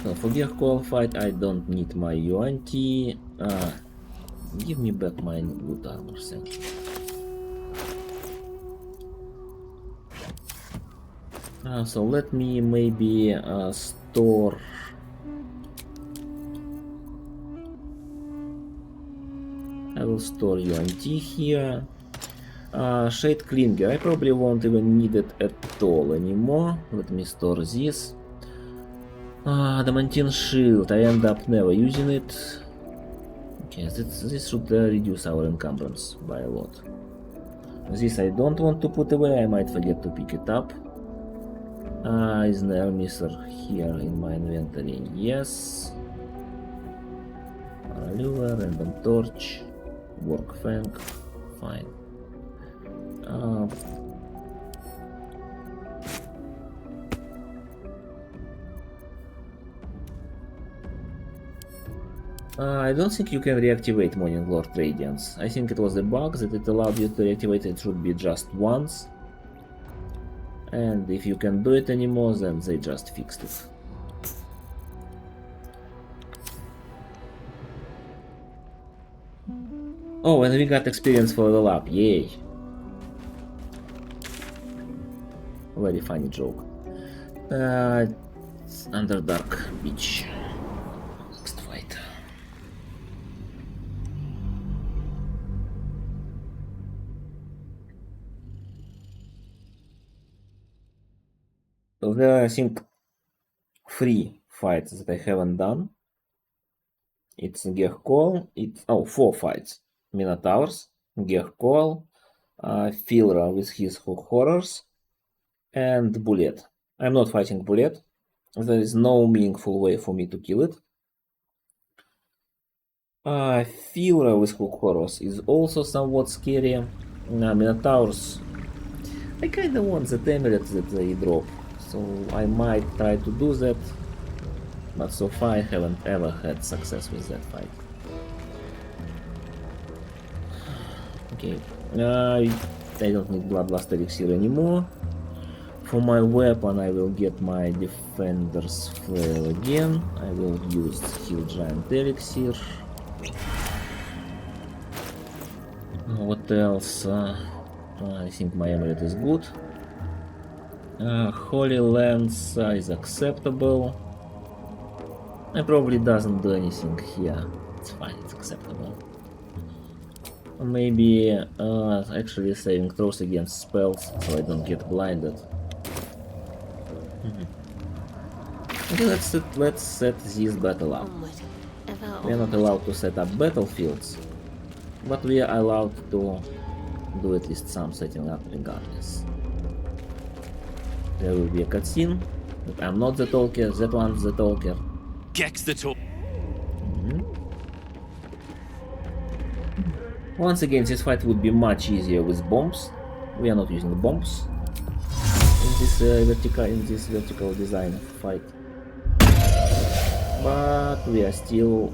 So for gear qualified I don't need my UNT. Give me back my good armor set. So let me maybe store will store UNT here. Shade Clinger, I probably won't even need it at all anymore. Let me store this. Adamantine Shield, I end up never using it. Okay, this should reduce our encumbrance by a lot. This I don't want to put away, I might forget to pick it up. Is an air miser here in my inventory? Yes. Lure, random torch, workfang, fine. I don't think you can reactivate Morning Lord Radiance. I think it was a bug that it allowed you to reactivate it should be just once. And if you can do it anymore, then they just fixed it. Oh, and we got experience for the lab, yay! Very funny joke. Underdark Beach. Next fight. So there are, I think, 3 fights that I haven't done. It's Gercol, it's 4 fights. Minotaurs, Gercol, Filra with his horrors, and Bullet. I'm not fighting Bullet. There is no meaningful way for me to kill it. Filra with hook horrors is also somewhat scary. Minotaurs, I kinda want the amulet that they drop, so I might try to do that, but so far I haven't ever had success with that fight. Okay, I don't need Bloodlust Elixir anymore. For my weapon I will get my Defender's Flail again. I will use Heal Giant Elixir. What else? I think my amulet is good. Holy Lance is acceptable. It probably doesn't do anything here. It's fine, it's acceptable. Maybe actually saving throws against spells so I don't get blinded. Okay, let's set this battle up. We are not allowed to set up battlefields, but we are allowed to do at least some setting up regardless. There will be a cutscene, but I'm not the talker, that one's the talker. Gex the talk. Once again, this fight would be much easier with bombs. We are not using bombs in this vertical design of fight, but we are still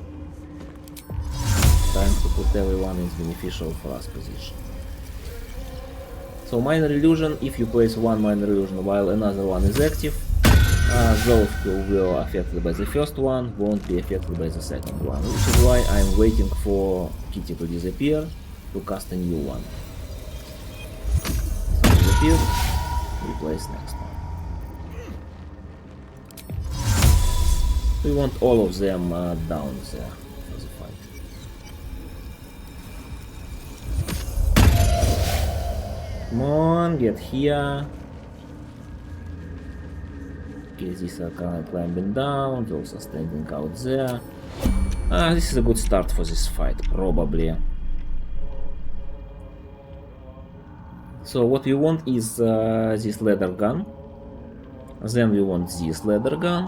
trying to put everyone in beneficial for us position. So minor illusion, if you place one minor illusion while another one is active, those who were affected by the first one won't be affected by the second one, which is why I'm waiting for Kitty to disappear to cast a new one. So disappear, replace next one. We want all of them down there for the fight. Come on, get here. Okay, these are climbing down, those are standing out there. This is a good start for this fight, probably. So what we want is this leather gun. Then we want this leather gun.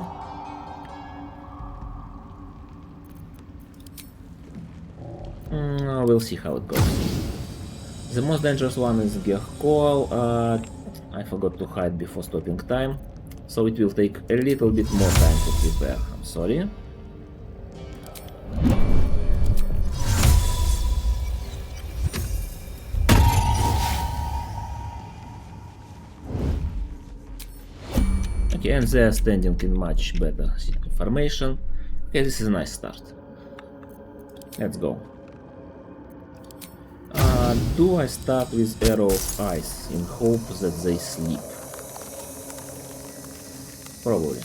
We'll see how it goes. The most dangerous one is Gercol. I forgot to hide before stopping time, so it will take a little bit more time to prepare. I'm sorry. Okay, and they are standing in much better formation. Okay, this is a nice start. Let's go. Do I start with Arrow of Ice in hope that they sleep? Probably.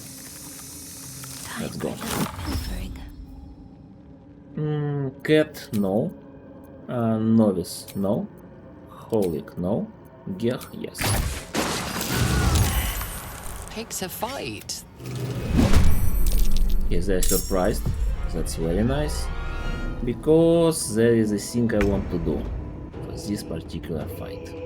Let's go. Cat, no. Novice, no. Holic, no. Gech, yes. Picked a fight. Yes, they're surprised. That's very nice. Because there is a thing I want to do for this particular fight.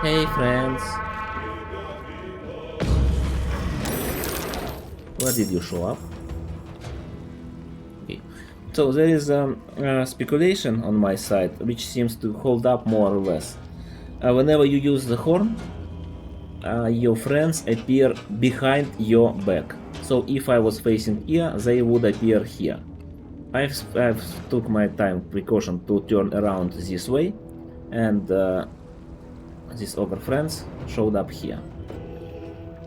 Hey friends! Where did you show up? Okay. So there is speculation on my side which seems to hold up more or less. Whenever you use the horn, your friends appear behind your back. So if I was facing here, they would appear here. I've took my precaution to turn around this way, and these ogre friends showed up here.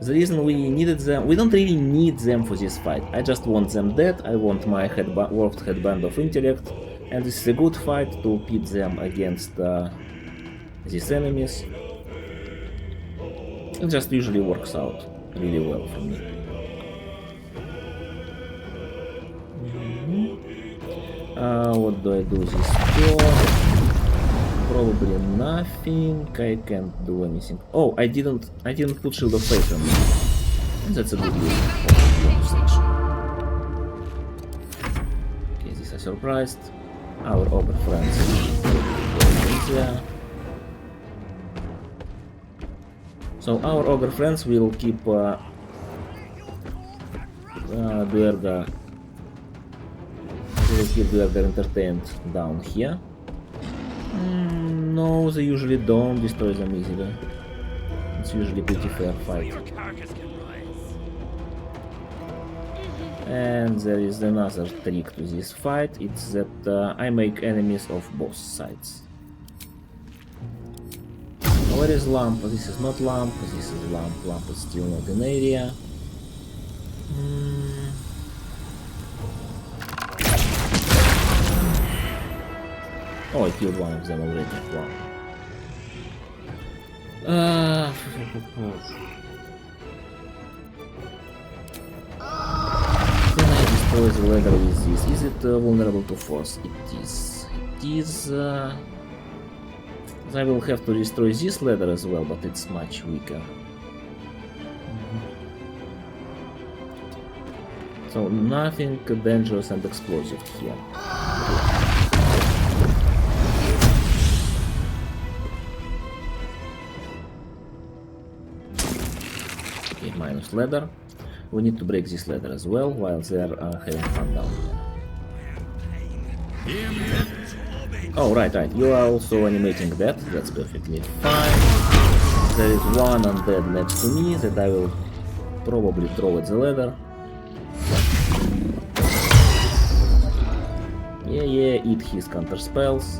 The reason we needed them, we don't really need them for this fight. I just want them dead. I want my warped headband of intellect, and this is a good fight to pit them against these enemies. It just usually works out really well for me. What do I do this turn? Probably nothing. I can't do anything. Oh, I didn't put Shield of Faith on me. That's a good reason for section. Okay, these are surprised. Our ogre friends easier. So our ogre friends will keep Duergar entertained down here. No, they usually don't destroy them easily. It's usually a pretty fair fight. And there is another trick to this fight. It's that I make enemies of both sides. Where is Lamp? This is not Lamp. This is Lamp. Lamp is still not in area. Oh, I killed one of them already. Wow. Can I destroy the ladder with this? Is it vulnerable to force? It is. It is. I will have to destroy this ladder as well, but it's much weaker. So nothing dangerous and explosive here. Minus ladder. We need to break this ladder as well while they're having fun down here. Oh, right. You are also animating that. That's perfectly fine. There is one undead next to me that I will probably throw at the ladder. Yeah, eat his counter spells.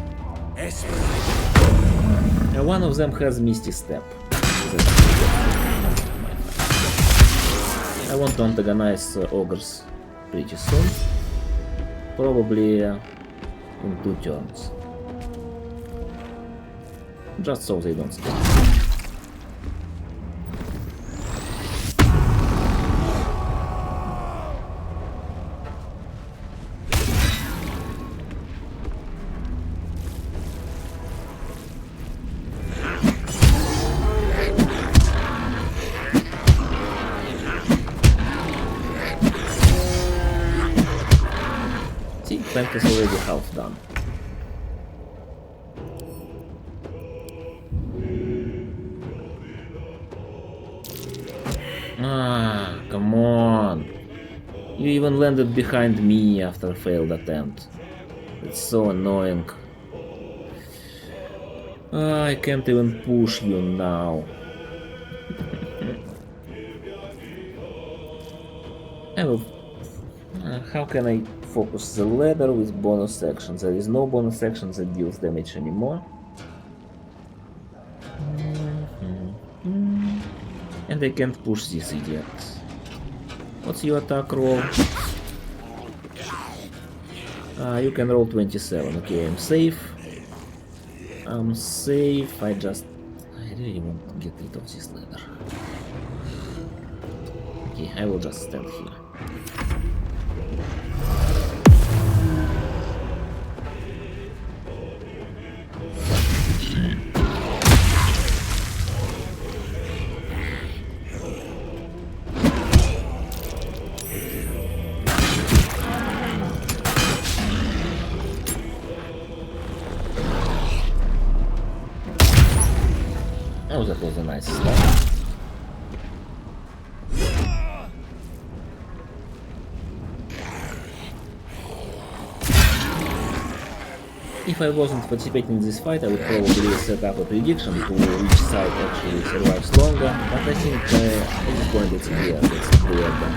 One of them has Misty Step. I want to antagonize ogres pretty soon, probably in 2 turns, just so they don't stay. Tank is already half done. Come on. You even landed behind me after a failed attempt. It's so annoying. I can't even push you now. How can I focus the ladder with bonus action? There is no bonus action that deals damage anymore. And I can't push this idiot. What's your attack roll? You can roll 27. Okay, I'm safe. I'm safe. I really want to get rid of this ladder. Okay, I will just stand here. Oh, that was a nice start. If I wasn't participating in this fight, I would probably set up a prediction to which side actually survives longer, but I think at this point it's clear that whoever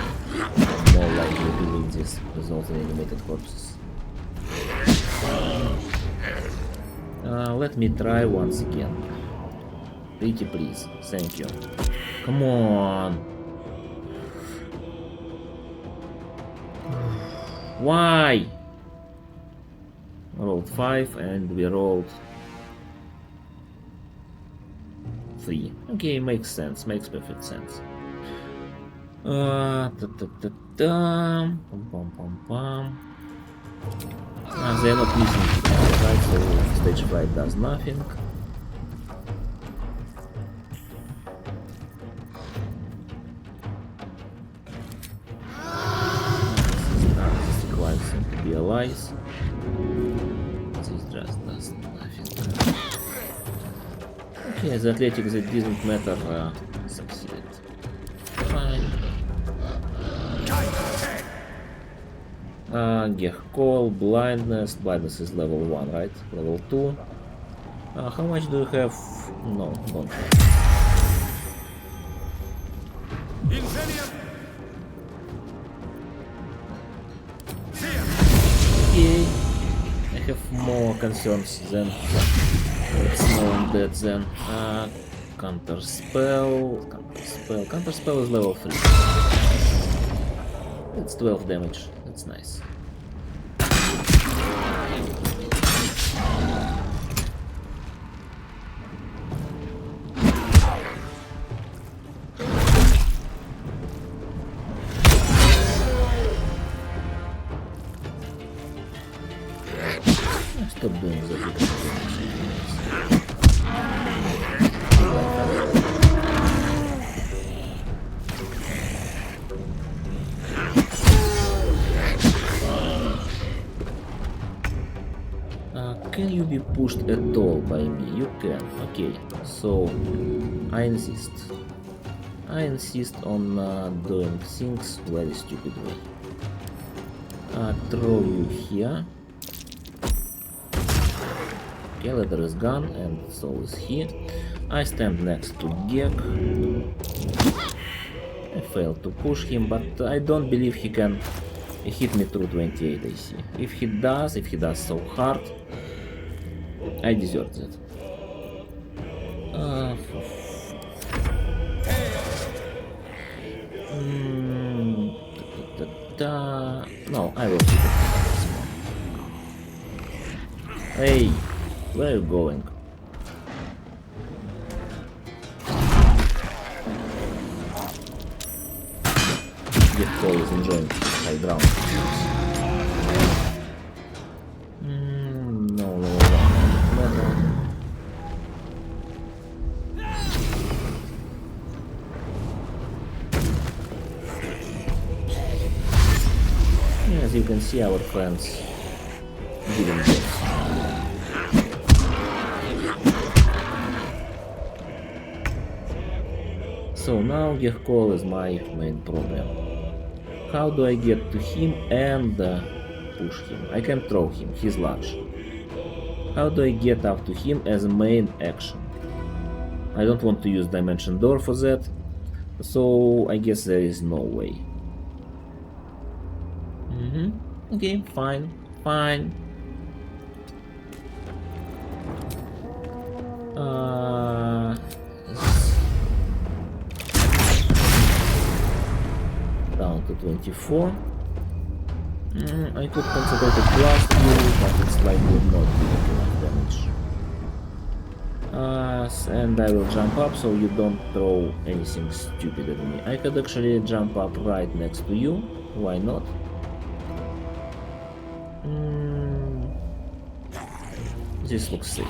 more likely to win this with all the animated corpses. Let me try once again. Pretty please, thank you. Come on! Why? Rolled 5 and we rolled 3. Okay, makes sense, makes perfect sense. They're not missing it, right? So stage fright does nothing. This requires them to be allies. This just does nothing. Okay, the athletics that didn't matter succeeded. Fine. Call, blindness. Blindness is level 1, right? Level 2. How much do you have? No, don't have. Okay. I have more concerns than small undead then. Counter spell is level 3. That's 12 damage. That's nice. Stop doing that. Can you be pushed at all by me? You can. Okay, so I insist. I insist on doing things very stupid way. Throw you here. Okay, ladder is gone and so is he. I stand next to Gek. I failed to push him, but I don't believe he can hit me through 28 AC. If he does so hard, I deserve that. No, I will keep it. Hey, where are you going? Paul is enjoying high ground. No, as you can see, our friends didn't get. So now Gerkol is my main problem. How do I get to him and push him? I can throw him, he's large. How do I get up to him as a main action? I don't want to use Dimension Door for that, so I guess there is no way. Okay, fine. Down to 24. I could concentrate a blast you, but it's likely not doing enough damage. And I will jump up so you don't throw anything stupid at me. I could actually jump up right next to you. Why not? This looks safe.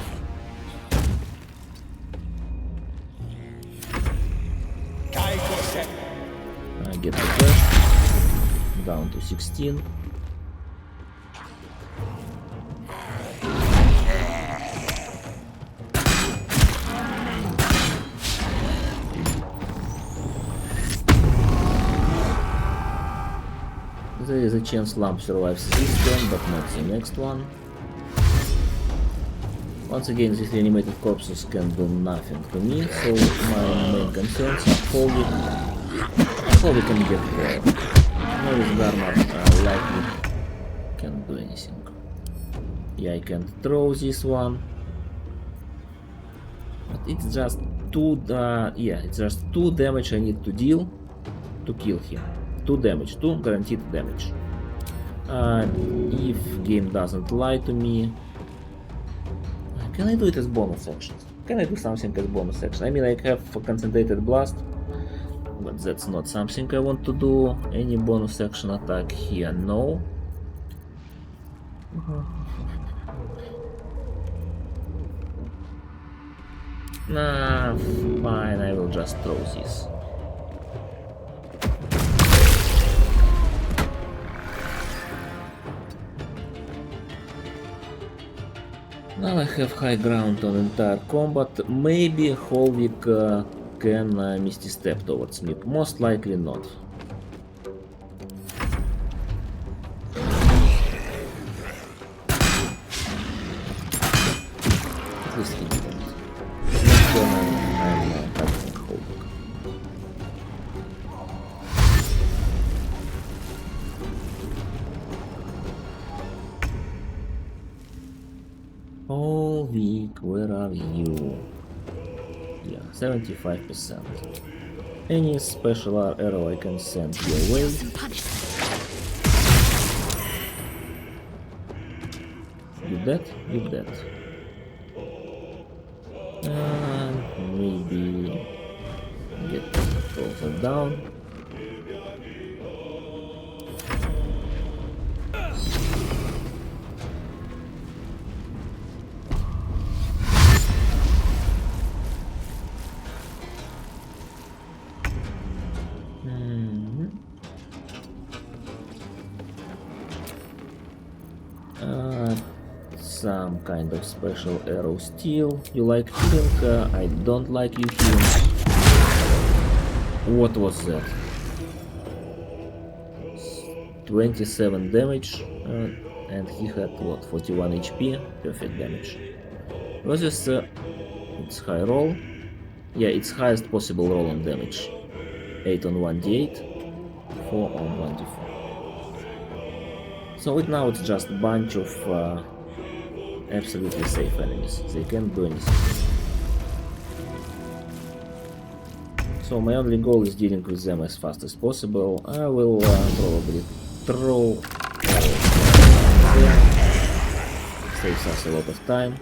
I get the best. Down to 16. There is a chance Lamp survives this turn, but not the next one. Once again, these reanimated corpses can do nothing to me, so my main concerns are how we can get there. No, with Garmar likely can't do anything. Yeah, I can throw this one. But it's just it's just 2 damage I need to deal to kill him. 2 damage, 2 guaranteed damage. If game doesn't lie to me, can I do it as bonus actions? Can I do something as bonus action? I mean, I have a concentrated blast, but that's not something I want to do. Any bonus action attack here? No. Nah, fine, I will just throw this. Now I have high ground on entire combat. Maybe Holvik can Misty Step towards me. Most likely not. At least he didn't. Next turn I'm targeting Holvik. Holvik, where are you? Yeah, 75%. Any special arrow I can send your way? You dead? You dead. Maybe get closer down. Some kind of special arrow steel. You like healing? I don't like you healing. What was that? 27 damage, and he had what, 41 HP? Perfect damage. Was this its high roll? Yeah, its highest possible roll on damage. 8 on 1d8, 4 on 1d4. So now it's just a bunch of absolutely safe enemies. They can't do anything. So my only goal is dealing with them as fast as possible. I will probably throw there. Saves us a lot of time.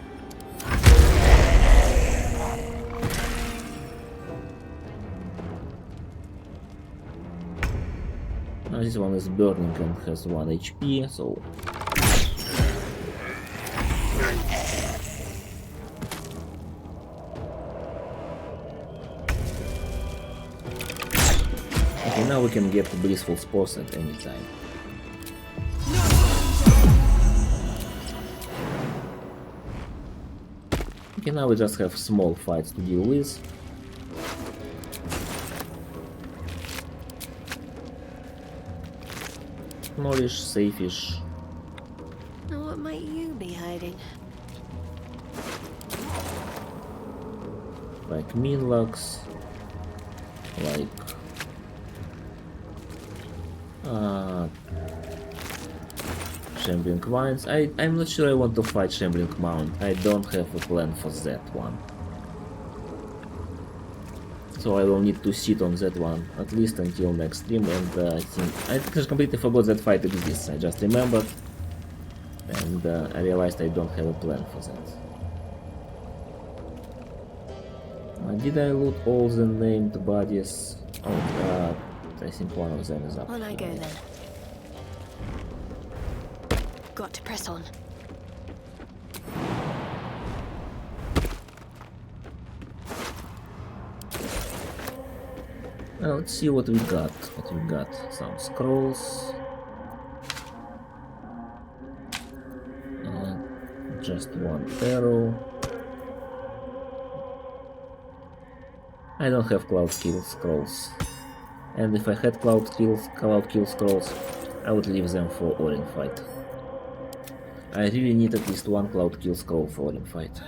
This one is burning and has 1 HP, so okay, now we can get blissful spores at any time. Okay, now we just have small fights to deal with. Smallish, safe-ish. Now what might you be hiding? Like Minlocks, like Shambling Vines. I'm not sure I want to fight Shambling Mount. I don't have a plan for that one. So I will need to sit on that one at least until next stream, and I think I completely forgot that fight exists. I just remembered, and I realized I don't have a plan for that. Did I loot all the named bodies? Oh, I think one of them is up. On I go then. Got to press on. Well, let's see what we got. Some scrolls. Just one arrow. I don't have cloud kill scrolls. And if I had cloud kill scrolls, I would leave them for Orin fight. I really need at least one cloud kill scroll for Orin fight.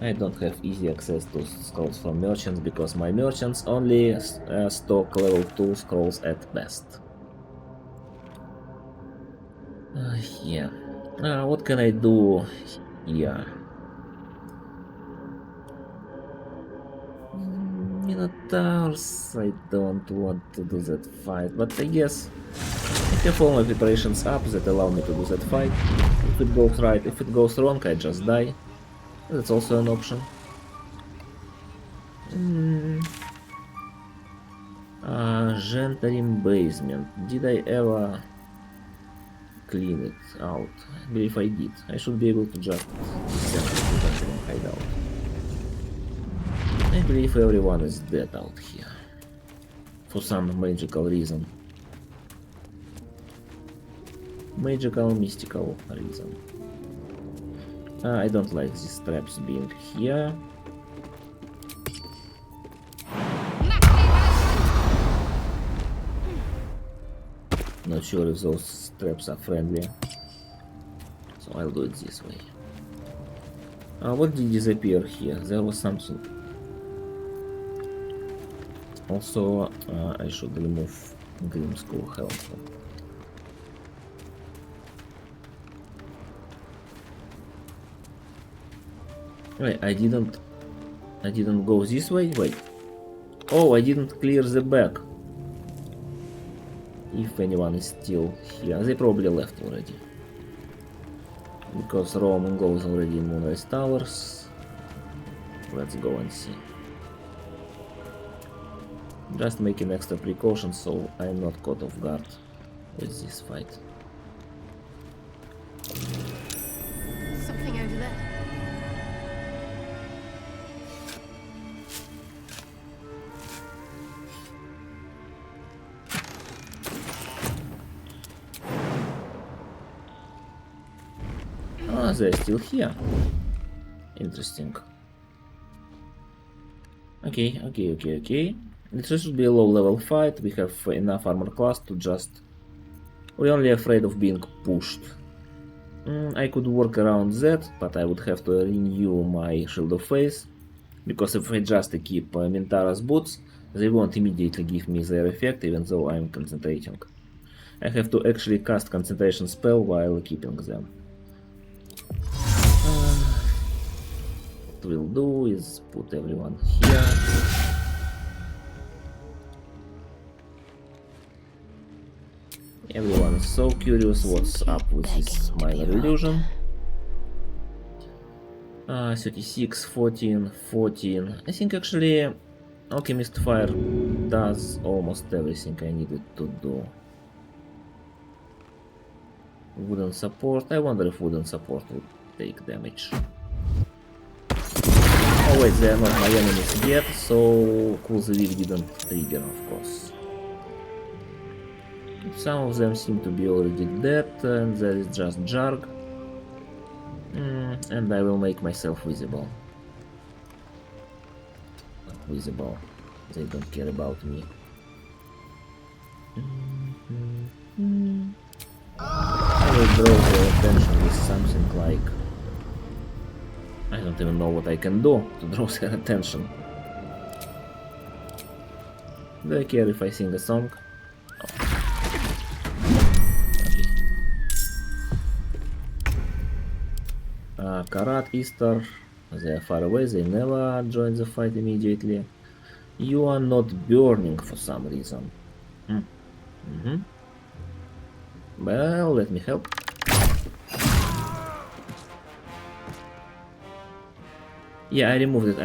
I don't have easy access to scrolls from merchants because my merchants only stock level 2 scrolls at best. Yeah. What can I do here? Minotaurs, I don't want to do that fight, but I guess I have all my preparations up that allow me to do that fight. If it goes right, if it goes wrong, I just die. That's also an option. Gentrim basement. Did I ever clean it out? I believe I did. I should be able to just send it to Gentrim hideout. I believe everyone is dead out here. For some magical reason. Mystical reason. I don't like these traps being here. Not sure if those traps are friendly, so I'll do it this way. What did disappear here? There was something. Also, I should remove Grim School Health. Wait, I didn't go this way? Wait. Oh, I didn't clear the back. If anyone is still here. They probably left already. Because Roman goes already in Moonrise Towers. Let's go and see. Just making extra precautions so I'm not caught off guard with this fight. Something over there. They're still here. Interesting. Okay. It should be a low level fight. We have enough armor class to just... We're only afraid of being pushed. I could work around that, but I would have to renew my Shield of Faith. Because if I just equip Mintara's boots, they won't immediately give me their effect even though I'm concentrating. I have to actually cast concentration spell while keeping them. What we'll do is put everyone here. Everyone is so curious what's up with this minor illusion. 36, 14, 14. I think actually Alchemist Fire does almost everything I needed to do. Wooden support. I wonder if wooden support would take damage. Oh wait, they are not my enemies yet, so Cool the Weak didn't trigger, of course. Some of them seem to be already dead, and there is just Jarg. And I will make myself visible. Visible. They don't care about me. I will draw their attention with something like... I don't even know what I can do to draw their attention. Do I care if I sing a song? Oh. Okay. Karat, Easter, they are far away, they never join the fight immediately. You are not burning for some reason. Well, let me help. Yeah, I removed it.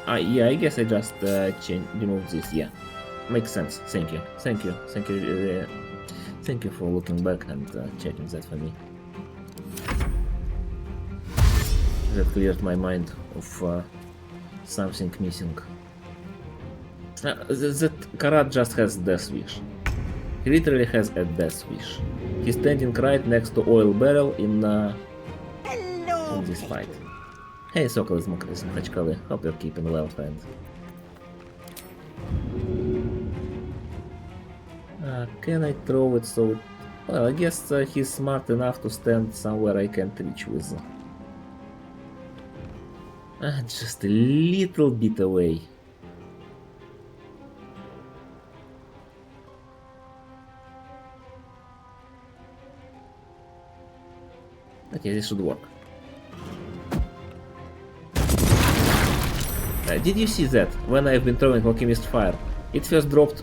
Yeah, I guess I just removed this. Yeah, makes sense. Thank you. Thank you for looking back and checking that for me. That cleared my mind of something missing. That Karat just has death wish. He literally has a death wish. He's standing right next to oil barrel in this fight. Hey, Sokol из Махачкалы. Hope you're keeping well, friend. Can I throw it so... Well, I guess he's smart enough to stand somewhere I can't reach with. Just a little bit away. Okay, this should work. Did you see that? When I've been throwing alchemist fire, it first dropped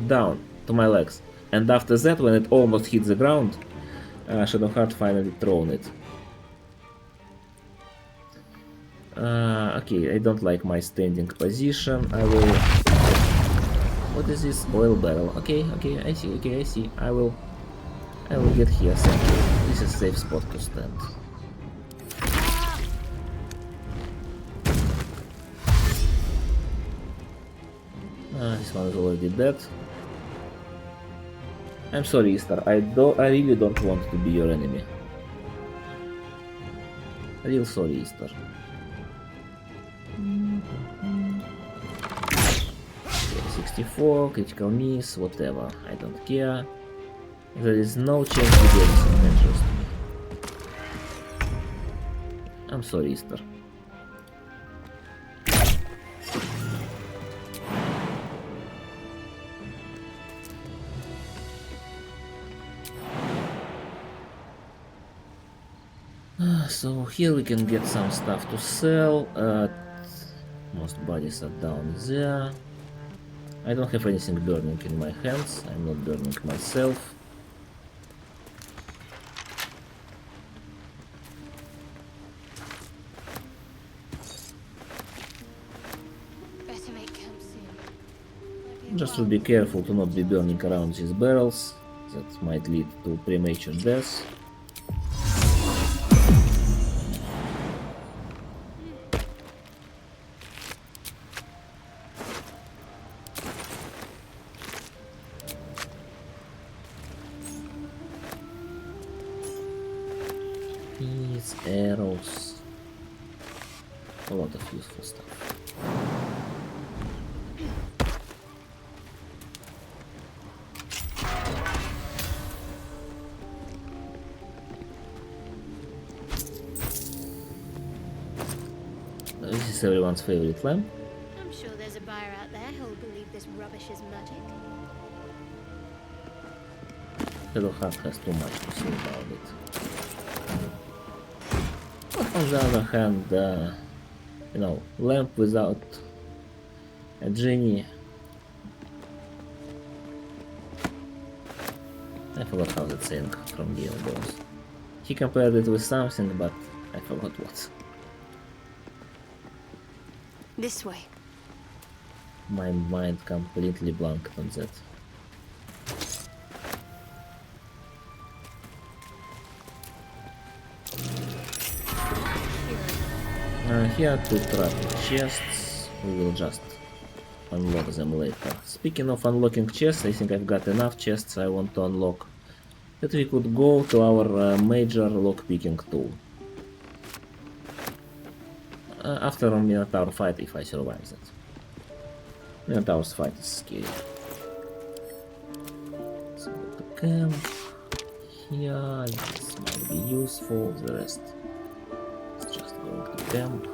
down to my legs, and after that, when it almost hit the ground, Shadowheart finally thrown it. Okay, I don't like my standing position. I will... What is this? Oil barrel. Okay, I see. I will get here, thank you. This is a safe spot to stand. This one is already dead. I'm sorry, Easter. I really don't want to be your enemy. Real sorry, Easter. 64, critical miss, whatever. I don't care. There is no chance to do anything dangerous to me. I'm sorry, Easter. So here we can get some stuff to sell. Most bodies are down there. I don't have anything burning in my hands. I'm not burning myself. Better make camp soon. Just to be careful to not be burning around these barrels. That might lead to premature death. Arrows, a lot of useful stuff. This is everyone's favorite lamp. I'm sure there's a buyer out there who'll believe this rubbish is magic. Shadowheart has too much to say about it. On the other hand, you know, lamp without a genie. I forgot how that saying from Geo goes. He compared it with something, but I forgot what. This way. My mind completely blanked on that. Here are two trapping chests. We will just unlock them later. Speaking of unlocking chests, I think I've got enough chests I want to unlock that we could go to our major lockpicking tool. After a Minotaur fight, if I survive that. Minotaur's fight is scary. Let's go to camp. Here, this might be useful. The rest is just going to camp.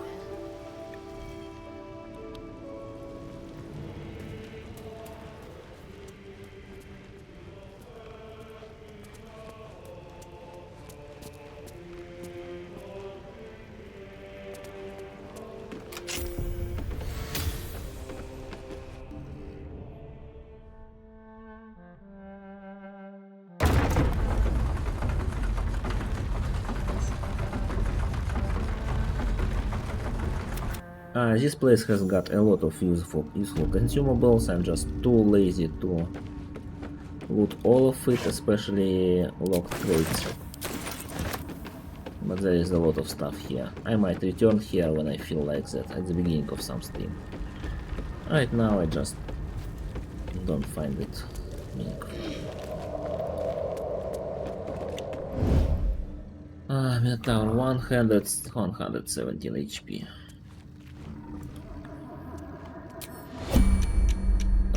This place has got a lot of useful consumables. I'm just too lazy to loot all of it, especially locked crates. But there is a lot of stuff here. I might return here when I feel like that, at the beginning of some stream. Right now I just don't find it meaningful. Minotaur 117 HP.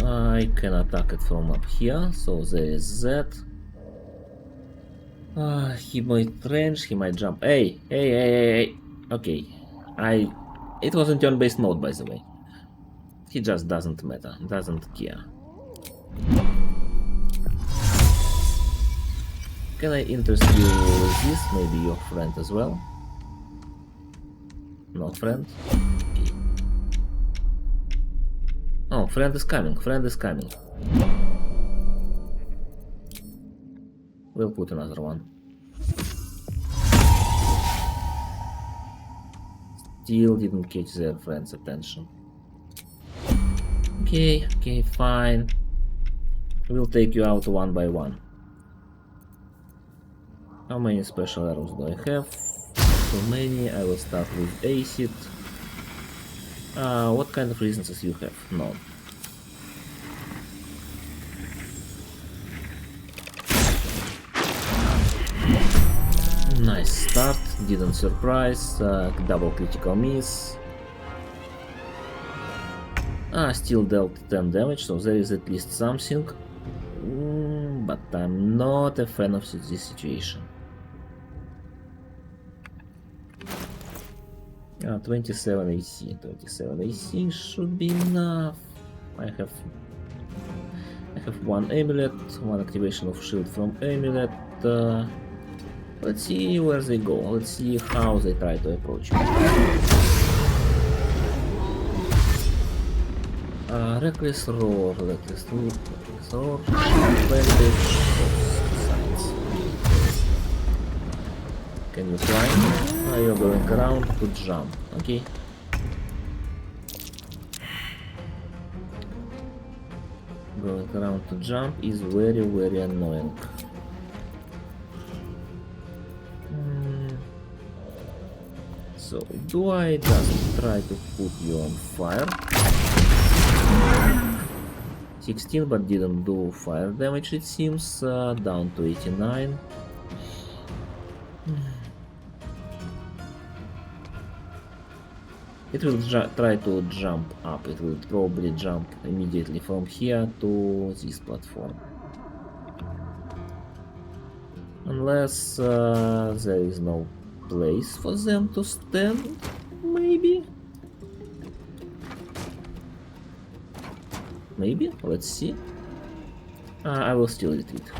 I can attack it from up here, so there is that. He might range, he might jump. Hey. Okay. It was in turn-based mode, by the way. He just doesn't matter, doesn't care. Can I interest you with this? Maybe your friend as well? Not friend? Okay. Oh, friend is coming, We'll put another one. Still didn't catch their friend's attention. Okay, fine. We'll take you out one by one. How many special arrows do I have? So many. I will start with acid. What kind of reasons you have? None. Nice start, didn't surprise, double critical miss. Still dealt 10 damage, so there is at least something. But I'm not a fan of this situation. 27 AC. 27 AC should be enough. I have one amulet, one activation of shield from amulet. Let's see where they go. Let's see how they try to approach me. Reckless roar, bandage, science. Can you climb? You're going around to jump. Okay. Going around to jump is very annoying. So, do I just try to put you on fire? 16, but didn't do fire damage, it seems. Down to 89. It will try to jump up. It will probably jump immediately from here to this platform. Unless there is no place for them to stand, maybe? Maybe? Let's see. I will still retreat.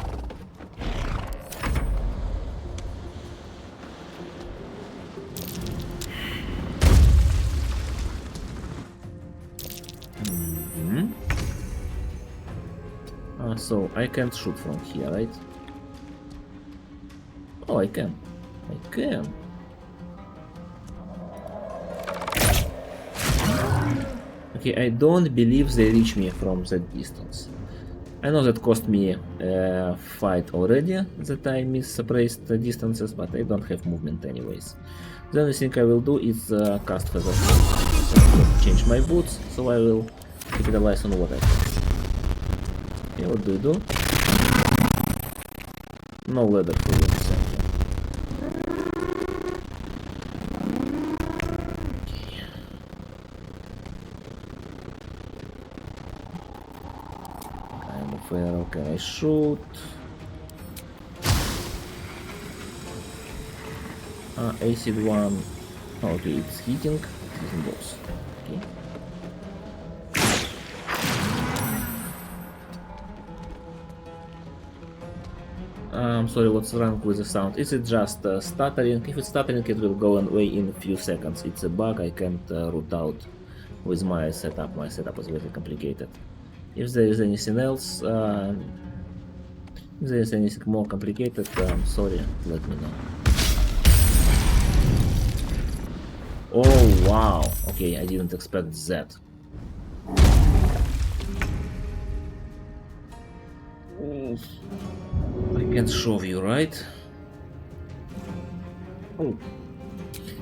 So I can't shoot from here, right? Oh, I can. Okay, I don't believe they reach me from that distance. I know that cost me a fight already, that I misappraised the distances, but I don't have movement anyways. The only thing I will do is cast Feather. Change my boots, so I will capitalize on what I have. Okay, what do you do? No leather for you, thank you. Where can I shoot? Acid one. Okay, it's hitting both. Okay. I'm sorry, what's wrong with the sound? Is it just stuttering? If it's stuttering, it will go away in a few seconds. It's a bug I can't root out with my setup. My setup is very complicated. If there is anything else, if there is anything more complicated, sorry, let me know. Oh wow, okay, I didn't expect that. I can show you, right? Oh.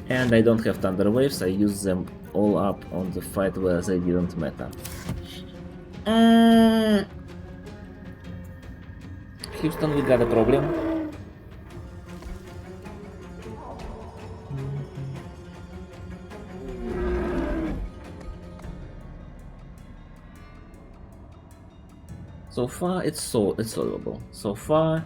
And I don't have thunder waves, I use them all up on the fight where they didn't matter. Houston, we got a problem. So far, it's solvable. So far,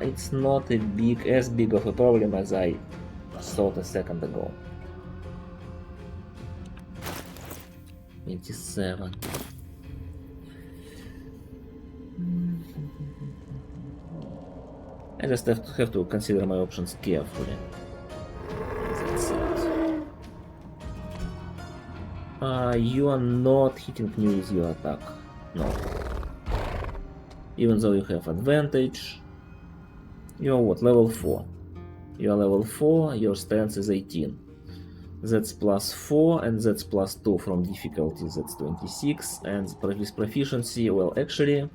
it's not as big of a problem as I thought a second ago. 27. I just have to consider my options carefully. That's it. You are not hitting me with your attack. No. Even though you have advantage. You're what? Level 4. You're level 4, your stance is 18. That's plus 4 and that's plus 2 from difficulty, that's 26. And with proficiency, well, actually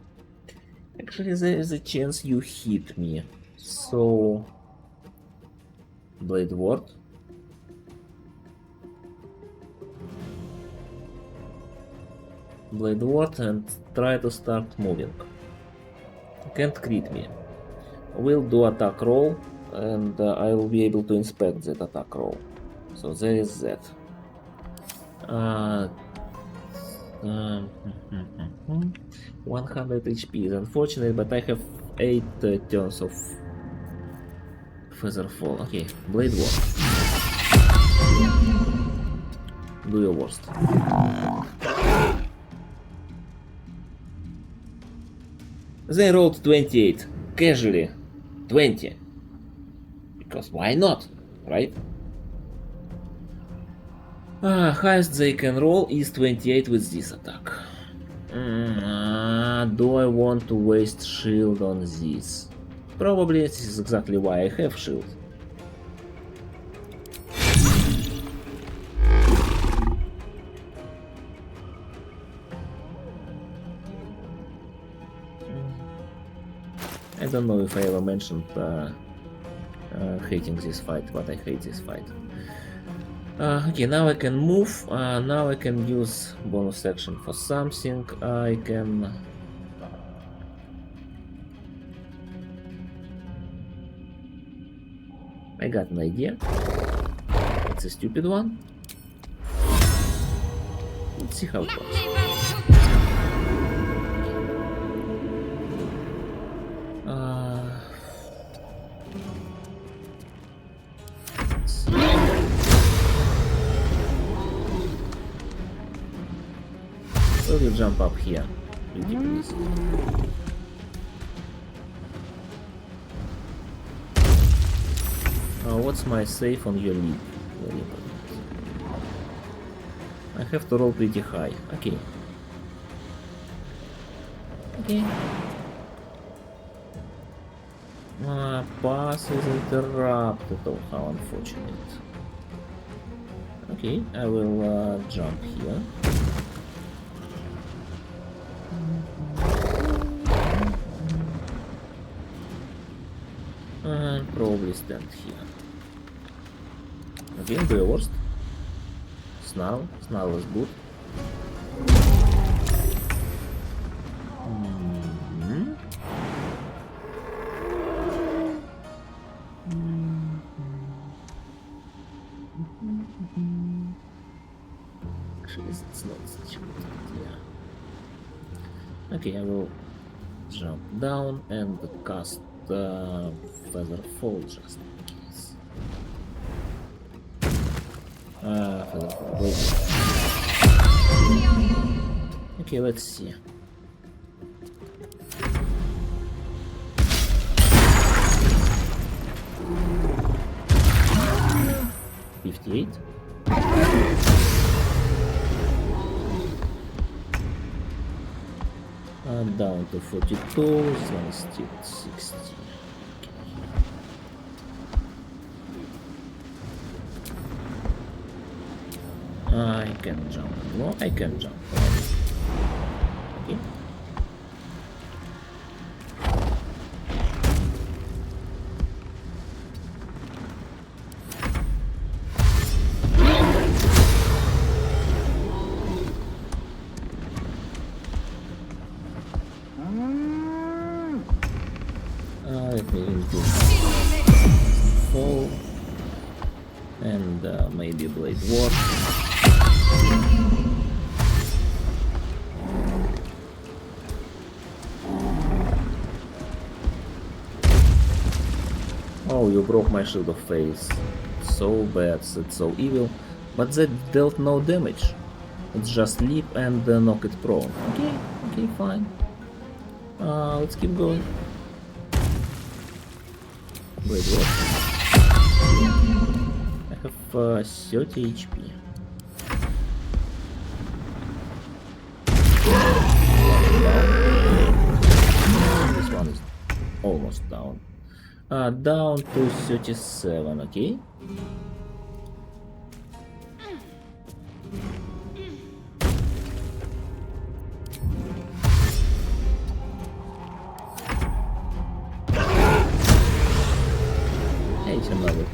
there is a chance you hit me. So... Blade Ward. Blade Ward and try to start moving. Can't crit me. Will do attack roll and I will be able to inspect that attack roll. So there is that. 100 HP is unfortunate, but I have 8 turns of Feather Fall. Okay, Blade Ward. Do your worst. They rolled 28. Casually. 20. Because why not? Right? Highest they can roll is 28 with this attack. Do I want to waste shield on this? Probably this is exactly why I have shield. I don't know if I ever mentioned hating this fight, but I hate this fight. Okay, now I can move, now I can use bonus action for something. I got an idea. It's a stupid one. Let's see how it works. So you jump up here. Ridiculous. What's my save on your leap? Very important. I have to roll pretty high. Okay. Okay. Pass is interrupted. Oh, how unfortunate. Okay, I will jump here. And probably stand here. Again, do your worst. Snarl. Snarl is good. Actually, it's not such a good idea. Okay, I will jump down and cast Feather Fall just in case. Feather Fall, wait. Okay, let's see. $58. Down to 42, this one is still 60. Okay. I can jump. No, I can jump. Okay. Let me fall and maybe blade warp. Oh, you broke my shield of face. So bad, it's so evil. But that dealt no damage. It's just leap and knock it prone. Okay, okay, fine. Let's keep going. Wait, what? I have 30 HP. This one is almost down. Down to 37, okay?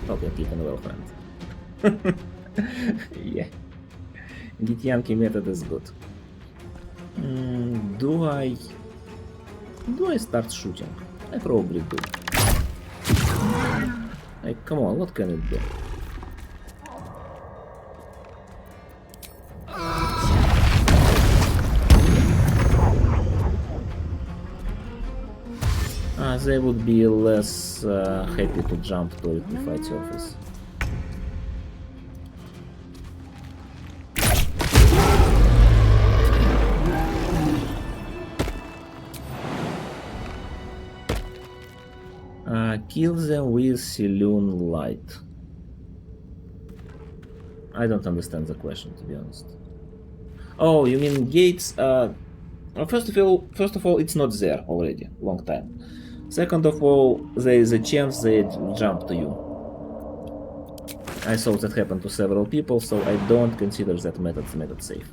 Hope you're keeping well, friend. Yeah. Gityanki method is good. Do I start shooting? I probably do. Like, come on, what can it do? They would be less happy to jump to liquefied surface. Kill them with Saloon Light. I don't understand the question, to be honest. Oh, you mean gates? First of all, it's not there already. Long time. Second of all, there is a chance they jump to you. I saw that happen to several people, so I don't consider that method safe.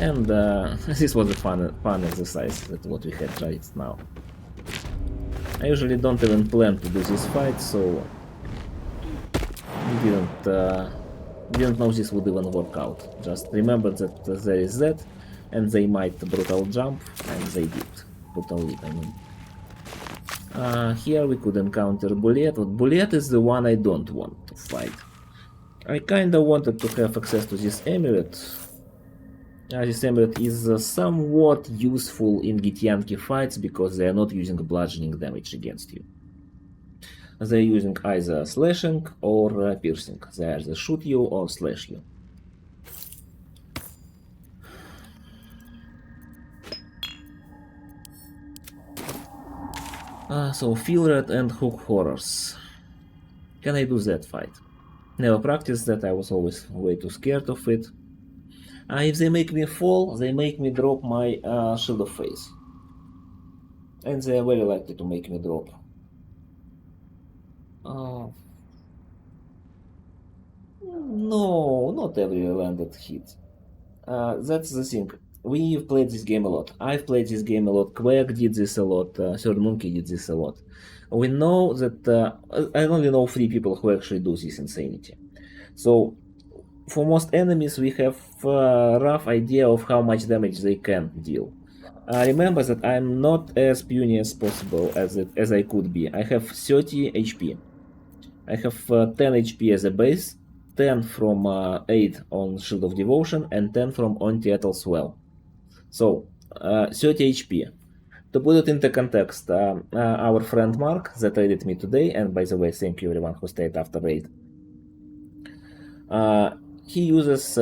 And this was a fun exercise. That's what we had right now. I usually don't even plan to do this fight, so didn't know this would even work out. Just remember that there is that, and they might brutal jump, and they did. Brutal leap, I mean. Here we could encounter Bullet, but Bullet is the one I don't want to fight. I kinda wanted to have access to this amulet. This amulet is somewhat useful in Gityanki fights because they are not using bludgeoning damage against you. They're using either slashing or piercing. They either shoot you or slash you. So Filred and Hook Horrors. Can I do that fight? Never practiced that, I was always way too scared of it. If they make me fall, they make me drop my Shield of Face. And they are very likely to make me drop. No, not every landed hit. That's the thing. We've played this game a lot. I've played this game a lot. Quack did this a lot. Third Monkey did this a lot. We know that I only know 3 people who actually do this insanity. So for most enemies, we have a rough idea of how much damage they can deal. Remember that I'm not as puny as possible as I could be. I have 30 HP. I have 10 HP as a base, 10 from 8 on Shield of Devotion, and 10 from Anti-Ethyl Swell. So, 30 HP. To put it into context, our friend Mark that raided me today, and by the way, thank you everyone who stayed after raid, he uses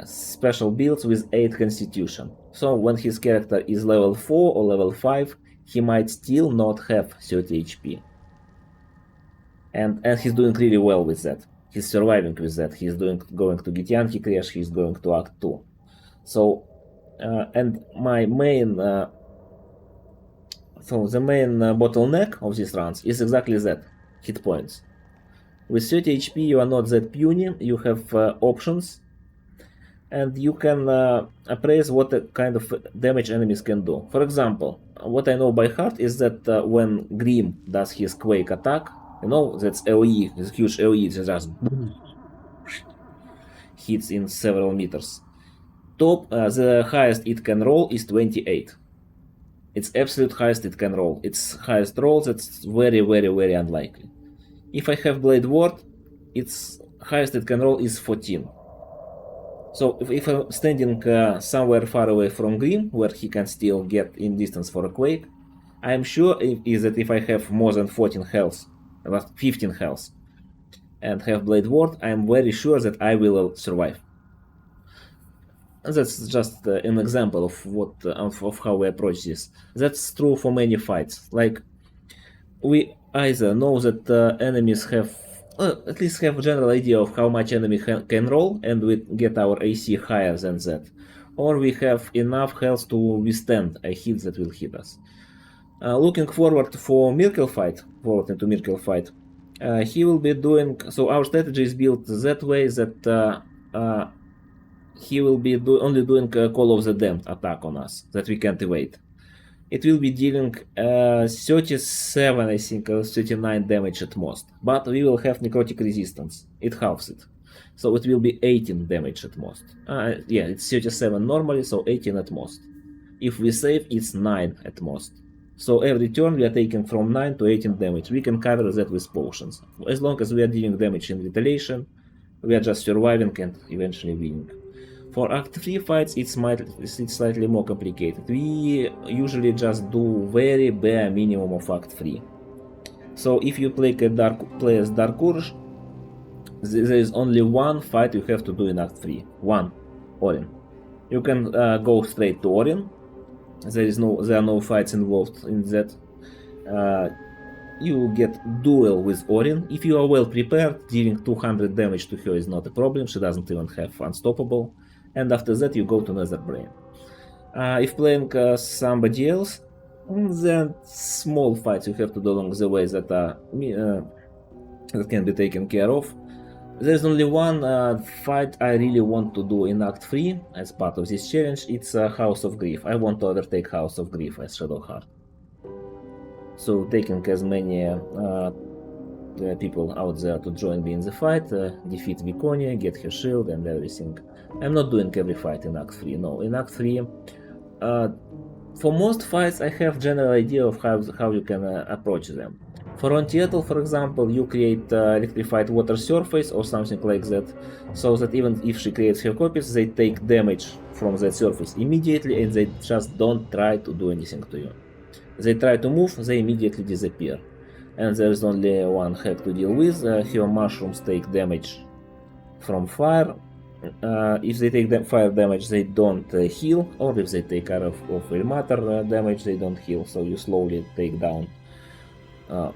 special builds with 8 Constitution. So when his character is level 4 or level 5, he might still not have 30 HP. And he's doing really well with that. He's surviving with that. He's going to Gityanki Crash, he's going to Act 2. So, and my main... So the main bottleneck of these runs is exactly that, hit points. With 30 HP you are not that puny, you have options, and you can appraise what kind of damage enemies can do. For example, what I know by heart is that when Grim does his Quake attack, you know, that's AoE, this huge AoE, it just hits in several meters. The highest it can roll is 28. It's absolute highest it can roll. Its highest roll, that's very, very, very unlikely. If I have Blade Ward, its highest it can roll is 14. So if I'm standing somewhere far away from Grim, where he can still get in distance for a Quake, I'm sure is that if I have more than 14 health, about 15 health, and have Blade Ward, I'm very sure that I will survive. And that's just an example of what of how we approach this. That's true for many fights. Like, we either know that enemies have at least have a general idea of how much enemy can roll, and we get our AC higher than that, or we have enough health to withstand a hit that will hit us. Looking forward for Miracle Fight, forward into Miracle Fight, he will be doing. So our strategy is built that way that he will be only doing a Call of the Damned attack on us that we can't evade. It will be dealing 37, I think, or 39 damage at most. But we will have necrotic resistance. It halves it. So it will be 18 damage at most. Yeah, it's 37 normally, so 18 at most. If we save, it's 9 at most. So every turn we are taking from 9 to 18 damage. We can cover that with potions. As long as we are dealing damage in retaliation, we are just surviving and eventually winning. For Act 3 fights, it's slightly more complicated. We usually just do very bare minimum of Act 3. So if you play as Dark Urge, there is only one fight you have to do in Act 3. One, Orin. You can go straight to Orin. There are no fights involved in that. You get duel with Orin. If you are well prepared, dealing 200 damage to her is not a problem. She doesn't even have Unstoppable. And after that you go to Netherbrain. If playing somebody else, then small fights you have to do along the way that can be taken care of. There's only one fight I really want to do in Act 3 as part of this challenge. It's House of Grief. I want to overtake House of Grief as Shadowheart. So taking as many people out there to join me in the fight, defeat Viconia, get her shield and everything. I'm not doing every fight in Act 3, no. In Act 3, for most fights I have general idea of how you can approach them. For Ontietl, for example, you create electrified water surface or something like that, so that even if she creates her copies, they take damage from that surface immediately and they just don't try to do anything to you. They try to move, they immediately disappear. And there's only one hack to deal with. Her mushrooms take damage from fire. If they take fire damage, they don't heal, or if they take out of matter damage, they don't heal. So you slowly take down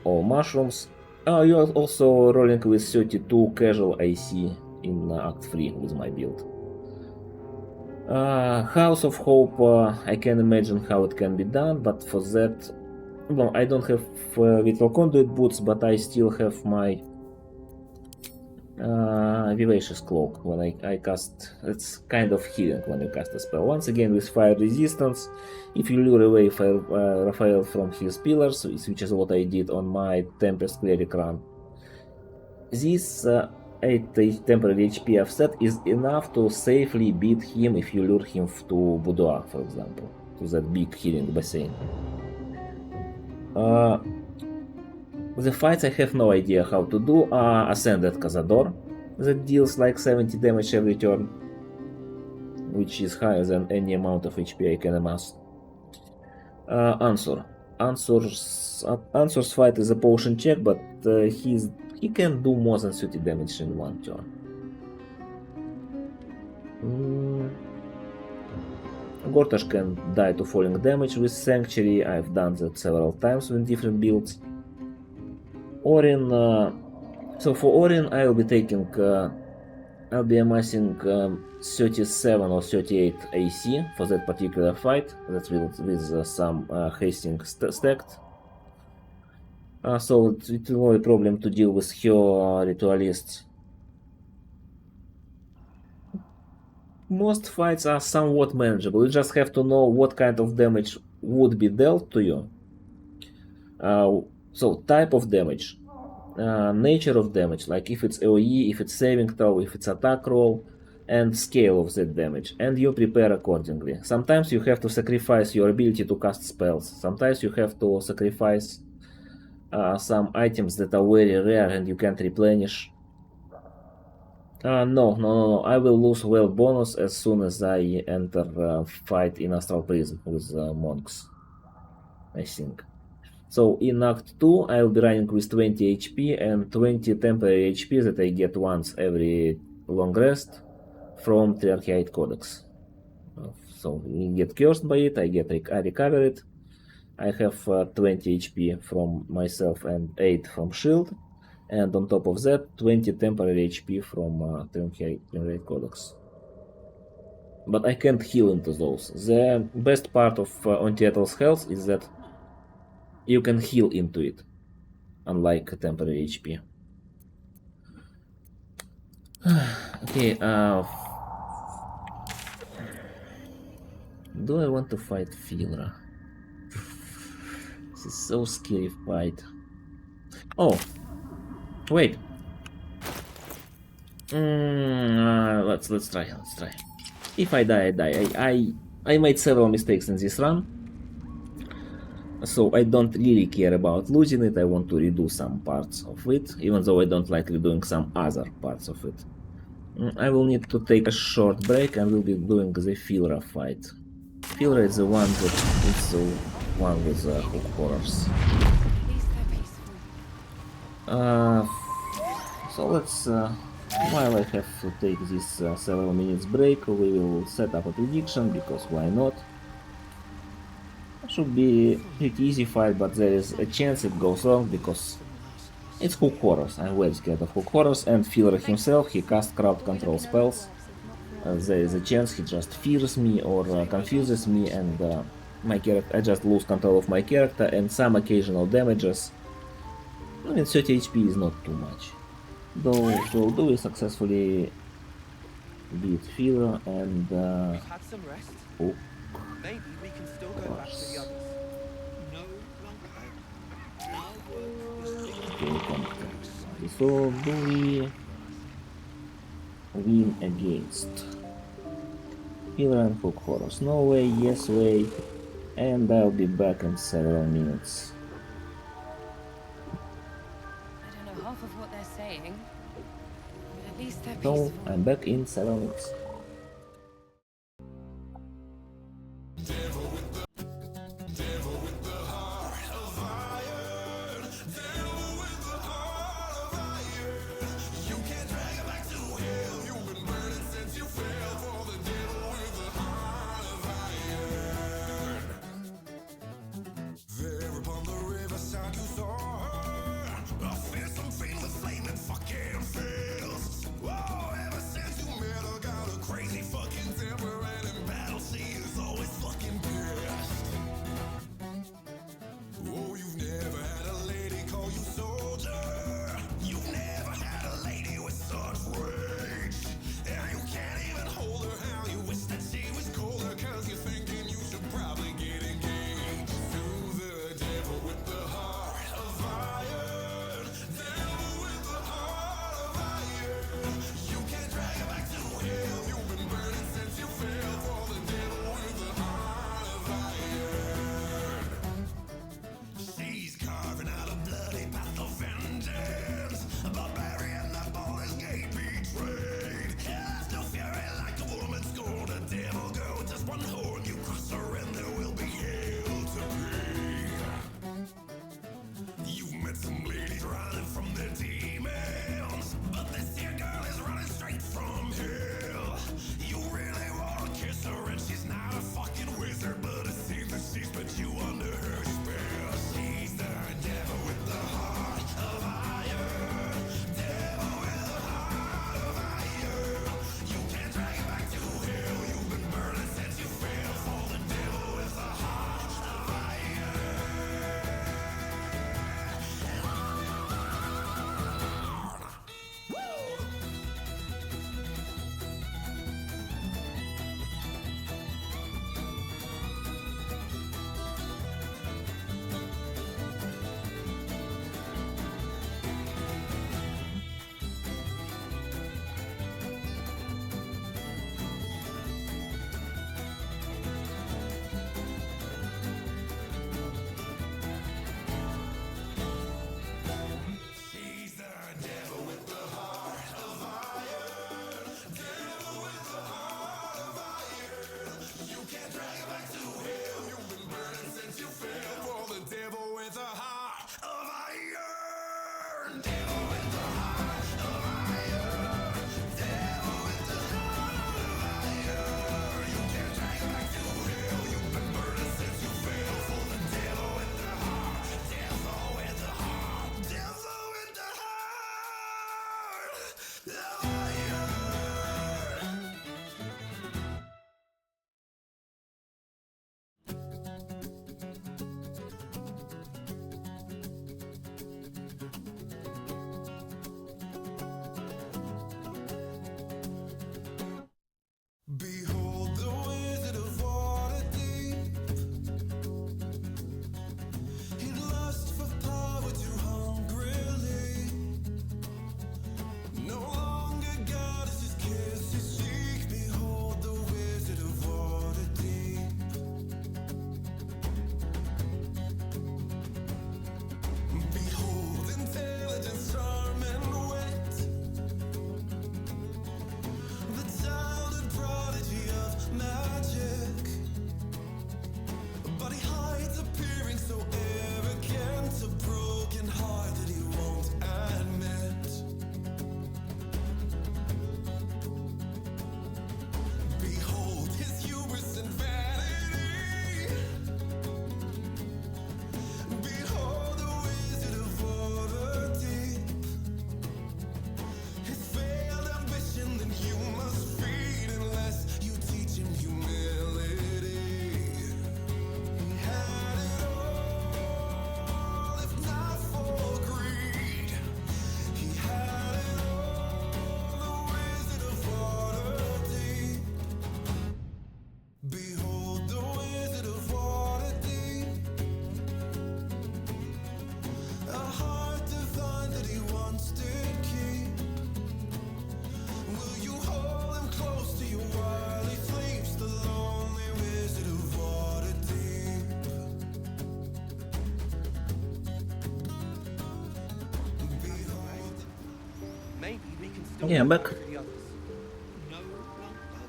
all mushrooms. You are also rolling with 32 casual AC in Act 3 with my build. House of Hope, I can imagine how it can be done, but for that, no, I don't have Vital Conduit boots, but I still have my Vivacious Cloak when I cast. It's kind of healing when you cast a spell. Once again with fire resistance, if you lure away Raphael from his pillars, which is what I did on my Tempest Cleric run, this 8 temporary HP offset is enough to safely beat him if you lure him to Boudoir, for example, to that big healing bassin. The fights I have no idea how to do are Ascended Cazador, that deals like 70 damage every turn, which is higher than any amount of HP I can amass. Ansur. Ansur's fight is a potion check, but he can do more than 30 damage in one turn. Gortash can die to falling damage with Sanctuary. I've done that several times with different builds. Orin, so for Orin I'll be taking, I'll be amassing 37 or 38 AC for that particular fight. That's with some hasting stacked. So it will be a problem to deal with her ritualists. Most fights are somewhat manageable. You just have to know what kind of damage would be dealt to you. So type of damage, nature of damage, like if it's AoE, if it's saving throw, if it's attack roll, and scale of that damage, and you prepare accordingly. Sometimes you have to sacrifice your ability to cast spells. Sometimes you have to sacrifice some items that are very rare and you can't replenish. No. I will lose well bonus as soon as I enter fight in Astral Prism with monks, I think. So in Act 2 I will be running with 20 HP and 20 temporary HP that I get once every long rest from Triarchate Codex. So you get cursed by it, I recover it. I have 20 HP from myself and 8 from shield, and on top of that 20 temporary HP from Triarchate Codex. But I can't heal into those. The best part of Ontiatal's health is that you can heal into it, unlike temporary HP. Okay, do I want to fight Fila? This is so scary fight. Oh, wait. Let's try. If I die, I die. I made several mistakes in this run, so I don't really care about losing it. I want to redo some parts of it, even though I don't like redoing some other parts of it. I will need to take a short break and we'll be doing the Filra fight. Filra is the one that is the one with the hook horrors. So let's, while I have to take this several minutes break, we will set up a prediction, because why not? It should be a pretty easy fight, but there is a chance it goes wrong, because it's hook horrors. I'm very scared of hook horrors, and Filra himself, he casts crowd control spells. There is a chance he just fears me or confuses me, and I just lose control of my character, and some occasional damages. I mean, 30 HP is not too much. Though, so do we successfully beat Filra and hook horrors. So do we win against Filra and hook horrors? No way, yes way, and I'll be back in several minutes. I don't know half of what they're saying, but at least they're So peaceful. I'm back in 7 minutes. Yeah, I'm back.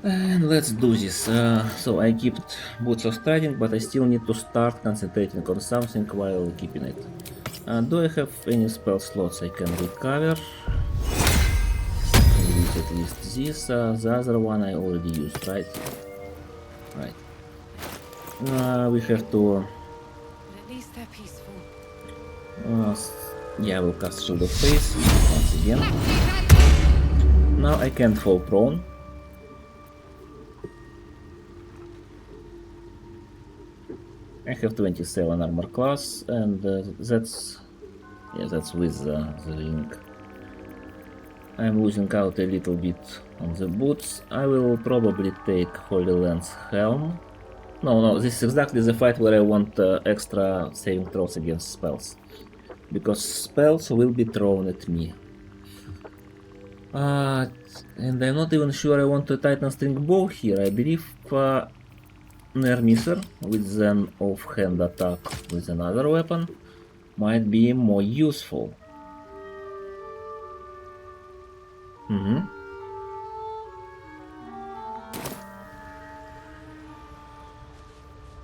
And let's do this. So I kept Boots of Striding, but I still need to start concentrating on something while keeping it. Do I have any spell slots I can recover? I use at least this. The other one I already used, right? Right. We have to... But at least they're peaceful. Yeah, I will cast Shield of Faith once again. Now I can't fall prone. I have 27 armor class, and that's with the ring. I'm losing out a little bit on the boots. I will probably take Holy Lance Helm. No, this is exactly the fight where I want extra saving throws against spells, because spells will be thrown at me. And I'm not even sure I want a Titan String Bow here. I believe Near Misser with an offhand attack with another weapon might be more useful.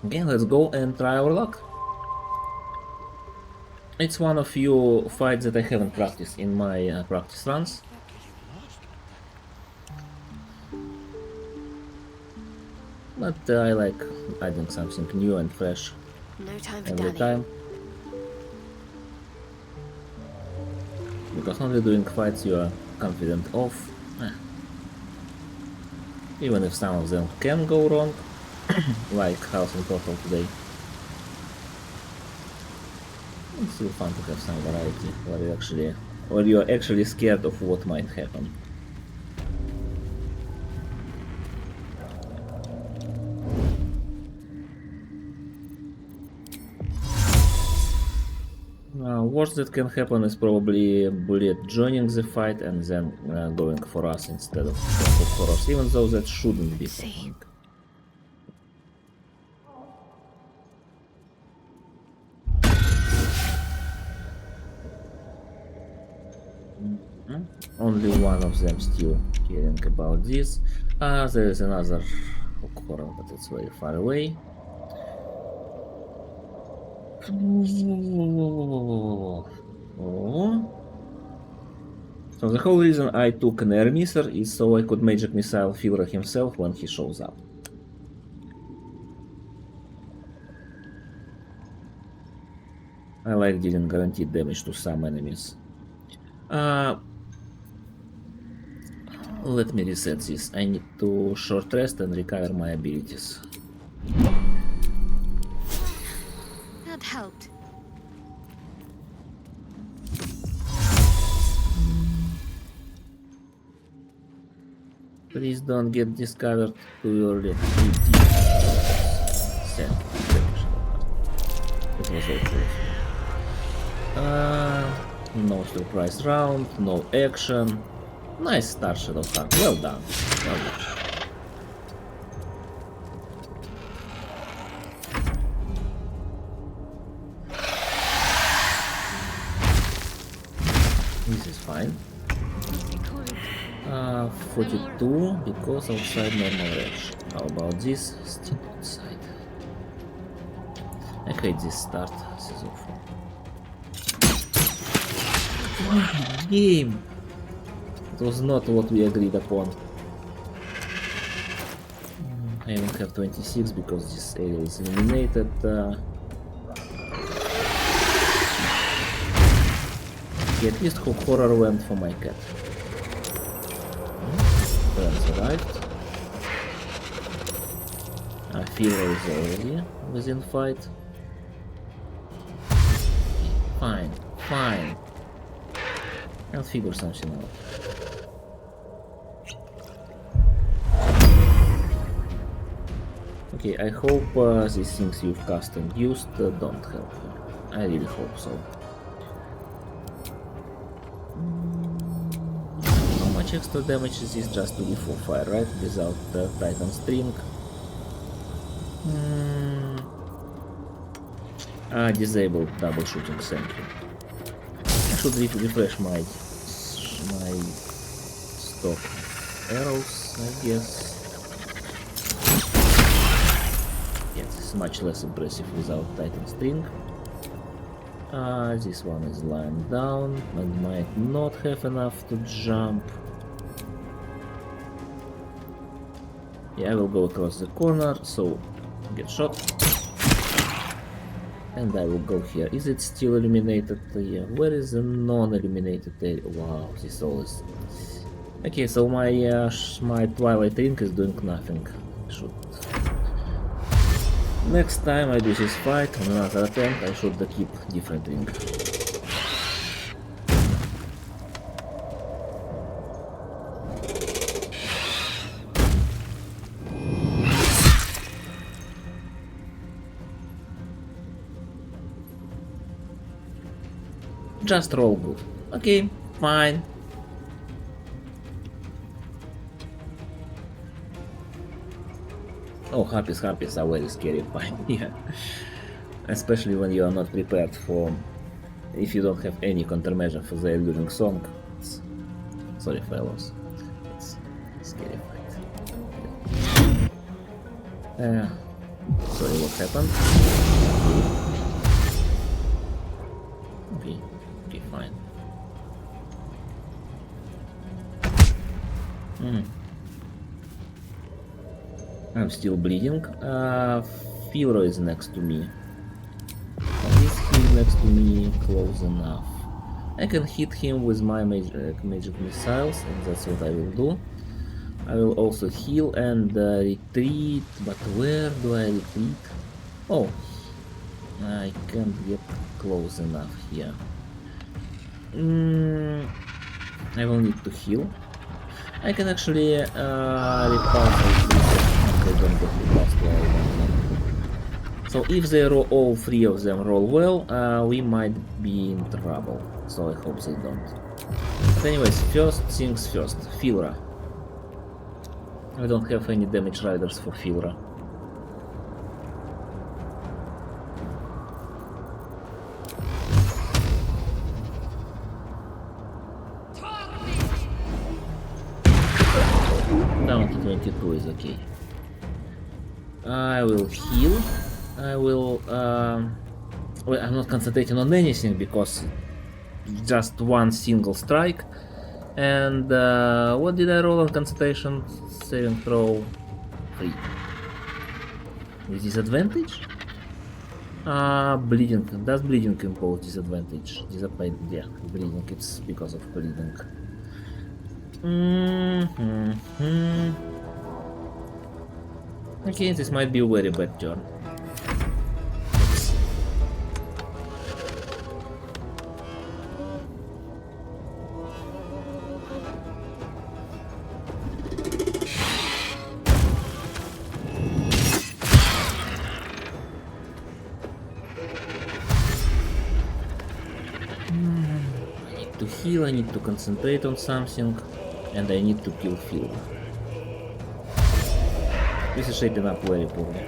Okay, let's go and try our luck. It's one of few fights that I haven't practiced in my practice runs. But I like adding something new and fresh every time. Because only doing fights you are confident of. Even if some of them can go wrong, like House in Portal today. It's still fun to have some variety, where you're actually scared of what might happen. Worst that can happen is probably Bullet joining the fight and then going for us instead of for us, even though that shouldn't be happening. Only one of them still caring about this. There is another horror, but it's very far away. So the whole reason I took an air misser is so I could magic missile Filra himself when he shows up. I like dealing guaranteed damage to some enemies. Let me reset this. I need to short rest and recover my abilities. That helped. Please don't get discovered too early. Thank you. It was all no surprise round, no action. Nice start, Shadowheart. Well done. Well done. This is fine. 42 because outside normal range. How about this? Still outside. I hate this start. This is awful. What game? It was not what we agreed upon. I even have 26 because this area is eliminated. At least horror went for my cat. Friends arrived. Fever is already within fight. Fine, fine. I'll figure something out. Okay, I hope these things you've cast and used don't help you. I really hope so. How much extra damage is this? Just to be for fire, right? Without the Titan String. Disabled double shooting, thank you. I should refresh my stock arrows, I guess. Yes, it's much less impressive without Titan string. This one is lying down and might not have enough to jump. Yeah, I will go across the corner, so get shot. And I will go here. Is it still illuminated? Yeah. Where is the non-illuminated area? Wow, this all is... Okay, so my Twilight Ring is doing nothing. Should... Next time I do this fight, on another attempt, I should keep different ring. Just roll good. Okay, fine. Oh, harpies are very scary, fine, yeah. Especially when you are not prepared for... If you don't have any countermeasure for the alluring song. Sorry, fellows. It's a scary fight. Sorry, what happened? Okay. Okay, fine. I'm still bleeding. Firo is next to me. Is he next to me close enough? I can hit him with my magic missiles, and that's what I will do. I will also heal and retreat, but where do I retreat? Oh, I can't get close enough here. I will need to heal. I can actually repulse if they don't get repulsed while I want them. So if they all three of them roll well, we might be in trouble. So I hope they don't. But anyways, first things first, Filra. I don't have any damage riders for Filra. Down to 22 is okay. I will heal. I will... well, I'm not concentrating on anything because just one single strike. And what did I roll on concentration? Saving throw 3. With disadvantage? Bleeding. Does bleeding impose disadvantage? Yeah, bleeding. It's because of bleeding. Okay, this might be a very bad turn. I need to concentrate on something, and I need to kill Phil. This is shaping up very poorly.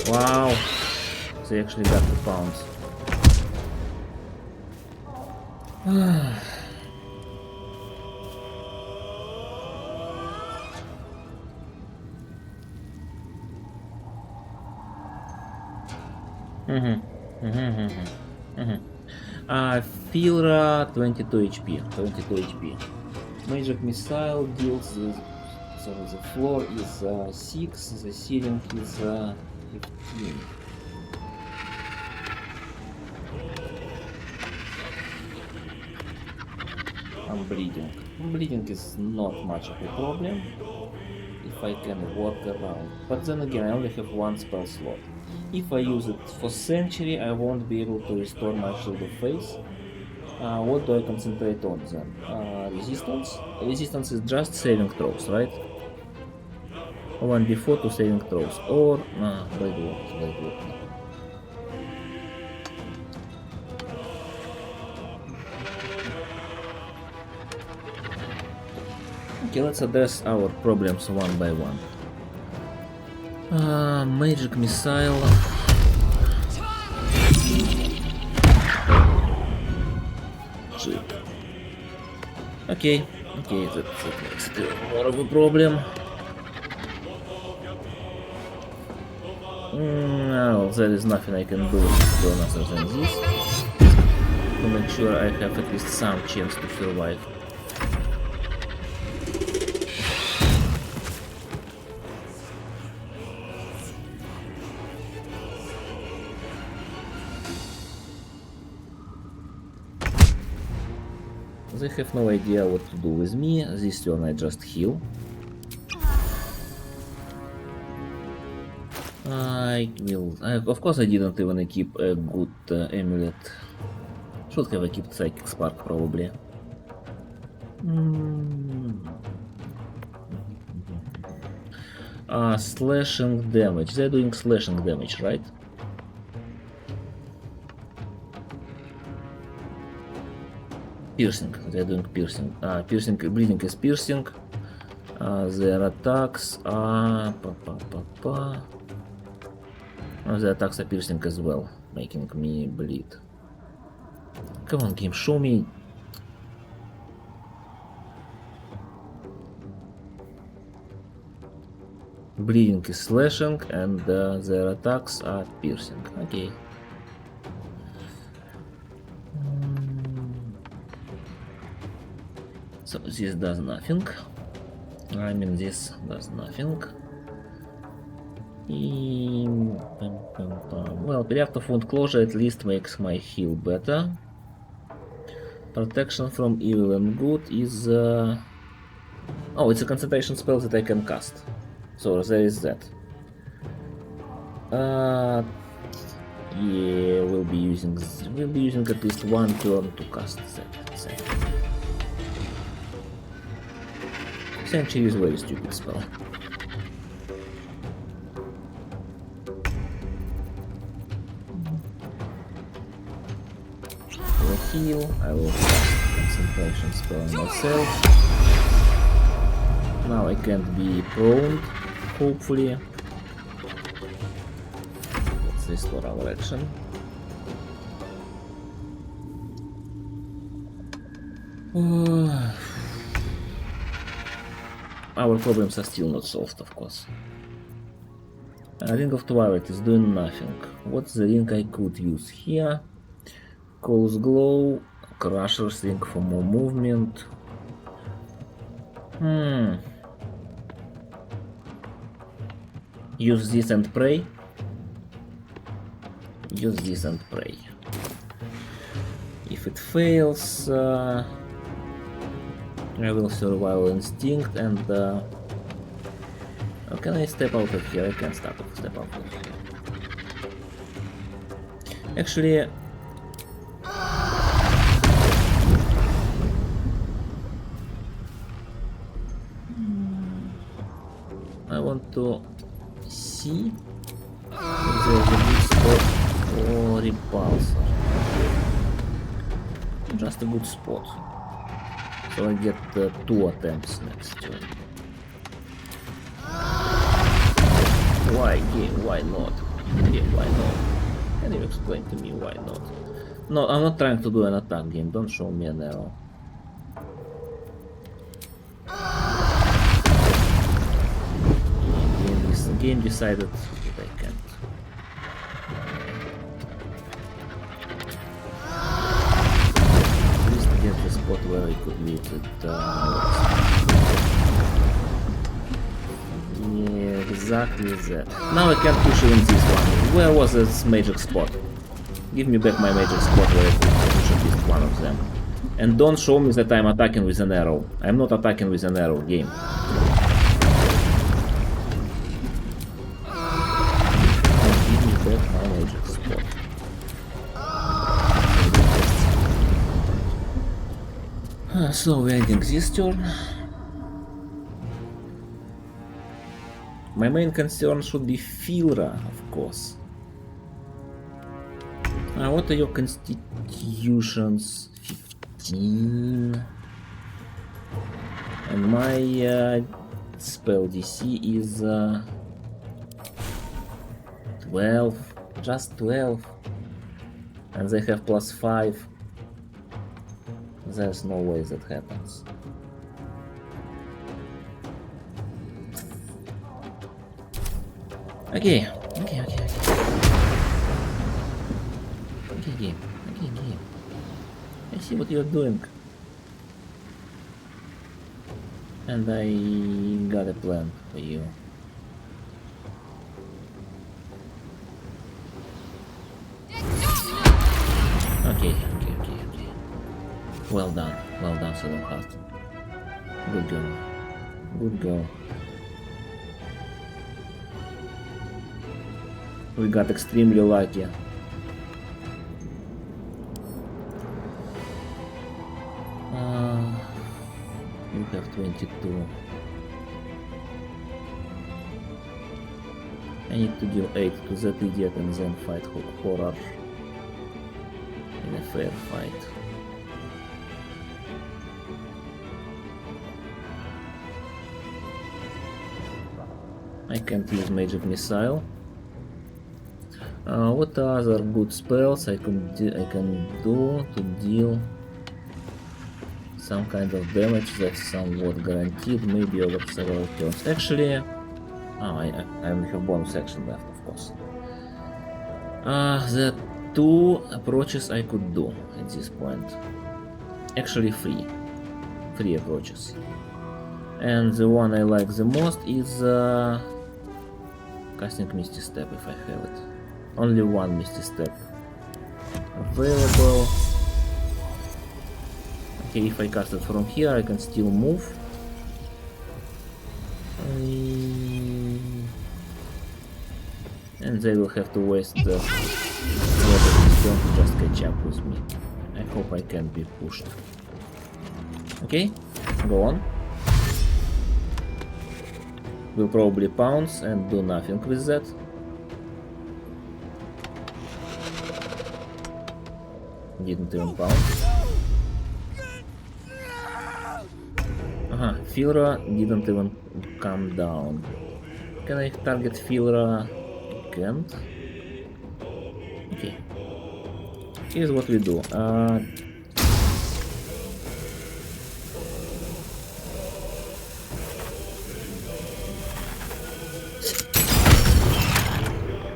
Wow, they actually got the pounds. Filra 22 HP. 22 HP. Magic missile deals with, so the floor is 6, the ceiling is 15. I'm bleeding. Bleeding is not much of a problem if I can walk around. But then again, I only have one spell slot. If I use it for Century, I won't be able to restore my Shield of Faith. What do I concentrate on then? Resistance? Resistance is just saving throws, right? 1d4 to saving throws, or... Blade Ward. Okay, let's address our problems one by one. Magic missile. Okay, Okay, that makes still more of a problem. No, there is nothing I can do other than this to make sure I have at least some chance to survive. They have no idea what to do with me. This turn I just heal. Of course I didn't even equip a good amulet. Should have equipped Psychic Spark probably. Slashing damage. They're doing slashing damage, right? Piercing. They're doing piercing. Piercing. Bleeding is piercing. Their attacks are... the attacks are piercing as well, making me bleed. Come on, game, show me. Bleeding is slashing, and their attacks are piercing. Okay. So this does nothing. I mean, this does nothing. Well, period of wound closure at least makes my heal better. Protection from evil and good is... Oh, it's a concentration spell that I can cast. So there is that. Yeah, we'll be using at least one turn to cast that. Sanctuary is a very stupid spell. For heal, I will cast concentration spell on myself. Now I can't be prone, hopefully. Let's restore our action. Our problems are still not solved, of course. Ring of Twilight is doing nothing. What's the ring I could use here? Cole's Glow, Crusher's Ring for more movement. Use this and pray. Use this and pray. If it fails, I will Survival Instinct and... oh, can I step out of here? I can step out of here. Actually... I want to see if there's a good spot for Repulsor. Just a good spot. So I get 2 attempts next turn. Why, game? Why not? Game, why not? Can you explain to me why not? No, I'm not trying to do an attack, game. Don't show me an arrow. Game decided that I can't. At least get the spot where I could leave it. Yeah, exactly that. Now I can't push even this one. Where was this magic spot? Give me back my magic spot where I could push at least one of them. And don't show me that I'm attacking with an arrow. I'm not attacking with an arrow, game. So we're ending this turn. My main concern should be Filra, of course. What are your constitutions? 15. And my spell DC is 12. Just 12. And they have +5. There's no way that happens. Okay. Okay, game. Okay, game. I see what you're doing. And I got a plan for you. Okay. Well done, Shadowheart. Good girl. Good girl. We got extremely lucky. You have 22. I need to deal 8 to that idiot and then fight horror in a fair fight. I can't use magic missile. What other good spells I can do to deal some kind of damage that's somewhat guaranteed, maybe over several turns? Actually, I only have bonus action left, of course. The 2 approaches I could do at this point. Actually, 3 approaches. And the one I like the most is casting Misty Step if I have it. Only one Misty Step available. Okay, if I cast it from here, I can still move. And they will have to waste the lot of this turn to just catch up with me. I hope I can be pushed. Okay, go on. We'll probably pounce and do nothing with that. Didn't even pounce. Filra didn't even come down. Can I target Filra? I can't. Okay. Here's what we do.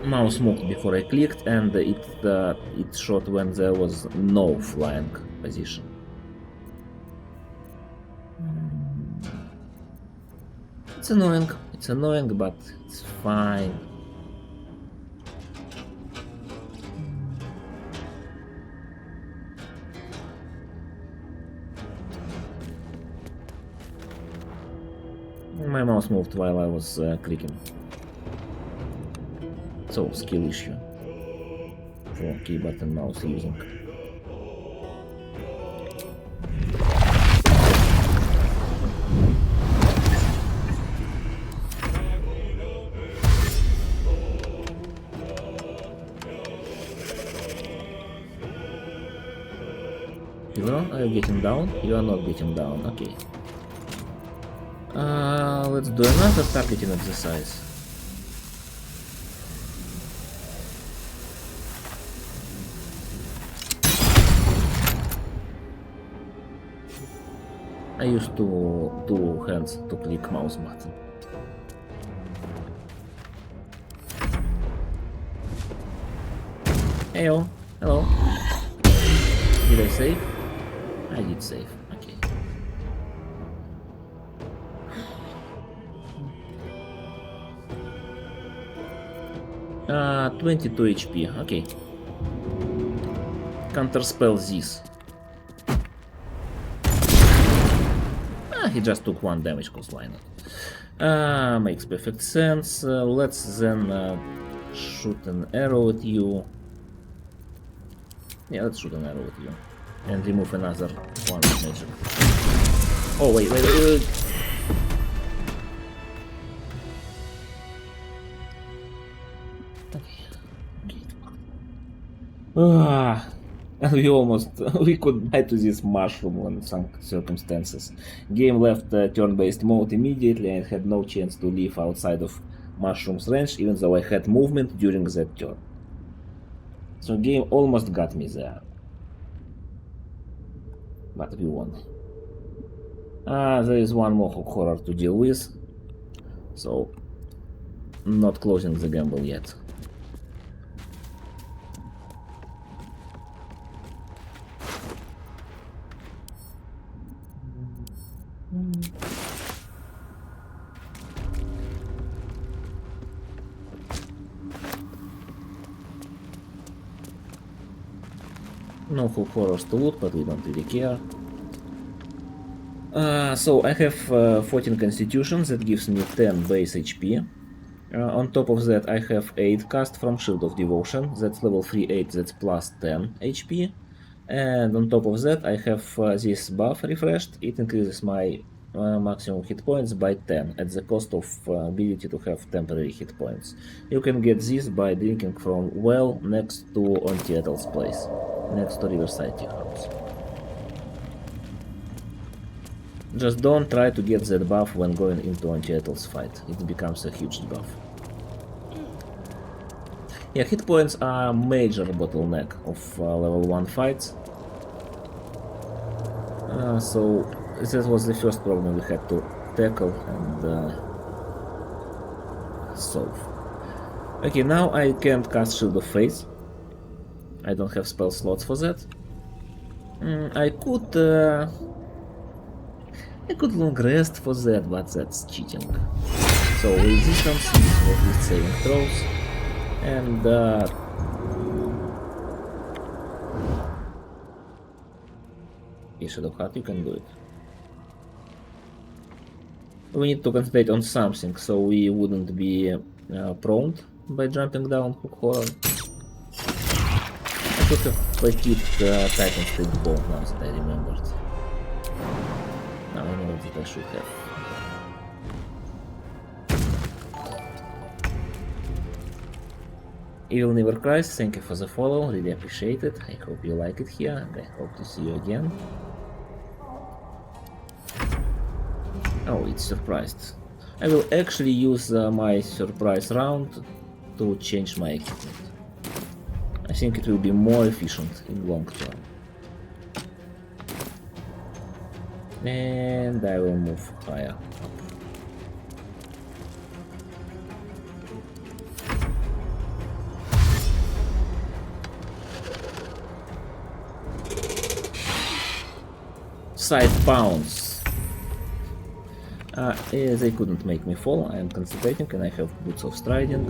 Mouse moved before I clicked, and it shot when there was no flying position. It's annoying, but it's fine. My mouse moved while I was clicking. So, skill issue for keyboard and mouse using. Are you getting down? You are not getting down, okay. Let's do another targeting exercise. I use two hands to click mouse button. Heyo, hello. Did I save? I did save, okay. 22 HP, okay. Counterspell this. He just took 1 damage, cause why not? Makes perfect sense. Let's then shoot an arrow at you. Yeah, let's shoot an arrow at you. And remove another one magic. Oh, wait. We could die to this mushroom in some circumstances. Game left turn-based mode immediately and had no chance to leave outside of mushroom's range, even though I had movement during that turn. So game almost got me there. But we won. There is one more horror to deal with. So not closing the gamble yet. No full horrors to loot, but we don't really care. So I have 14 constitution, that gives me 10 base HP. On top of that I have 8 cast from Shield of Devotion, that's level 3 8, that's plus 10 HP. And on top of that I have this buff refreshed, it increases my maximum hit points by 10 at the cost of ability to have temporary hit points. You can get this by drinking from well next to Ontiatal's place, next to Riverside Tea House. Just don't try to get that buff when going into Ontiatal's fight, it becomes a huge buff. Yeah, hit points are a major bottleneck of level 1 fights. So this was the first problem we had to tackle and solve. Okay, now I can't cast Shield of Faith. I don't have spell slots for that. I could long rest for that, but that's cheating. So resistance is what with saving throws, and Shadowheart, you can do it. We need to concentrate on something, so we wouldn't be prone by jumping down hook horror. I could have played Titan State Ball now that I remembered. Now I know that I should have. Evil Never Cries, thank you for the follow, really appreciate it. I hope you like it here, and I hope to see you again. Oh, it's surprised. I will actually use my surprise round to change my equipment. I think it will be more efficient in long term. And I will move higher up. Side pounds. They couldn't make me fall, I am concentrating and I have Boots of Striding.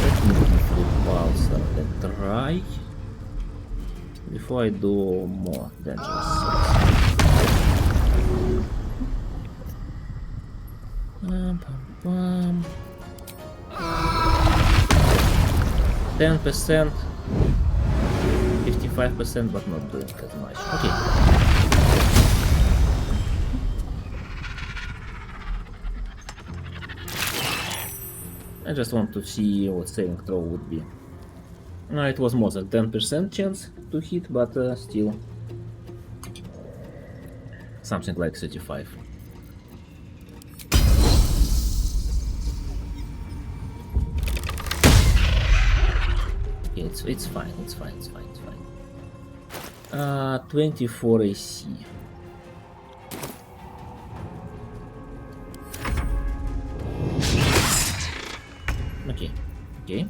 Let me repulse and try before I do more dangerous things. 10%. 55%, but not doing as much. Okay. I just want to see what saving throw would be. It was more than 10% chance to hit, but still something like 35. Okay, it's fine, it's fine, it's fine, it's fine. 24 AC. Okay, okay.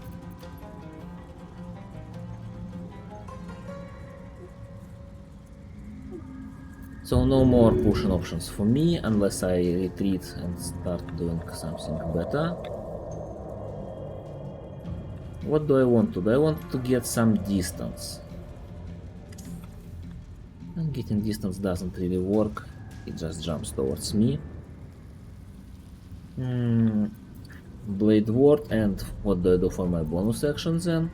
So no more pushing options for me unless I retreat and start doing something better. What do I want to do? I want to get some distance. And getting distance doesn't really work, it just jumps towards me. Blade Ward, and what do I do for my bonus action then?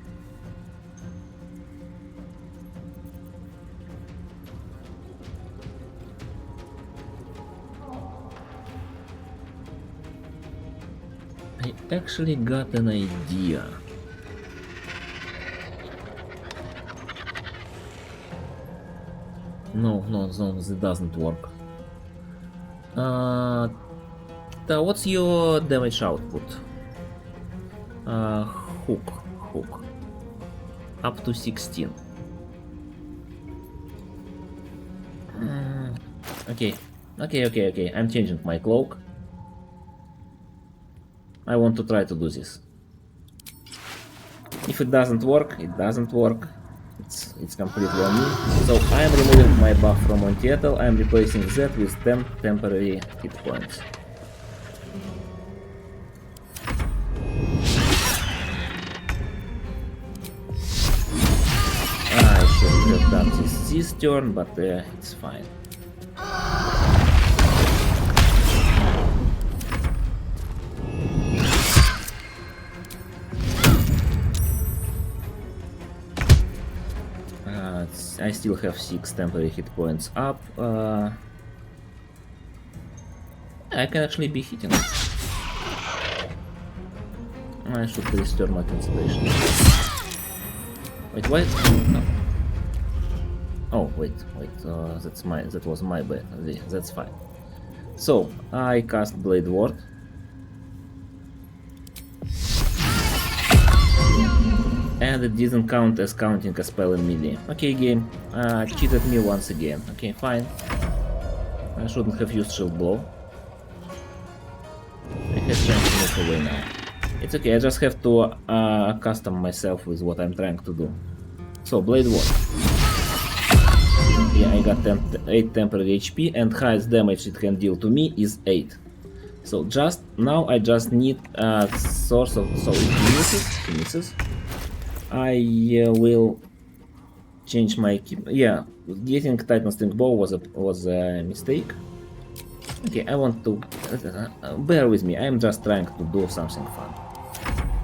I actually got an idea. No, it doesn't work. What's your damage output? Hook. Up to 16. Okay, Okay, I'm changing my cloak. I want to try to do this. If it doesn't work, it doesn't work. It's completely on me. So I am removing my buff from Montietl. I am replacing that with 10 temporary hit points. I should have done this turn, but it's fine. I still have 6 temporary hit points up. I can actually be hitting. I should restore my concentration. Wait, what? No. Oh, wait. That was my bad. That's fine. So I cast Blade Ward. And it didn't count as counting a spell in melee. Okay, game. Cheated me once again. Okay, fine. I shouldn't have used Shield Blow. I had chance to move away now. It's okay, I just have to accustom myself with what I'm trying to do. So, Blade Ward. Yeah, I got 8 temporary HP, and highest damage it can deal to me is 8. So just now I just need a source of... So if he misses, I will change my key. Yeah, getting Titan String Bow was a mistake. Okay, I want to bear with me. I am just trying to do something fun.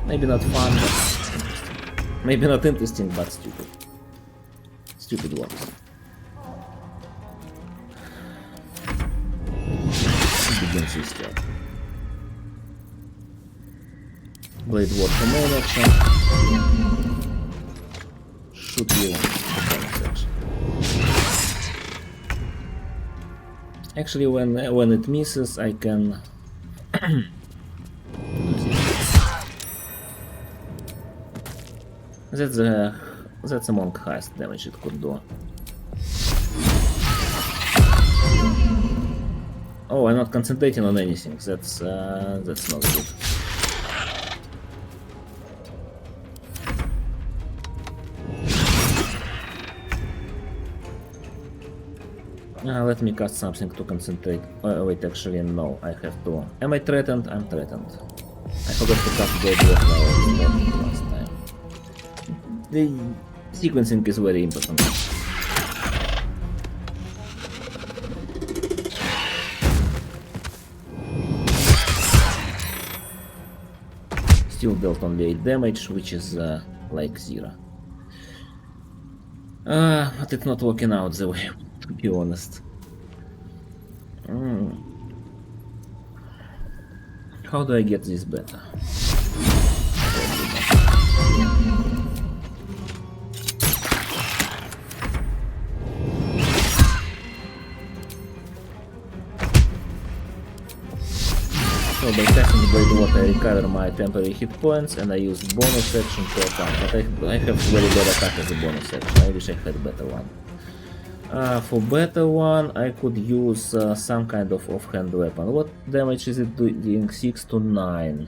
Maybe not fun, but interesting. Maybe not interesting, but stupid. Stupid works. Begins this turn. Blade Ward for main action. Shoot you for bonus action. Actually, when it misses, I can do this. That's among highest damage it could do. Oh, I'm not concentrating on anything. That's not good. Let me cast something to concentrate. Wait, actually, no, I have to. Am I threatened? I'm threatened. I forgot to cast Blade Ward now last time. The sequencing is very important. Still dealt only 8 damage, which is like 0. But it's not working out the way, to be honest. How do I get this better? So by casting Blade Ward I recover my temporary hit points and I use bonus action to attack, but I have very bad attack as a bonus action. I wish I had better one. For better one I could use some kind of offhand weapon. What damage is it doing? 6 to 9.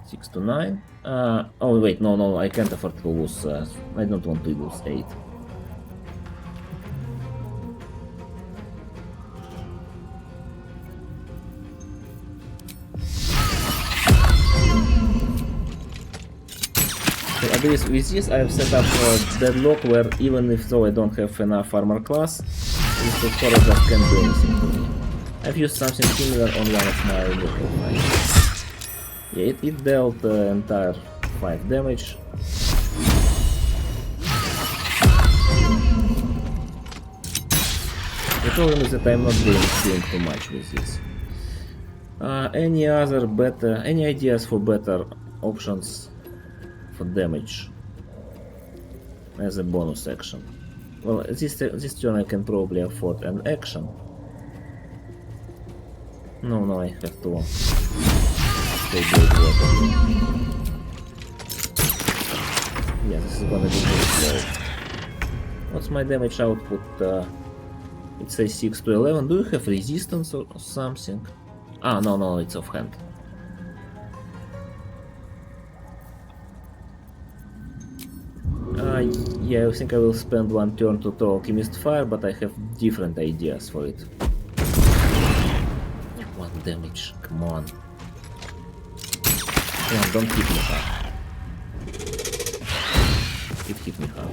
6 to 9? Oh wait, no, I can't afford to lose, I don't want to lose 8. With this I have set up a deadlock where even if though I don't have enough armor class, this horror just can't do anything to me. I've used something similar on one of my local fights. Yeah, it dealt entire 5 damage. The problem is that I'm not doing too much with this. Any ideas for better options for damage as a bonus action? Well, this turn I can probably afford an action. No, I have to stay Blade Ward. Yeah, this is gonna be too slow. What's my damage output It says 6 to 11. Do you have resistance or something? Ah, no, it's offhand. Yeah, I think I will spend one turn to throw Alchemist Fire, but I have different ideas for it. 1 damage, come on. Come on, don't hit me hard. It hit me hard.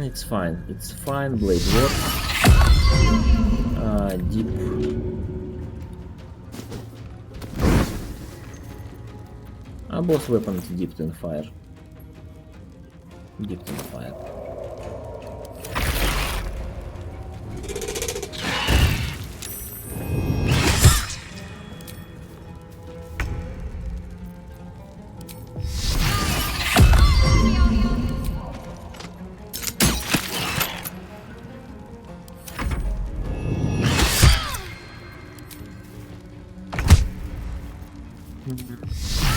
It's fine, blade works. Deep. Both weapons dipped in fire. Dipped in fire.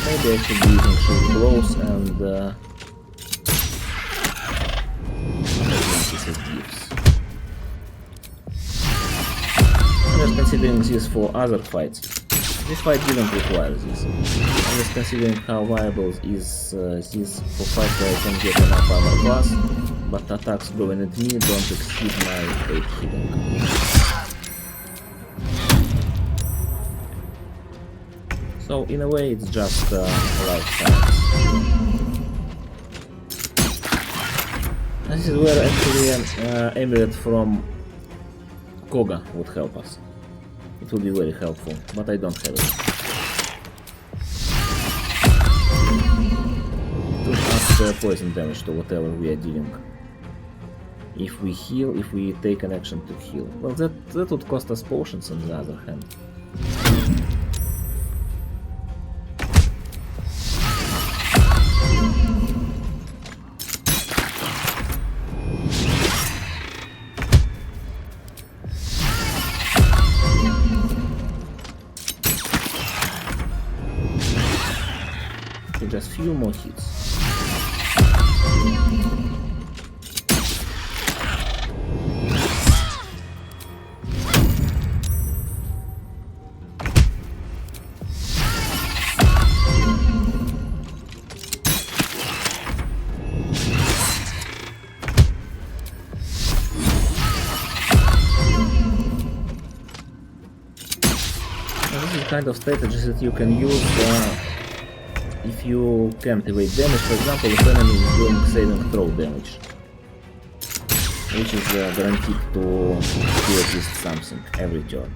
Maybe I should be using shield blows and gifts. I'm just considering this for other fights. This fight didn't require this. I'm just considering how viable is this for fights where I can get enough armor class, but attacks going at me don't exceed my 8 hitting. So in a way it's just life science. This is where actually an amulet from Koga would help us. It would be very helpful, but I don't have it. To add poison damage to whatever we are dealing. If we heal, if we take an action to heal. Well, that would cost us potions on the other hand. Just few more hits. Now, this is the kind of strategy that you can use if you can't evade damage. For example, if enemy is doing saving throw damage, which is guaranteed to do at least something every turn.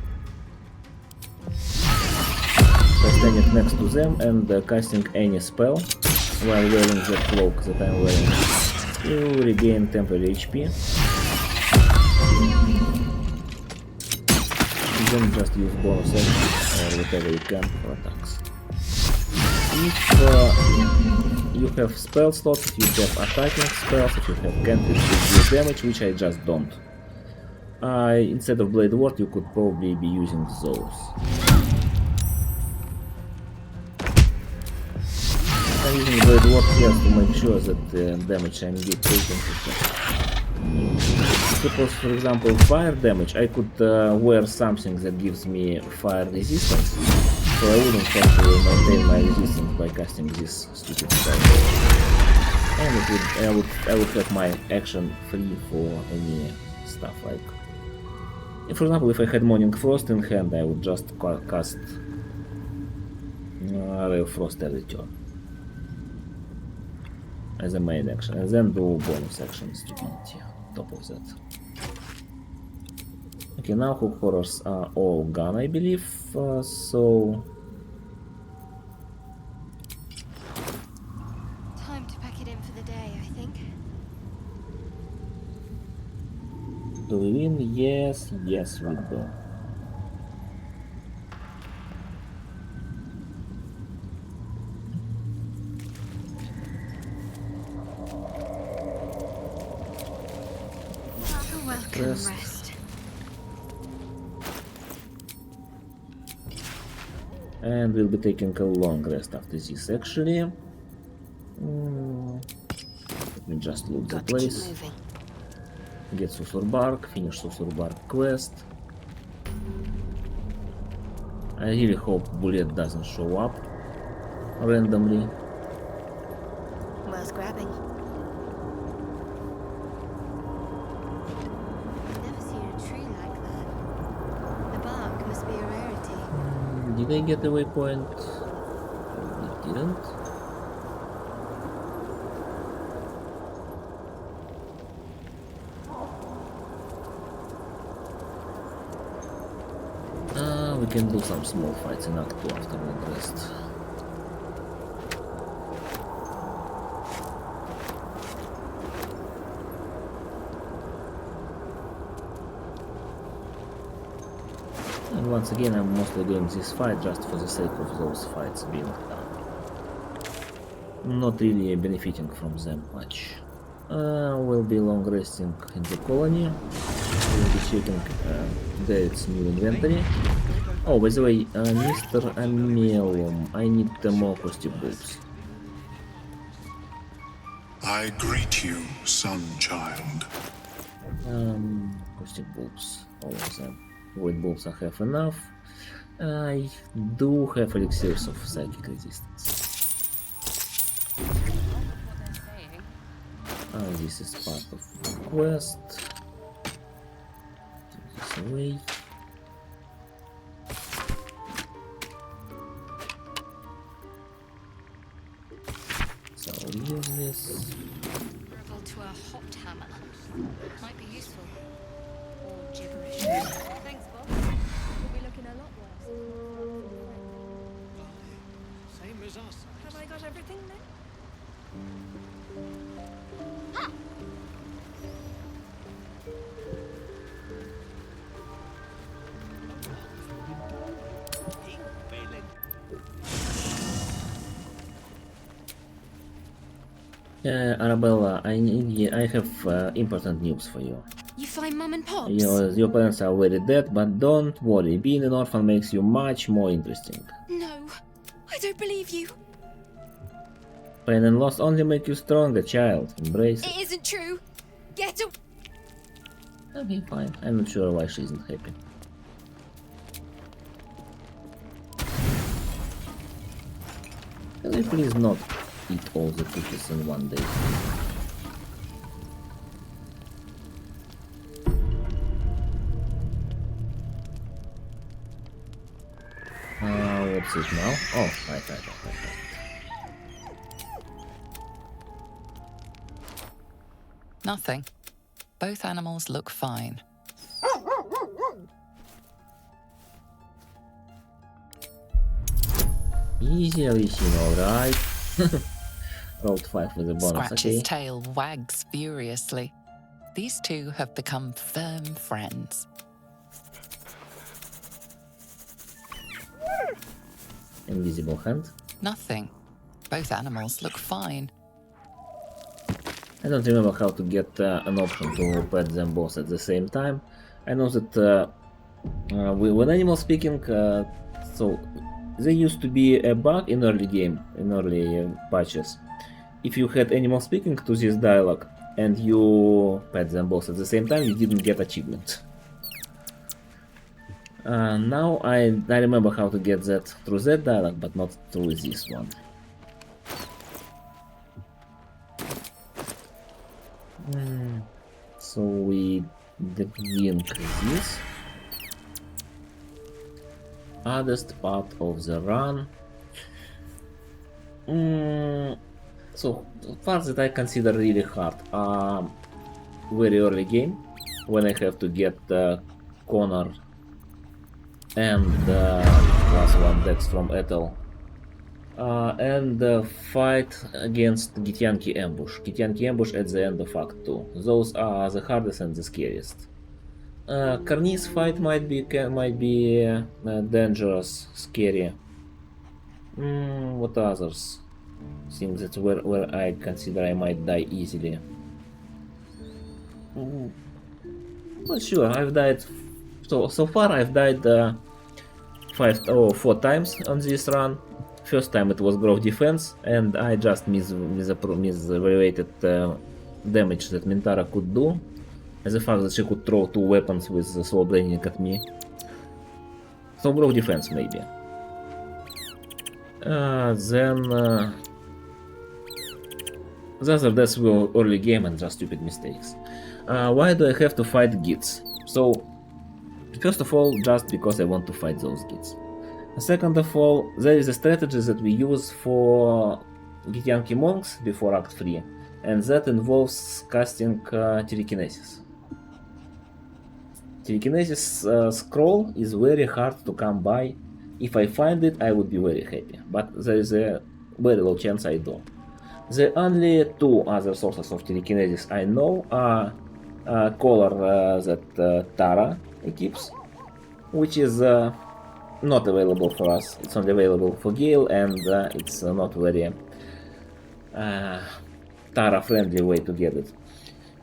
By standing next to them and casting any spell while wearing the cloak that I'm wearing, you regain temporary HP. And then just use bonus action or whatever you can for attacks. If you have spell slots, if you have attacking spells, if you have cantrips with deal damage, which I just don't. Instead of Blade Ward, you could probably be using those. I'm using Blade Ward here to make sure that the damage I'm taking is just... If it was, for example, fire damage, I could wear something that gives me fire resistance. So I wouldn't have to maintain my resistance by casting this stupid spell. And I would have my action free for any stuff like... For example, if I had Morning Frost in hand, I would just cast Ray of Frost every turn as a main action, and then do bonus action stupidity on top of that. Okay, now hook horrors are all gone, I believe, so... Time to pack it in for the day, I think. Do we win? Yes, yes we do. Welcome rest. And we'll be taking a long rest after this, actually. We just loot the place. Get Susur Bark, finish Susur Bark quest. I really hope Bullet doesn't show up randomly. Worth grabbing. Never seen a tree like that. The bark must be a rarity. Did I get a waypoint? It didn't. We can do some small fights in Act 2 after long rest. And once again, I'm mostly doing this fight just for the sake of those fights being done. Not really benefiting from them much. We'll be long resting in the colony. We'll be checking David's new inventory. Oh, by the way, Mr. Amelum, I need more costume boots. I greet you, son child. Costume boots, all of them. Void bulbs I have enough. I do have elixirs of psychic resistance. This is part of the quest. Take this away. So I'll use this. Revel to a hot hammer. Might be useful. Or gibberish. Thanks, Bob. We'll be looking a lot worse. Same as us. Have I got everything then? Arabella, I have important news for you. You find Mum and Pops? Your parents are very dead, but don't worry, being an orphan makes you much more interesting. No, I don't believe you. Pain and loss only make you stronger, child. Embrace it. It isn't true. Get away. Okay, fine. I'm not sure why she isn't happy. Can I please not eat all the cookies in one day? What's it now? Oh, right. Nothing. Both animals look fine. Easy, alright. Rolled 5 with a bonus, Scratch's okay. tail wags furiously. These two have become firm friends. Invisible hand. Nothing. Both animals look fine. I don't remember how to get an option to pet them both at the same time. I know that when animal speaking, so there used to be a bug in early game, in early patches. If you had animal speaking to this dialogue and you pet them both at the same time, you didn't get achievement. Now I remember how to get that through that dialogue, but not through this one. So we drink this. Hardest part of the run. So parts that I consider really hard are very early game, when I have to get Connor and +1 dex from Ethel. And the fight against Githyanki ambush. Githyanki ambush at the end of Act 2. Those are the hardest and the scariest. Karni's fight might be dangerous, scary. What others? Things that's where I consider I might die easily. Not sure. I've died. So far I've died 4 times on this run. First time it was Grove Defense, and I just misevaluated damage that Mintara could do, as the fact that she could throw 2 weapons with the sword aiming at me. So broke defense maybe. Then the other deaths were early game and just stupid mistakes. Why do I have to fight Gits? So, first of all, just because I want to fight those Gits. Second of all, there is a strategy that we use for Githyanki monks before Act 3, and that involves casting telekinesis. Telekinesis scroll is very hard to come by. If I find it, I would be very happy, but there is a very low chance I do. The only 2 other sources of telekinesis I know are collar that Tara equips, which is not available for us. It's only available for Gale, and it's not very Tara friendly way to get it.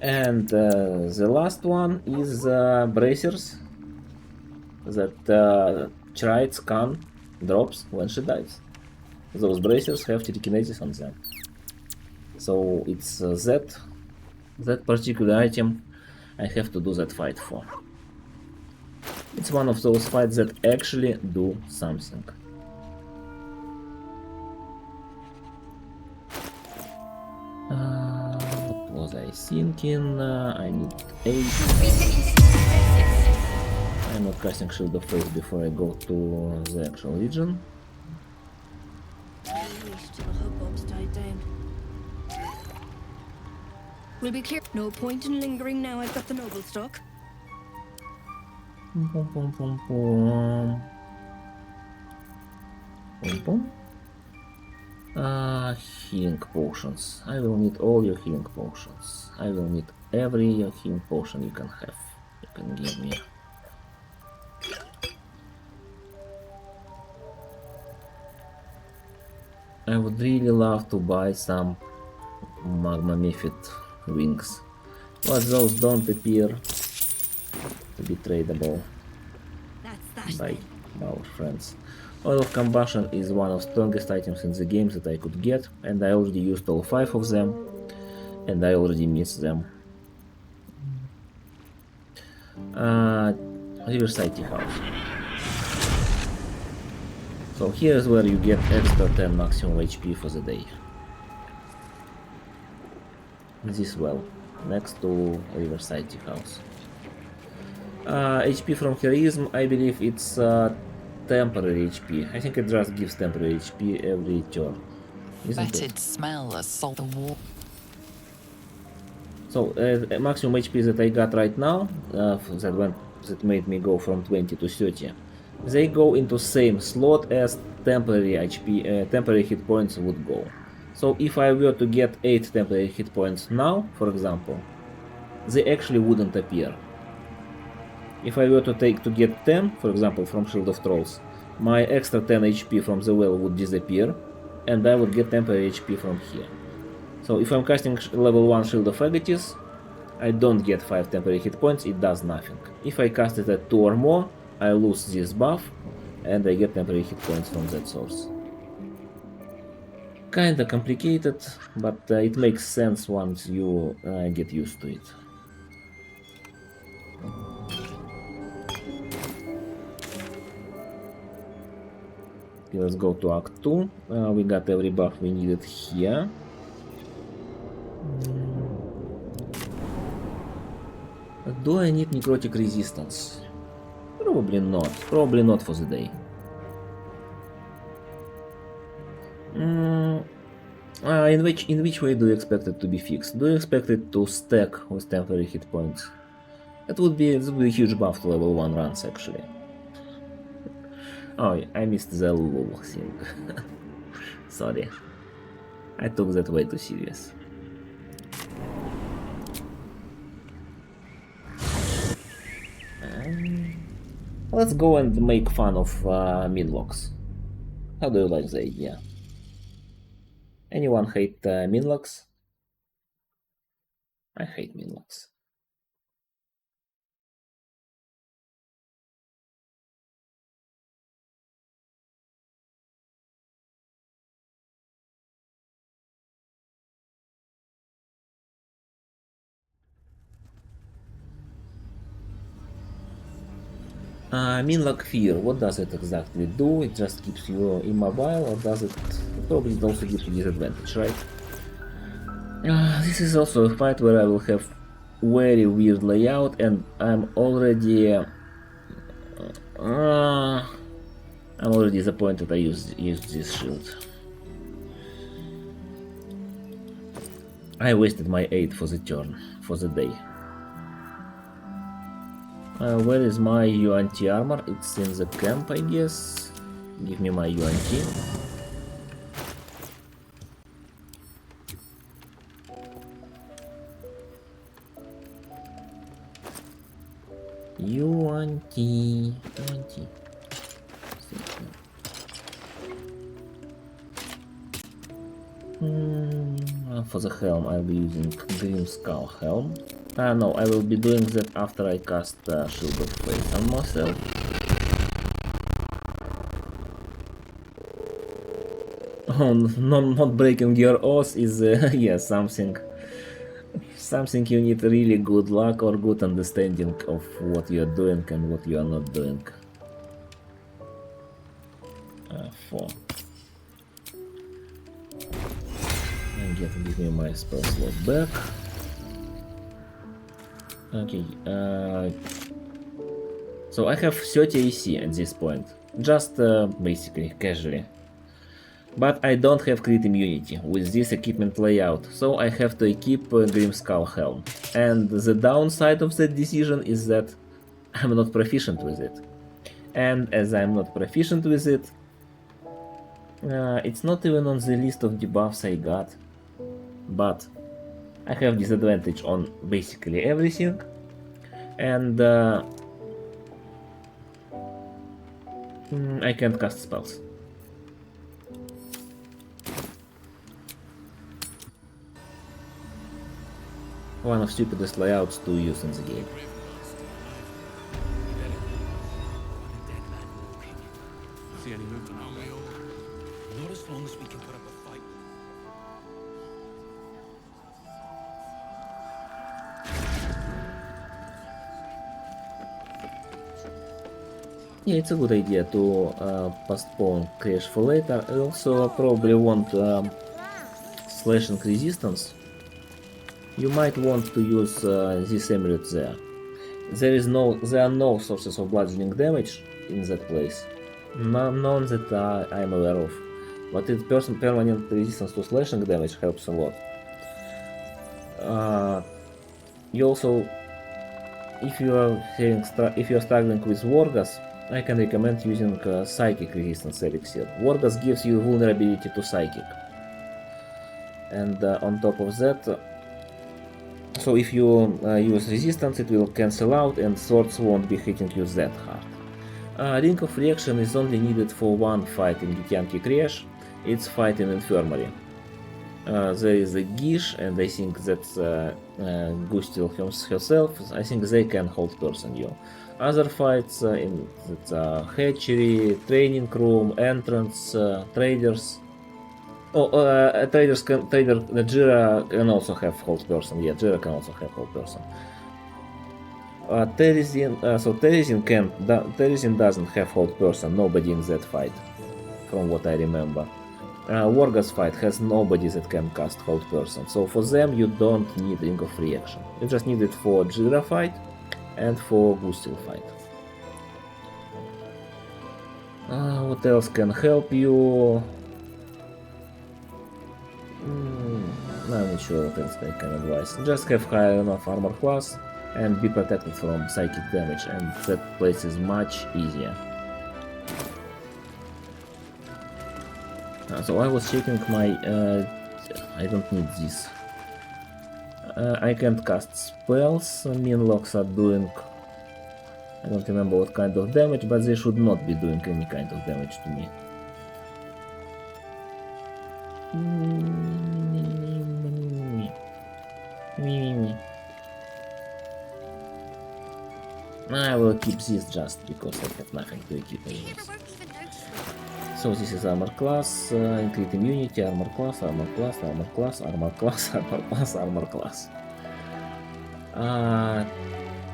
And the last one is bracers that Chrites can drops when she dives. Those bracers have telekinesis on them. So it's that particular item I have to do that fight for. It's one of those fights that actually do something. What was I thinking? I need 8. I'm not casting Shield of Faith before I go to the actual region. We'll be clear. No point in lingering now. I've got the noble stock. Pum, pum, pum, pum, pum. Pum, pum. Healing potions. I will need all your healing potions. I will need every healing potion you can have. You can give me. I would really love to buy some magma mephit wings, but those don't appear to be tradable by our friends. Oil of Combustion is one of the strongest items in the game that I could get, and I already used all 5 of them, and I already missed them. Riverside Tea House. So here is where you get extra 10 maximum HP for the day. This well, next to Riverside Tea House. HP from Heroism, I believe it's temporary HP. I think it just gives temporary HP every turn. Fetid smell assault the wall. So maximum HP that I got right now, that made me go from 20 to 30, they go into same slot as temporary HP, temporary hit points would go. So if I were to get 8 temporary hit points now, for example, they actually wouldn't appear. If I were to get 10, for example, from Shield of Trolls, my extra 10 HP from the well would disappear, and I would get temporary HP from here. So if I'm casting level 1 Shield of Agatis, I don't get 5 temporary hit points, it does nothing. If I cast it at 2 or more, I lose this buff, and I get temporary hit points from that source. Kinda complicated, but it makes sense once you get used to it. Okay, let's go to Act 2. We got every buff we needed here. Do I need necrotic resistance? Probably not. Probably not for the day. In which way do you expect it to be fixed? Do you expect it to stack with temporary hit points? That would be a huge buff to level 1 runs, actually. Oh, I missed the Lulu thing. Sorry. I took that way too serious. Let's go and make fun of Minlocks. How do you like the idea? Anyone hate Minlocks? I hate Minlocks. Minlock Fear, what does it exactly do? It just keeps you immobile, or does it probably it also gives you disadvantage, right? This is also a fight where I will have very weird layout, and I'm already disappointed I used this shield. I wasted my 8 for the turn, for the day. Where is my UNT armor? It's in the camp, I guess. Give me my UNT. UNT. For the helm, I'll be using Green Skull helm. No, I will be doing that after I cast Shield of Faith on myself. Oh, not breaking your oath is, yeah, something you need really good luck or good understanding of what you are doing and what you are not doing. 4. And give me my spell slot back. Okay, so I have 30 AC at this point, just basically casually. But I don't have crit immunity with this equipment layout, so I have to equip Grim Skull Helm. And the downside of that decision is that I'm not proficient with it. And as I'm not proficient with it, it's not even on the list of debuffs I got. But I have disadvantage on basically everything. And I can't cast spells. One of stupidest layouts to use in the game. See any movement? Not as long as we can put up a fight. Yeah, it's a good idea to postpone crash for later. I also probably want slashing resistance. You might want to use this amulet there. There are no sources of bludgeoning damage in that place. None that I'm aware of. But its permanent resistance to slashing damage helps a lot. You also, if you are struggling with Wargas, I can recommend using Psychic Resistance Elixir. Wargas gives you vulnerability to Psychic. And on top of that, so if you use Resistance, it will cancel out and swords won't be hitting you that hard. Ring of Reaction is only needed for one fight in Githyanki Crash. It's fight in Infirmary. There is a Gish, and I think that's Gustil herself. I think they can hold person you. Other fights in hatchery, training room, entrance, traders. Jira can also have hold person. Yeah, Jira can also have hold person. Terezin doesn't have hold person. Nobody in that fight, from what I remember. Wargas fight has nobody that can cast hold person. So for them you don't need Ring of Reaction. You just need it for Jira fight and for Gustil fight. What else can help you? I'm not sure what else I can advise. Just have high enough armor class and be protected from psychic damage, and that place is much easier. So I was checking my... I don't need this. I can't cast spells. Minlocks are doing... I don't remember what kind of damage, but they should not be doing any kind of damage to me. I will keep this just because I have nothing to equip anymore. So this is armor class, increase immunity, armor class, armor class, armor class, armor class, armor class, armor class.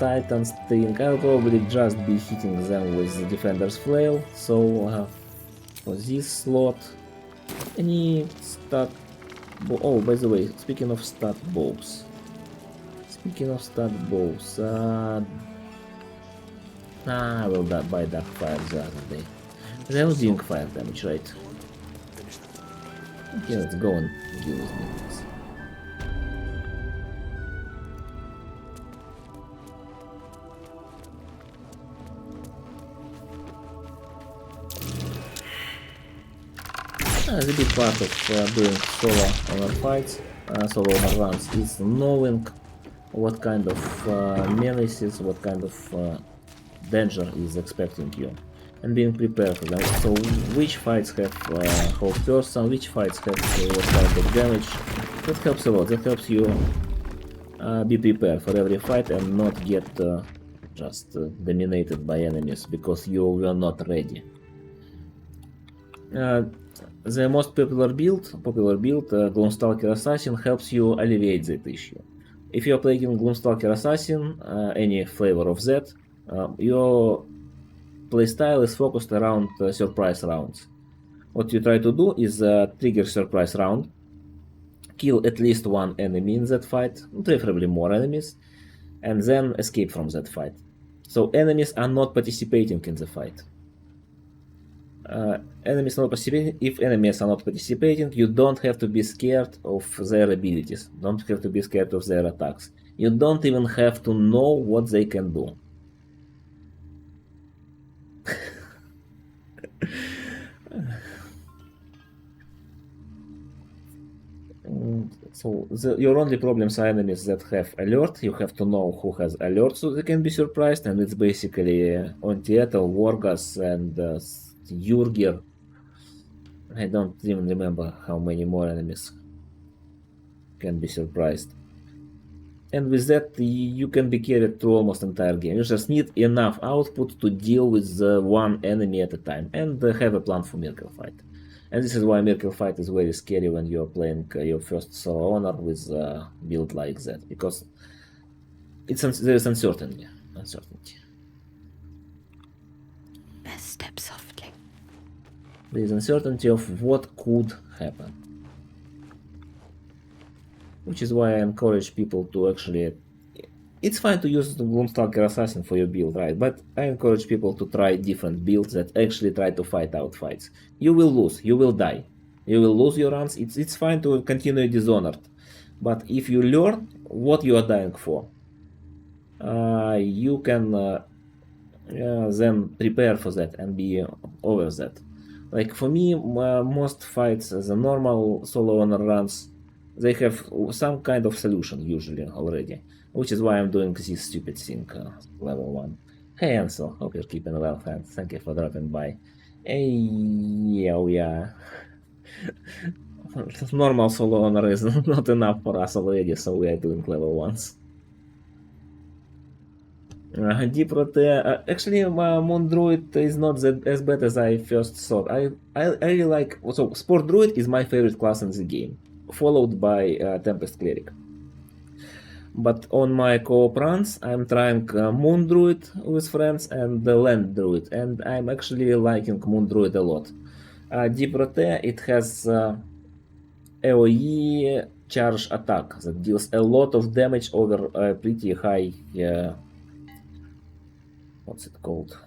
Titans think I'll probably just be hitting them with the Defender's Flail, so for this slot, any stat... Oh, by the way, speaking of stat bows, I will buy Darkfire the other day. They was doing fire damage, right? Okay, let's go and deal with minions. The big part of doing solo honor fights, solo honor runs, is knowing what kind of menaces, what kind of danger is expecting you, and being prepared for them. So which fights have hold person, which fights have what kind of damage. That helps a lot. That helps you be prepared for every fight and not get just dominated by enemies because you were not ready. The most popular build, Gloomstalker Assassin, helps you alleviate that issue. If you're playing Gloomstalker Assassin, any flavor of that, your playstyle is focused around surprise rounds. What you try to do is trigger surprise round, kill at least one enemy in that fight, preferably more enemies, and then escape from that fight. So enemies are not participating in the fight. If enemies are not participating, you don't have to be scared of their abilities, don't have to be scared of their attacks. You don't even have to know what they can do. So your only problems are enemies that have alert. You have to know who has alert so they can be surprised, and it's basically Ontietl, Wargas, and Jurgir. I don't even remember how many more enemies can be surprised. And with that, you can be carried through almost entire game. You just need enough output to deal with one enemy at a time and have a plan for Miracle Fight. And this is why Miracle Fight is very scary when you're playing your first solo honor with a build like that, because there is uncertainty. Best step softly. There is uncertainty of what could happen. Which is why I encourage people to actually... It's fine to use the Gloomstalker Assassin for your build, right? But I encourage people to try different builds that actually try to fight out fights. You will lose, you will die. You will lose your runs. It's fine to continue Dishonored. But if you learn what you are dying for, you can then prepare for that and be over that. Like for me, most fights, the normal solo honor runs, they have some kind of solution usually already, which is why I'm doing this stupid thing, level 1. Hey Ansel, hope you're keeping well, friend. Thank you for dropping by. Hey, yeah. Normal solo honor is not enough for us already, so we are doing level 1s. Actually, Moon Druid is not as bad as I first thought. I really like... So, Sport Druid is my favorite class in the game, followed by Tempest Cleric. But on my co-op runs, I'm trying Moon Druid with friends and the Land Druid, and I'm actually liking Moon Druid a lot. Deep Rote, it has AoE charge attack that deals a lot of damage over a pretty high... what's it called?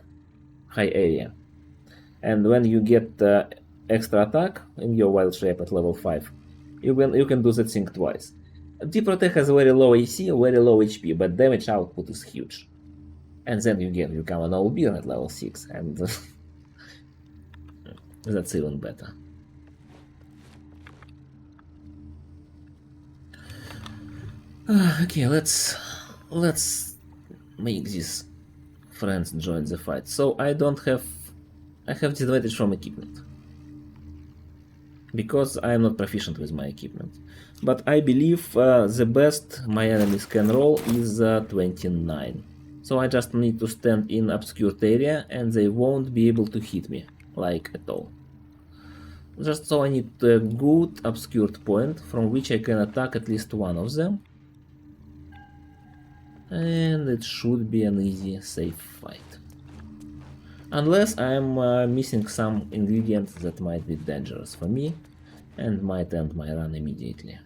High area. And when you get extra attack in your wild shape at level 5, you can do that thing twice. Deep Rote has a very low AC, very low HP, but damage output is huge. And then you become an old beer at level 6, and that's even better. Okay, let's make this friends join the fight. So I have disadvantage from equipment because I am not proficient with my equipment. But I believe the best my enemies can roll is 29. So I just need to stand in obscured area and they won't be able to hit me, like at all. Just so I need a good obscured point from which I can attack at least one of them. And it should be an easy, safe fight. Unless I'm missing some ingredients that might be dangerous for me and might end my run immediately.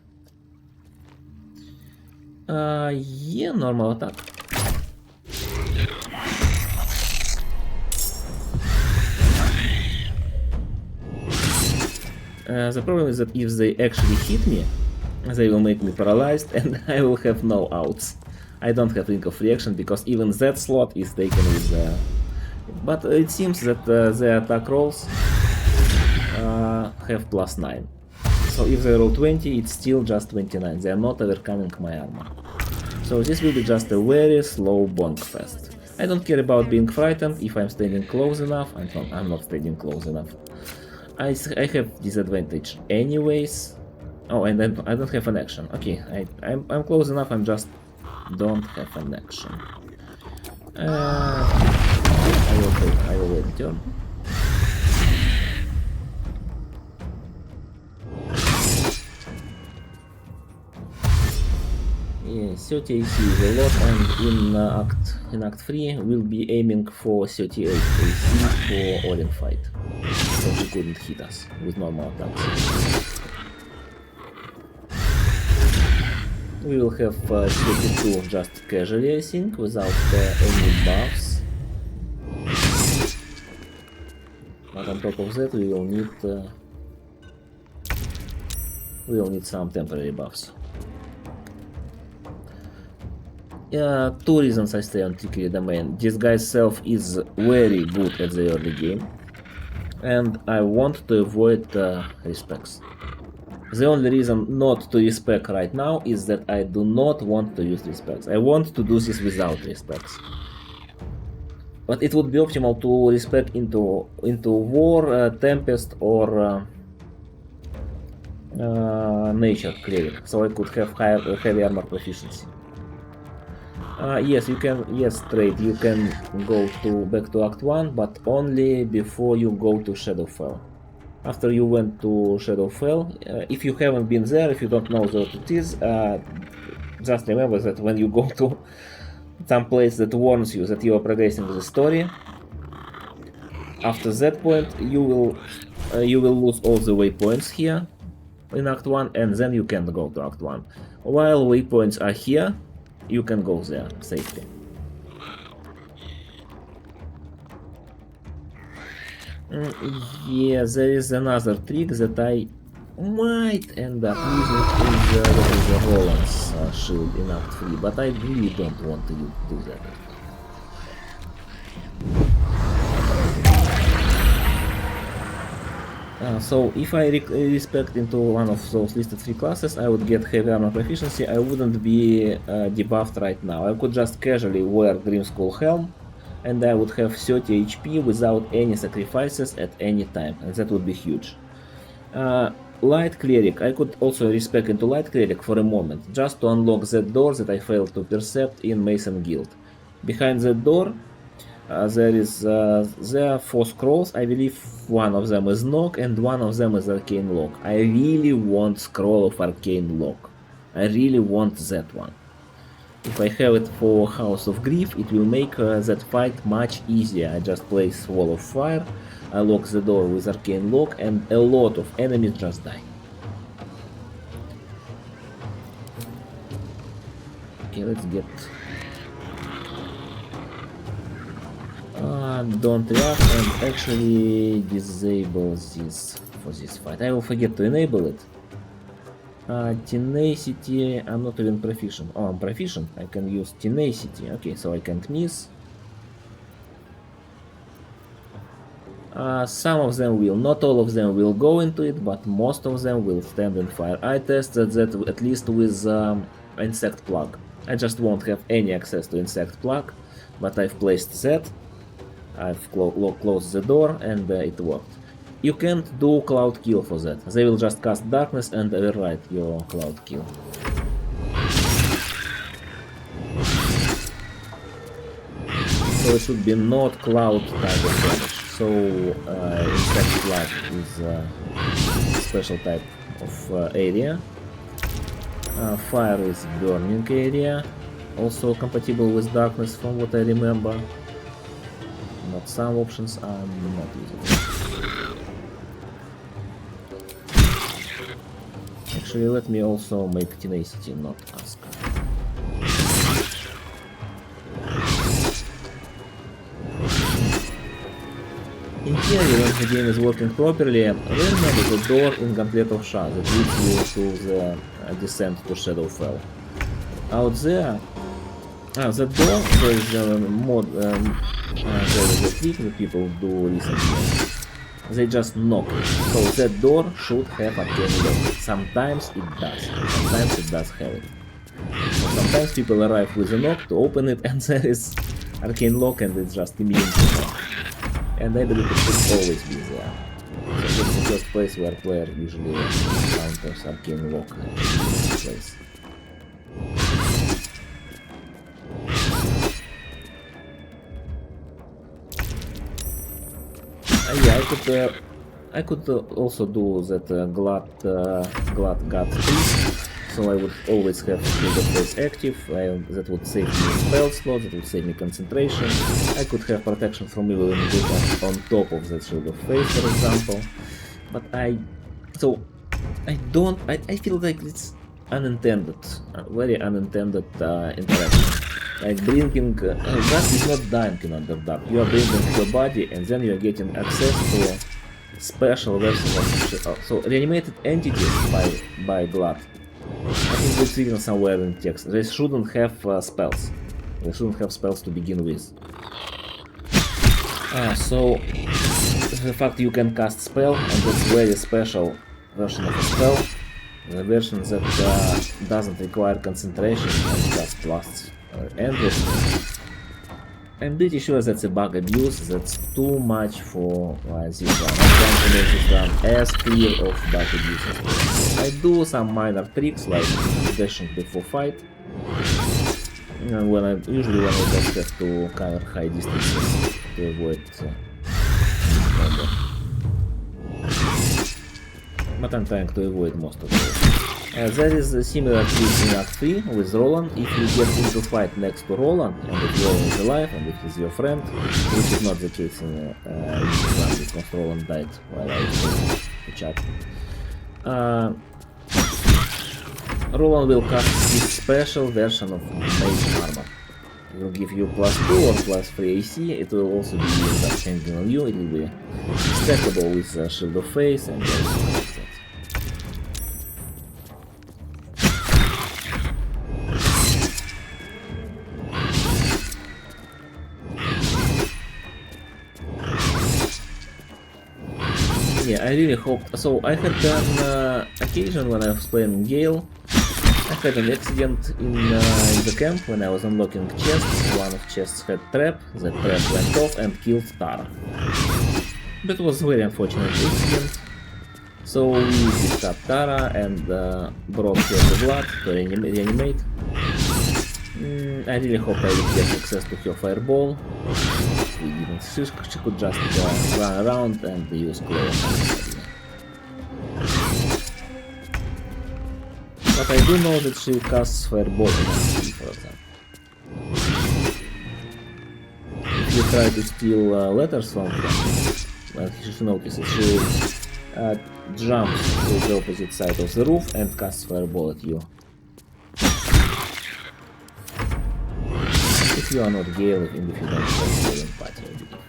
Yeah, normal attack. The problem is that if they actually hit me, they will make me paralyzed and I will have no outs. I don't have Ring of Reaction because even that slot is taken with... but it seems that the attack rolls have +9. So if they roll 20, it's still just 29. They are not overcoming my armor. So this will be just a very slow bonk fest. I don't care about being frightened if I'm standing close enough. I'm not standing close enough. I have disadvantage anyways. Oh, and then I don't have an action. Okay, I'm close enough, I'm just don't have an action. I will wait a turn. Yeah, 30 AC is a lot, and in Act 3 we'll be aiming for 38 AC for all in fight. So he couldn't hit us with normal attacks. We will have 32 just casually, I think, without any buffs. But on top of that, we will need some temporary buffs. Two reasons I stay on trickery domain. Disguise self is very good at the early game, and I want to avoid respecs. The only reason not to respec right now is that I do not want to use respecs. I want to do this without respecs. But it would be optimal to respec into War, Tempest, or Nature Cleric, so I could have heavy armor proficiency. Yes, you can. Yes, trade. You can go back to Act 1, but only before you go to Shadowfell. After you went to Shadowfell, if you haven't been there, if you don't know what it is, just remember that when you go to some place that warns you that you are progressing the story, after that point you will lose all the waypoints here in Act 1, and then you can go to Act 1. While waypoints are here, you can go there safely. Yeah, there is another trick that I might end up using in the Roland's shield in Act 3, but I really don't want to do that. So if I respect into one of those listed 3 classes, I would get heavy armor proficiency. I wouldn't be debuffed right now. I could just casually wear Grimskull Helm, and I would have 30 HP without any sacrifices at any time, and that would be huge. Light Cleric, I could also respec into Light Cleric for a moment, just to unlock that door that I failed to percept in Mason Guild. Behind that door, there are 4 scrolls. I believe one of them is Knock and one of them is Arcane Lock. I really want Scroll of Arcane Lock. I really want that one. If I have it for House of Grief, it will make that fight much easier. I just place Wall of Fire, I lock the door with Arcane Lock, and a lot of enemies just die. Okay, let's get... don't react and actually disable this for this fight. I will forget to enable it. Tenacity, I'm not even proficient. Oh, I'm proficient. I can use tenacity. Okay, so I can't miss. Some of them will, not all of them will go into it, but most of them will stand and fire. I tested that at least with Insect Plug. I just won't have any access to Insect Plug, but I've placed that. I've closed the door and it worked. You can't do Cloud Kill for that. They will just cast Darkness and override your Cloud Kill. So it should be not Cloud type of damage. So Insect Plug is a special type of area. Fire is burning area. also compatible with darkness from what I remember. Not some options are not usable. Actually, let me also make tenacity not ask. In theory, when the game is working properly, remember the door in Gauntlet of Shar that leads you to the descent to Shadowfell. Out there, that door, there is a mod, there is a trick that people do recently. They just knock it. So that door should have arcane lock. Sometimes it does. Sometimes it does have it. So sometimes people arrive with a knock to open it and there is arcane lock and it's just immediately knocked. And I believe it should always be there. So that's the first place where player usually encounters arcane lock in this place. Yeah, I could also do that glad gut piece, so I would always have Shield of Face active. That would save me spell slot, that would save me concentration. I could have protection from evil and good on top of that Shield of Face, for example. But I feel like it's unintended, very unintended interaction. Like bringing that is not dying in Underdark. You are bringing your body and then you are getting access to special version of so reanimated entities by Glad. I think it's written somewhere in text. They shouldn't have spells. They shouldn't have spells to begin with. So the fact you can cast spell and that's very special version of a spell. The version that doesn't require concentration and just lasts endlessly. I'm pretty sure that's a bug abuse, that's too much for this one. I'm trying to make this one as clear of bug abuse as possible. I do some minor tricks like dashing before fight. Usually when I just have to cover high distances to avoid combo. But I'm trying to avoid most of those. There is a similar trick in Act 3 with Roland. If you get into fight next to Roland, and if Roland is alive, and if he's your friend, which is not the case in this one because Roland died while I was in the chat. Roland will cast his special version of Mage Armor. It will give you +2 or +3 AC, it will also be just hanging on you, it will be stackable with Shield of Face and everything like that. Yeah, I really hoped. So I had an occasion when I was playing Gale. I had an accident in the camp when I was unlocking chests. One of chests had trap. That trap went off and killed Tara. That was a very unfortunate accident. So we picked up Tara and brought her to Blood to reanimate. I really hoped I would get access to her fireball. We didn't. She could just run around and use claws. But I do know that she casts fireball in Act 3, for example. If you try to steal letters from her, she notices she jumps to the opposite side of the roof and casts fireball at you. If you are not Gale, and if you don't have Gale in party, I believe.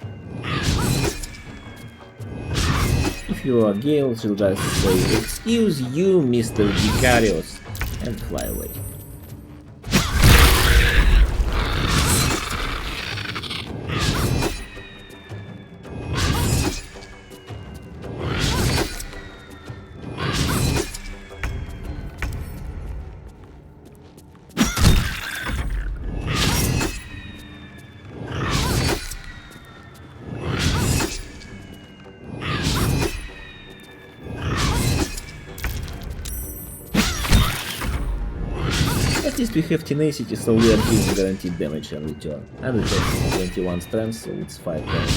If you are Gale, she'll just say, "Excuse you, Mr. Vicarious," and fly away. At least we have tenacity, so we are giving guaranteed damage every turn. And we have 21 strength, so it's 5 damage.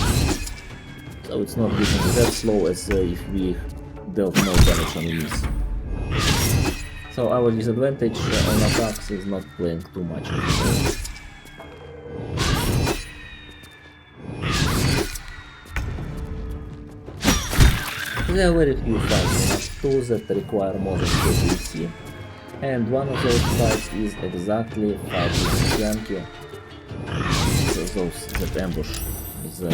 So it's not getting that slow as if we dealt no damage on enemies. So our disadvantage on attacks is not playing too much. There are very few fights in tools that require more than KPC, and one of those fights is exactly fighting Yankee, those that ambush the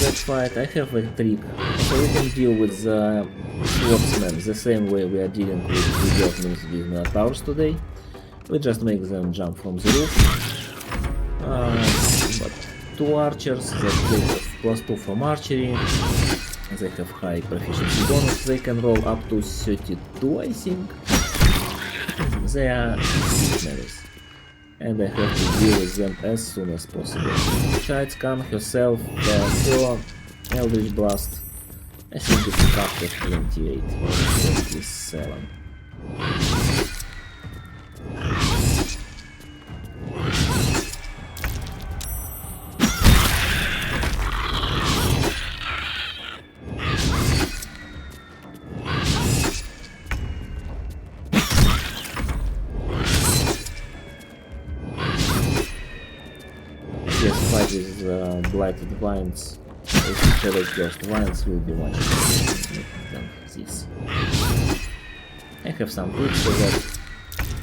that fight. I have a trick, so we can deal with the swordsmen the same way we are dealing with the Earthlings with Minotaurs today. We just make them jump from the roof. But two archers that they have +2 from archery, they have high proficiency bonus, they can roll up to 32, I think. They are melee, and I have to deal with them as soon as possible. Child Khan herself, her Eldritch Blast, I think it's capped at 28 or 27. Fight with blighted vines, with shadow-cursed vines will be much better than this. I have some tricks for that,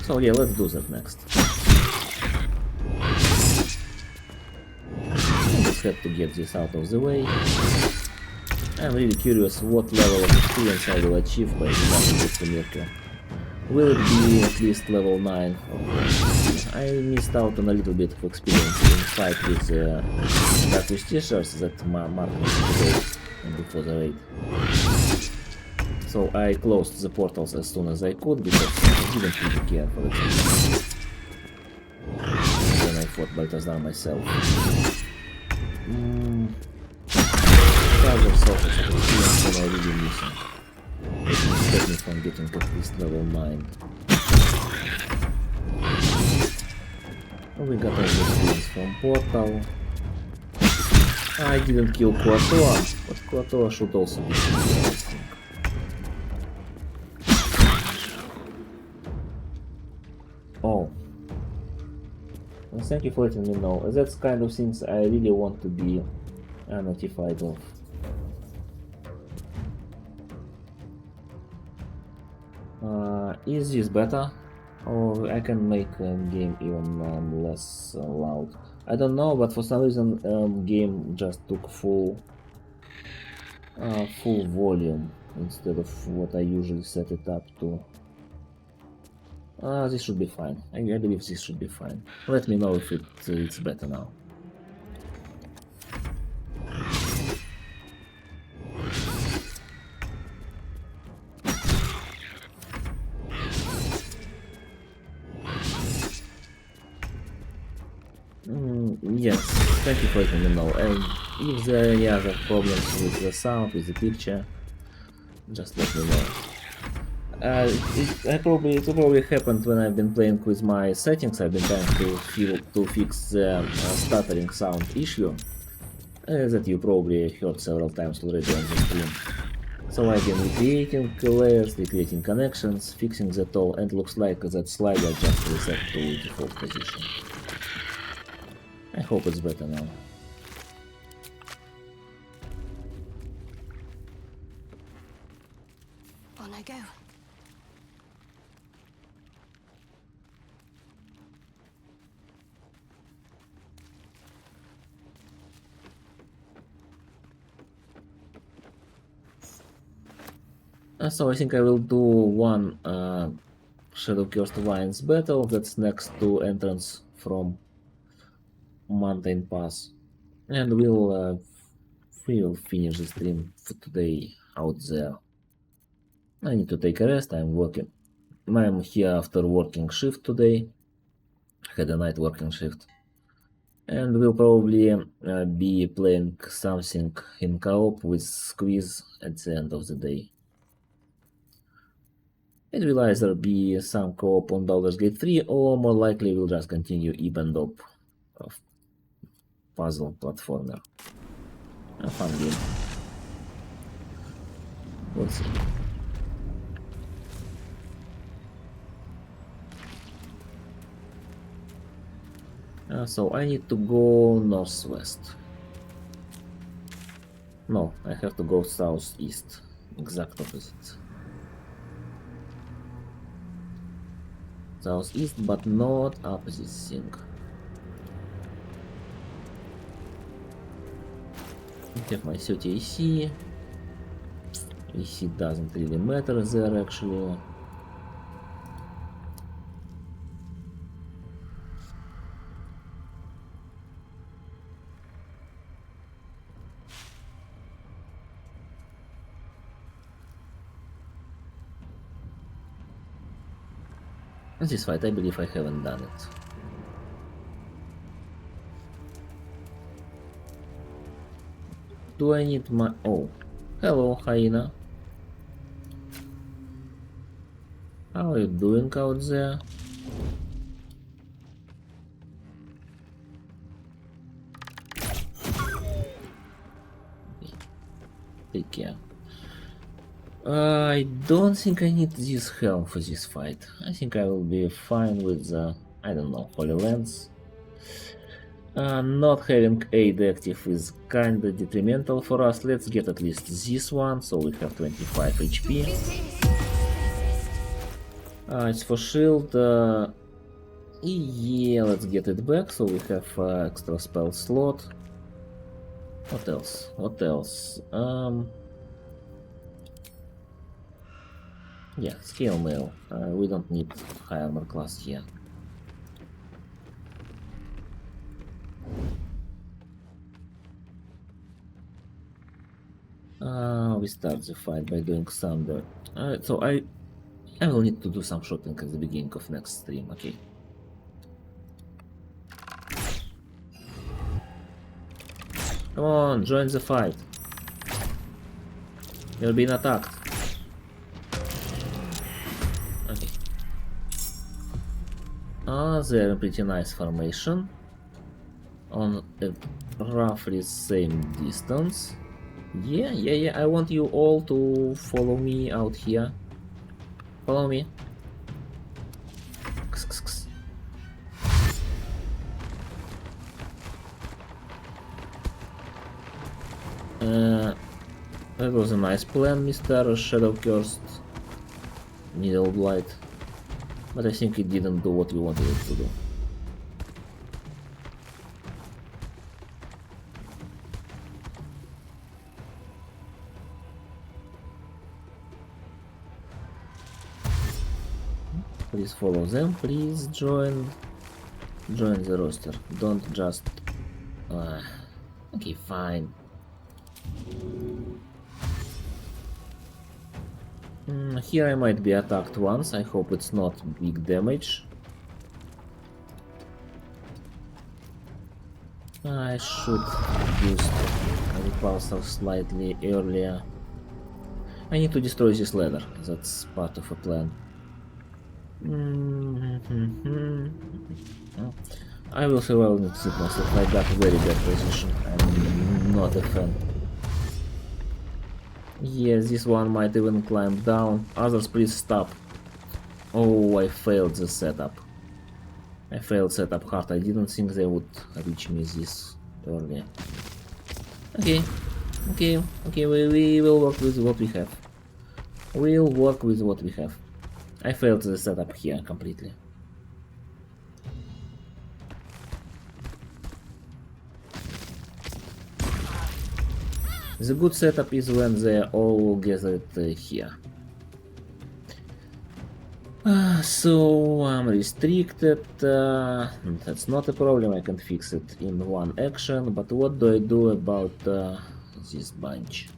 so yeah, let's do that next. I just have to get this out of the way. I'm really curious what level of experience I will achieve by becoming Mr. Mercury. Will it be at least level 9? I missed out on a little bit of experience in fight with Dark Justiciars that marked me today before the raid. So I closed the portals as soon as I could because I didn't really care for it. Then I fought Balthazar myself. Other sources of experience are already missing. It will stop me from getting at least level 9. We got all the experience from Portal. I didn't kill Quatoa, but Quatoa should also be killed, I think. Oh. Well, thank you for letting me know. That's kind of things I really want to be notified of. Is this better? Or I can make a game even less loud. I don't know, but for some reason game just took full volume instead of what I usually set it up to. This should be fine. I believe this should be fine. Let me know if it's better now. Yes, thank you for letting me know. And if there are any other problems with the sound, with the picture, just let me know. It probably happened when I've been playing with my settings. I've been trying to fix the stuttering sound issue that you probably heard several times already on the stream. So I've been recreating layers, recreating connections, fixing that all, and looks like that slider just reset to default position. I hope it's better now. On I go. So I think I will do one Shadow-Cursed Vines battle that's next to entrance from Mountain Pass, and we'll finish the stream for today out there. I need to take a rest. I'm working. I'm here after working shift today. Had a night working shift, and we'll probably be playing something in co-op with Squeeze at the end of the day. It will either be some co-op on Baldur's Gate 3, or more likely we'll just continue even up of puzzle platformer. A fun game. Let's see. So I need to go northwest. No, I have to go southeast. Exact opposite. Southeast, but not opposite thing. I have my 30 AC. AC doesn't really matter there actually. This fight, I believe I haven't done it. Do I need my... Oh, hello, hyena. How are you doing out there? Take care. I don't think I need this helm for this fight. I think I will be fine with the, I don't know, Holy Lens. Not having aid active is kinda detrimental for us. Let's get at least this one, so we have 25 HP. It's for shield. Yeah, let's get it back, so we have extra spell slot. What else? What else? Yeah, scale mail. We don't need high armor class here. We start the fight by doing thunder. So I will need to do some shopping at the beginning of next stream. Okay. Come on, join the fight. You're being attacked. Okay. They're in pretty nice formation. On a roughly same distance. Yeah, I want you all to follow me out here. Follow me. That was a nice plan, Mr. Shadow Cursed Needle Blight, but I think it didn't do what we wanted it to do. Please follow them, please join the roster. Don't just... okay, fine. Here I might be attacked once, I hope it's not big damage. I should use repulsor slightly earlier. I need to destroy this ladder, that's part of a plan. I will survive with sickness if I got a very bad position. I'm not a fan. Yes, this one might even climb down. Others, please stop. Oh, I failed the setup. I failed setup hard. I didn't think they would reach me this early. Okay, we will work with what we have. We'll work with what we have. I failed the setup here completely. The good setup is when they're all gathered here. So I'm restricted. That's not a problem, I can fix it in one action, but what do I do about this bunch?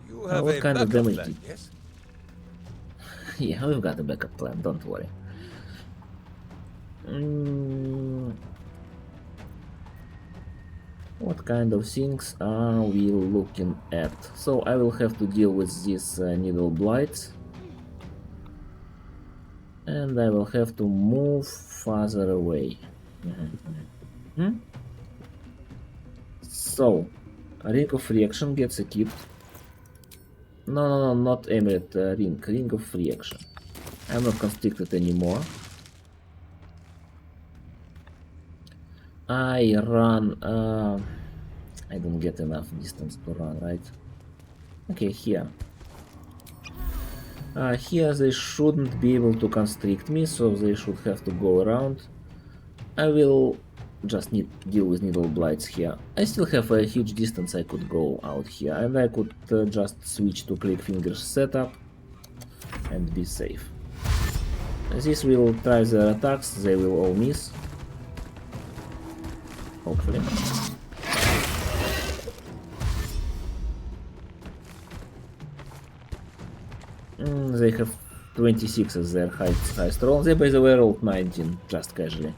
You have what a kind of backup damage plan, did... yes? Yeah, we've got a backup plan, don't worry. What kind of things are we looking at? So I will have to deal with these needle blights. And I will have to move farther away. So, Ring of Reaction gets equipped. No, not Emirate Ring of Reaction. I'm not constricted anymore. I run, I don't get enough distance to run, right? Okay, here. Here they shouldn't be able to constrict me, so they should have to go around. I will just deal with needle blights here. I still have a huge distance I could go out here, and I could just switch to click fingers setup and be safe. This will try their attacks, they will all miss. Hopefully. They have 26 as their highest roll. They, by the way, rolled 19 just casually.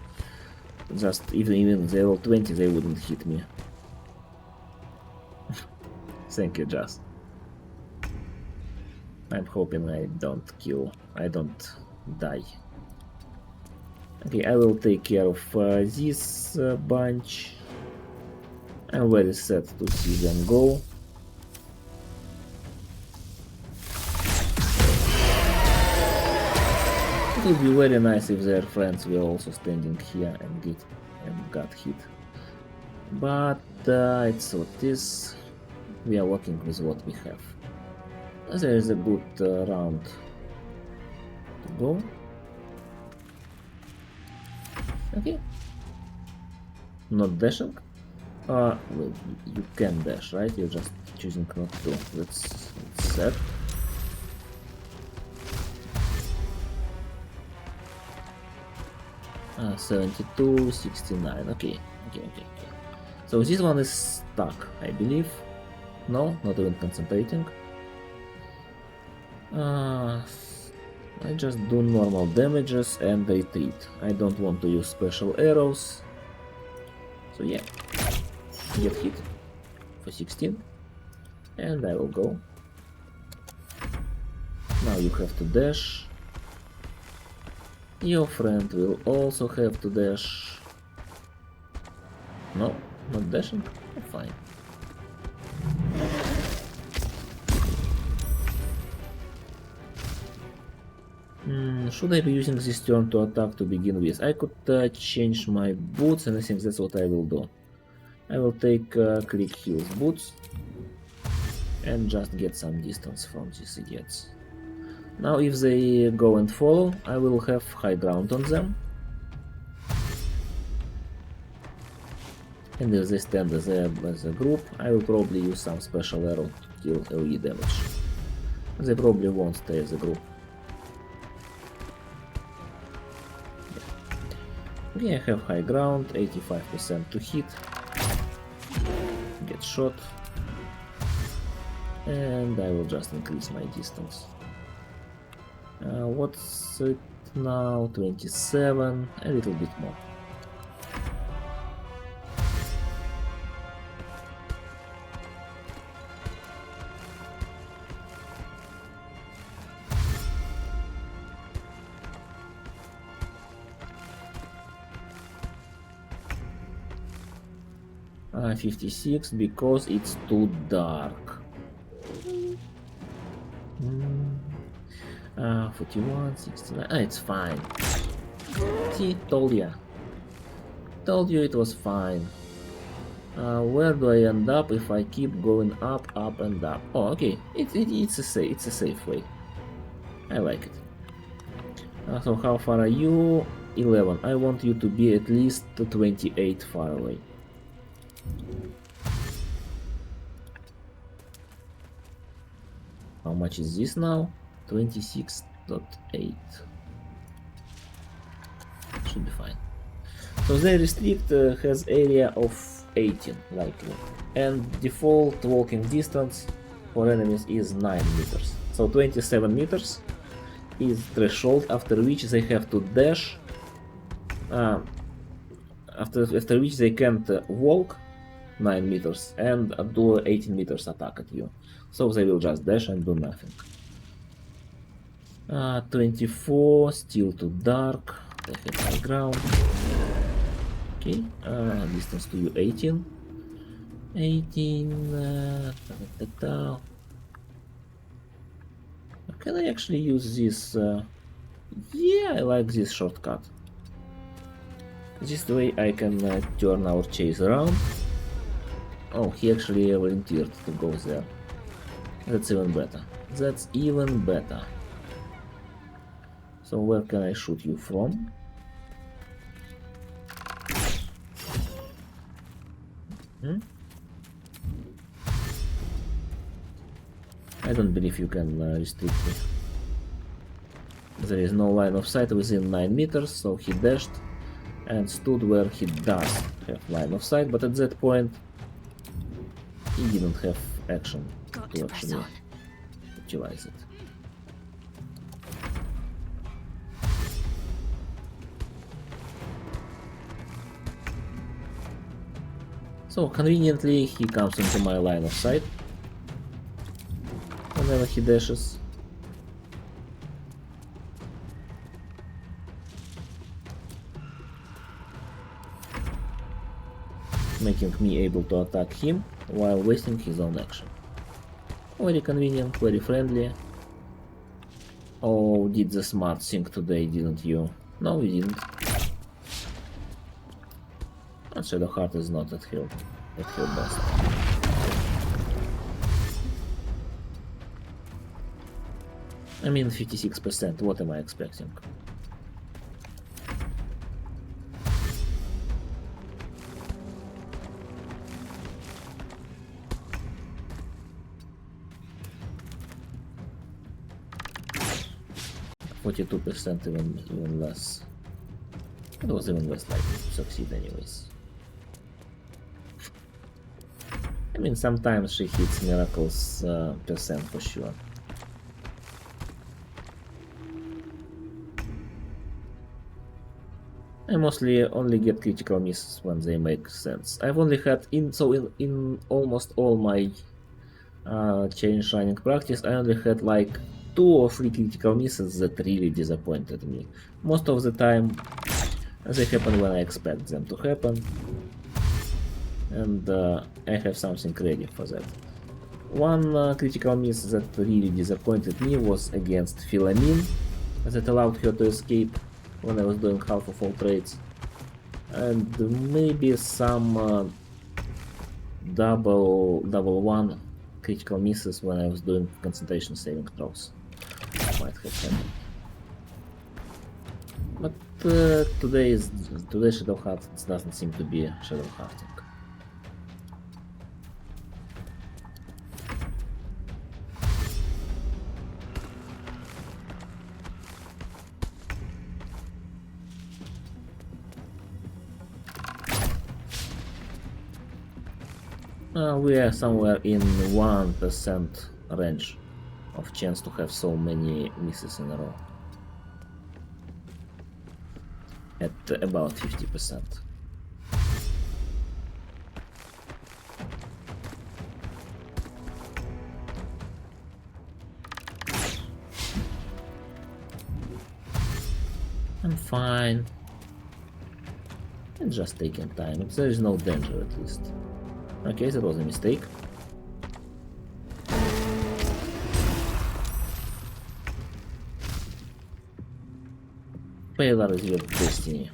Just even if they rolled 20, they wouldn't hit me. Thank you, Just. I'm hoping I don't die. Okay, I will take care of this bunch. I'm very sad to see them go. It would be very nice if their friends were also standing here and got hit. But it's what it is. We are working with what we have. There is a good round to go. Okay. Not dashing. Well, you can dash, right? You're just choosing not to. That's sad. Uh, 72, 69. Okay. So this one is stuck, I believe. No, not even concentrating. I just do normal damages and retreat. I don't want to use special arrows. So yeah, get hit for 16. And I will go. Now you have to dash. Your friend will also have to dash. No, not dashing? Oh, fine. Should I be using this turn to attack to begin with? I could change my boots, and I think that's what I will do. I will take click heals boots and just get some distance from these idiots. Now if they go and follow, I will have high ground on them. And if they stand as a group, I will probably use some special arrow to deal AoE damage. They probably won't stay as a group. Okay, I have high ground, 85% to hit. Get shot. And I will just increase my distance. What's it now? 27, a little bit more. Uh, 56 because it's too dark. 41, 69. It's fine. See, told you it was fine. Where do I end up if I keep going up, up, and up? Oh, okay. It's a safe way. I like it. So how far are you? 11. I want you to be at least 28 far away. How much is this now? 26.8. Should be fine. So the restrict has area of 18 likely, and default walking distance for enemies is 9 meters. So 27 meters is threshold after which they have to dash. After which they can't walk 9 meters and do 18 meters attack at you. So they will just dash and do nothing. 24, still too dark. They have high ground. Okay, distance to you 18. 18. Can I actually use this Yeah, I like this shortcut. This way I can turn our chase around. Oh, he actually volunteered to go there. That's even better. That's even better. So where can I shoot you from? Hmm? I don't believe you can restrict me. There is no line of sight within 9 meters, so he dashed and stood where he does have line of sight, but at that point he didn't have action to actually utilize it. So conveniently he comes into my line of sight whenever he dashes. Making me able to attack him while wasting his own action. Very convenient, very friendly. Oh, did the smart thing today, didn't you? No, you didn't. And Shadowheart is not at her best. I mean 56%, what am I expecting? %, even less. It was even less likely to succeed anyways. I mean, sometimes she hits miracles percent for sure. I mostly only get critical misses when they make sense. I've only had in almost all my chain shining practice, I only had like 2 or 3 critical misses that really disappointed me. Most of the time they happen when I expect them to happen, and I have something ready for that. One critical miss that really disappointed me was against Philamine, that allowed her to escape when I was doing half of all trades, and maybe some double one critical misses when I was doing concentration saving throws. Might have happened. But today Shadowheart doesn't seem to be Shadowhearting. We are somewhere in 1% range of chance to have so many misses in a row. At about 50%. I'm fine. It's just taking time. There is no danger at least. Okay, that was a mistake. Paler is your destiny.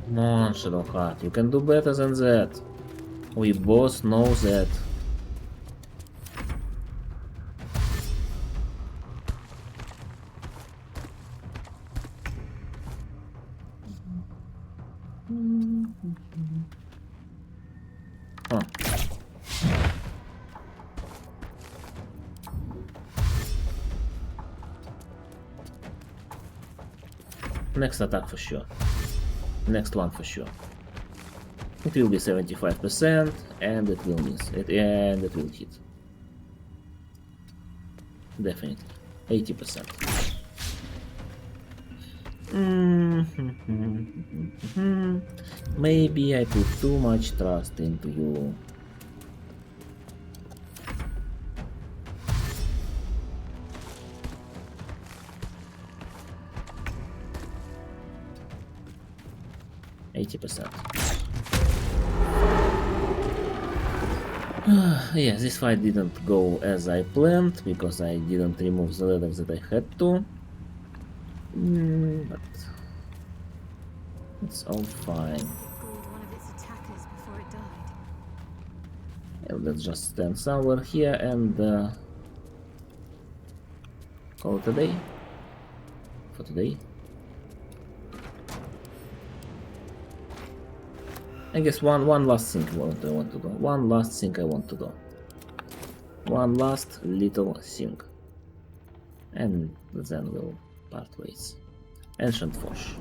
Come on, Shadowheart, you can do better than that. We both know that. Huh. Next attack for sure. Next one for sure. It will be 75% and it will miss. And it will hit. Definitely. 80%. Maybe I put too much trust into you. 80%. Yeah, this fight didn't go as I planned, because I didn't remove the ladder that I had to. But it's all fine. And let's just stand somewhere here and call it a day. For today. I guess one last thing I want to do. One last thing I want to do. One last little thing. And then we'll part ways. Ancient Fosh.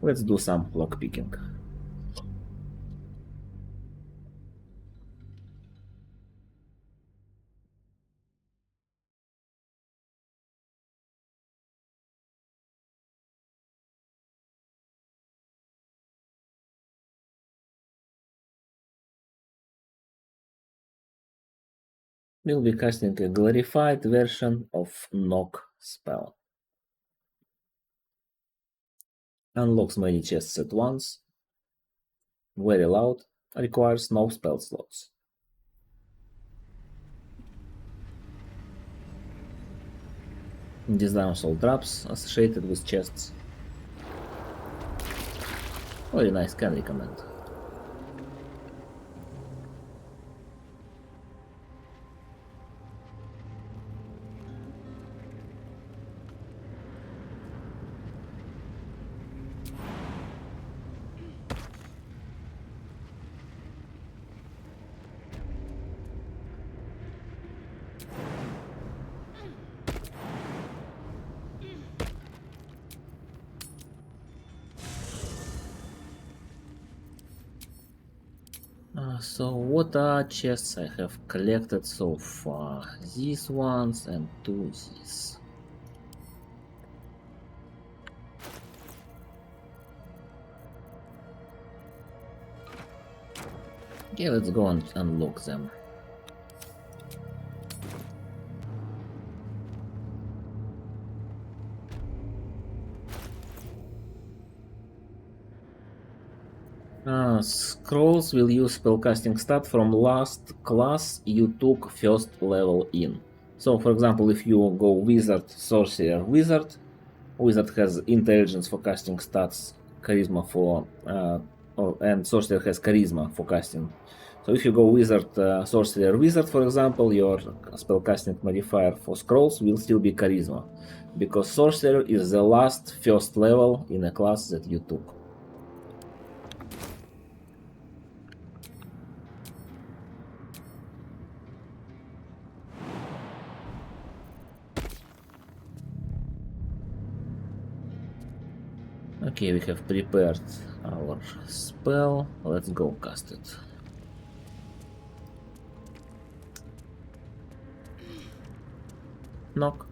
Let's do some lockpicking. We'll be casting a glorified version of Knock spell. Unlocks many chests at once. Very loud. Requires no spell slots. Disarms all traps associated with chests. Very nice, can recommend. So what are chests I have collected so far? These ones and two these. Okay, let's go and unlock them. Scrolls will use spellcasting stat from last class you took first level in. So, for example, if you go Wizard, Sorcerer, Wizard, Wizard has Intelligence for casting stats, Charisma for, and Sorcerer has Charisma for casting. So if you go Wizard, Sorcerer, Wizard, for example, your spellcasting modifier for Scrolls will still be Charisma, because Sorcerer is the last first level in a class that you took. Okay, we have prepared our spell. Let's go cast it. Knock.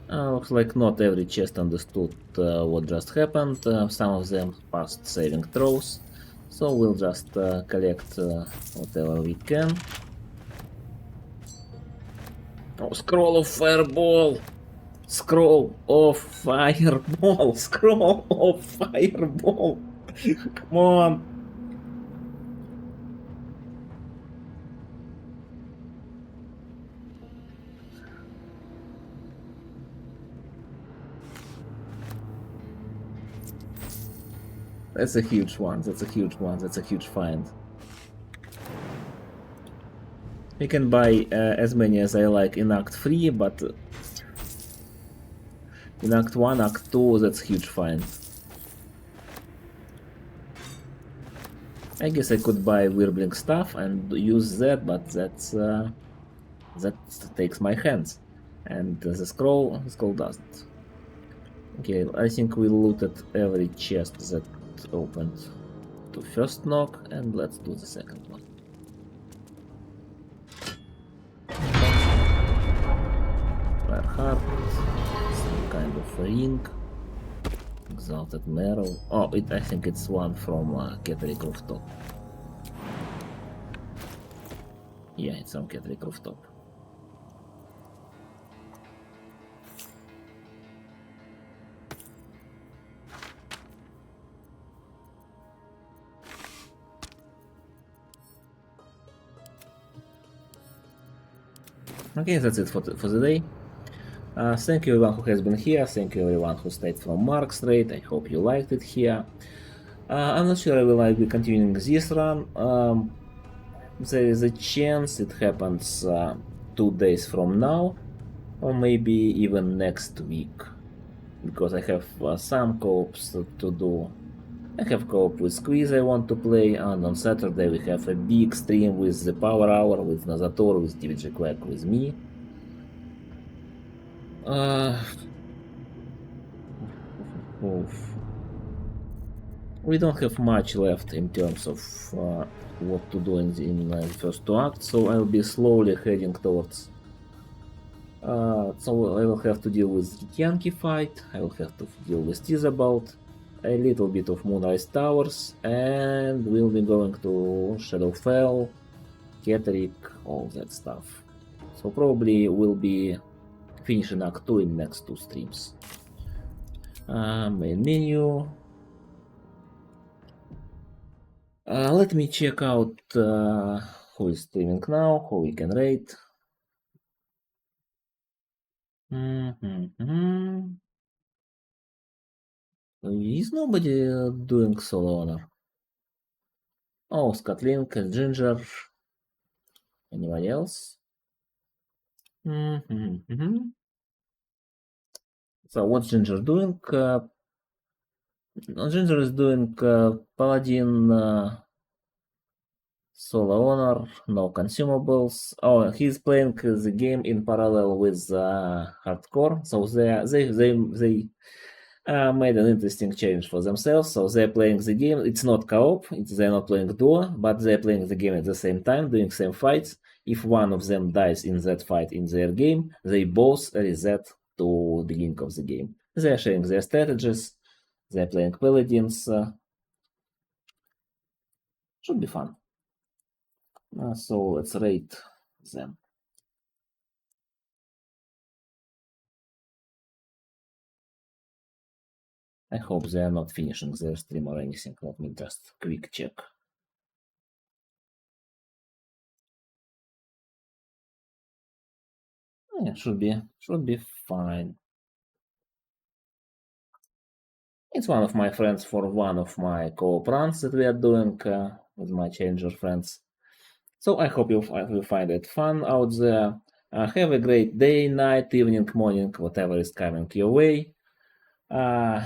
Looks like not every chest understood what just happened. Some of them passed saving throws. So we'll just collect whatever we can. Oh, scroll of fireball! Scroll of fireball! Scroll of fireball! Come on! That's a huge one, that's a huge one, that's a huge find. We can buy as many as I like in Act 3, but in Act 1, Act 2, that's a huge find. I guess I could buy Wirbling Stuff and use that, but that's that takes my hands. And the scroll doesn't. Okay, I think we looted every chest that opened to first knock, and let's do the second one. Fireheart, some kind of ring, Exalted Marrow. Oh, I think it's one from Cleric Rooftop. Yeah, it's on Cleric Rooftop. Okay, that's it for the day. Thank you everyone who has been here, thank you everyone who stayed from Mark's raid, I hope you liked it here. I'm not sure I will be continuing this run. There is a chance it happens 2 days from now, or maybe even next week, because I have some co-ops to do. I have co-op with Squeeze I want to play, and on Saturday we have a big stream with the Power Hour, with Nazator, with TVG Quack, with me. We don't have much left in terms of what to do in the first 2 acts, so I'll be slowly heading towards. So I will have to deal with Yankee fight, I will have to deal with Tizabalt, a little bit of Moonrise Towers, and we'll be going to Shadowfell, Cleric, all that stuff. So probably we'll be finishing Act 2 in next 2 streams. Main menu. Let me check out who is streaming now, who we can rate. Is nobody doing solo honor? Oh, Scott Link, Ginger. Anybody else? So what's Ginger doing? Ginger is doing Paladin, solo honor, no consumables. Oh, he's playing the game in parallel with hardcore. So they made an interesting change for themselves. So they're playing the game. It's not co-op. They're not playing duo, but they're playing the game at the same time, doing same fights. If one of them dies in that fight in their game, they both reset to the beginning of the game. They're sharing their strategies. They're playing paladins. Should be fun. So let's rate them. I hope they are not finishing their stream or anything. Let me just quick check. Yeah, should be fine. It's one of my friends for one of my co-op runs that we are doing with my Changer friends. So I hope you find it fun out there. Have a great day, night, evening, morning, whatever is coming your way. Ta!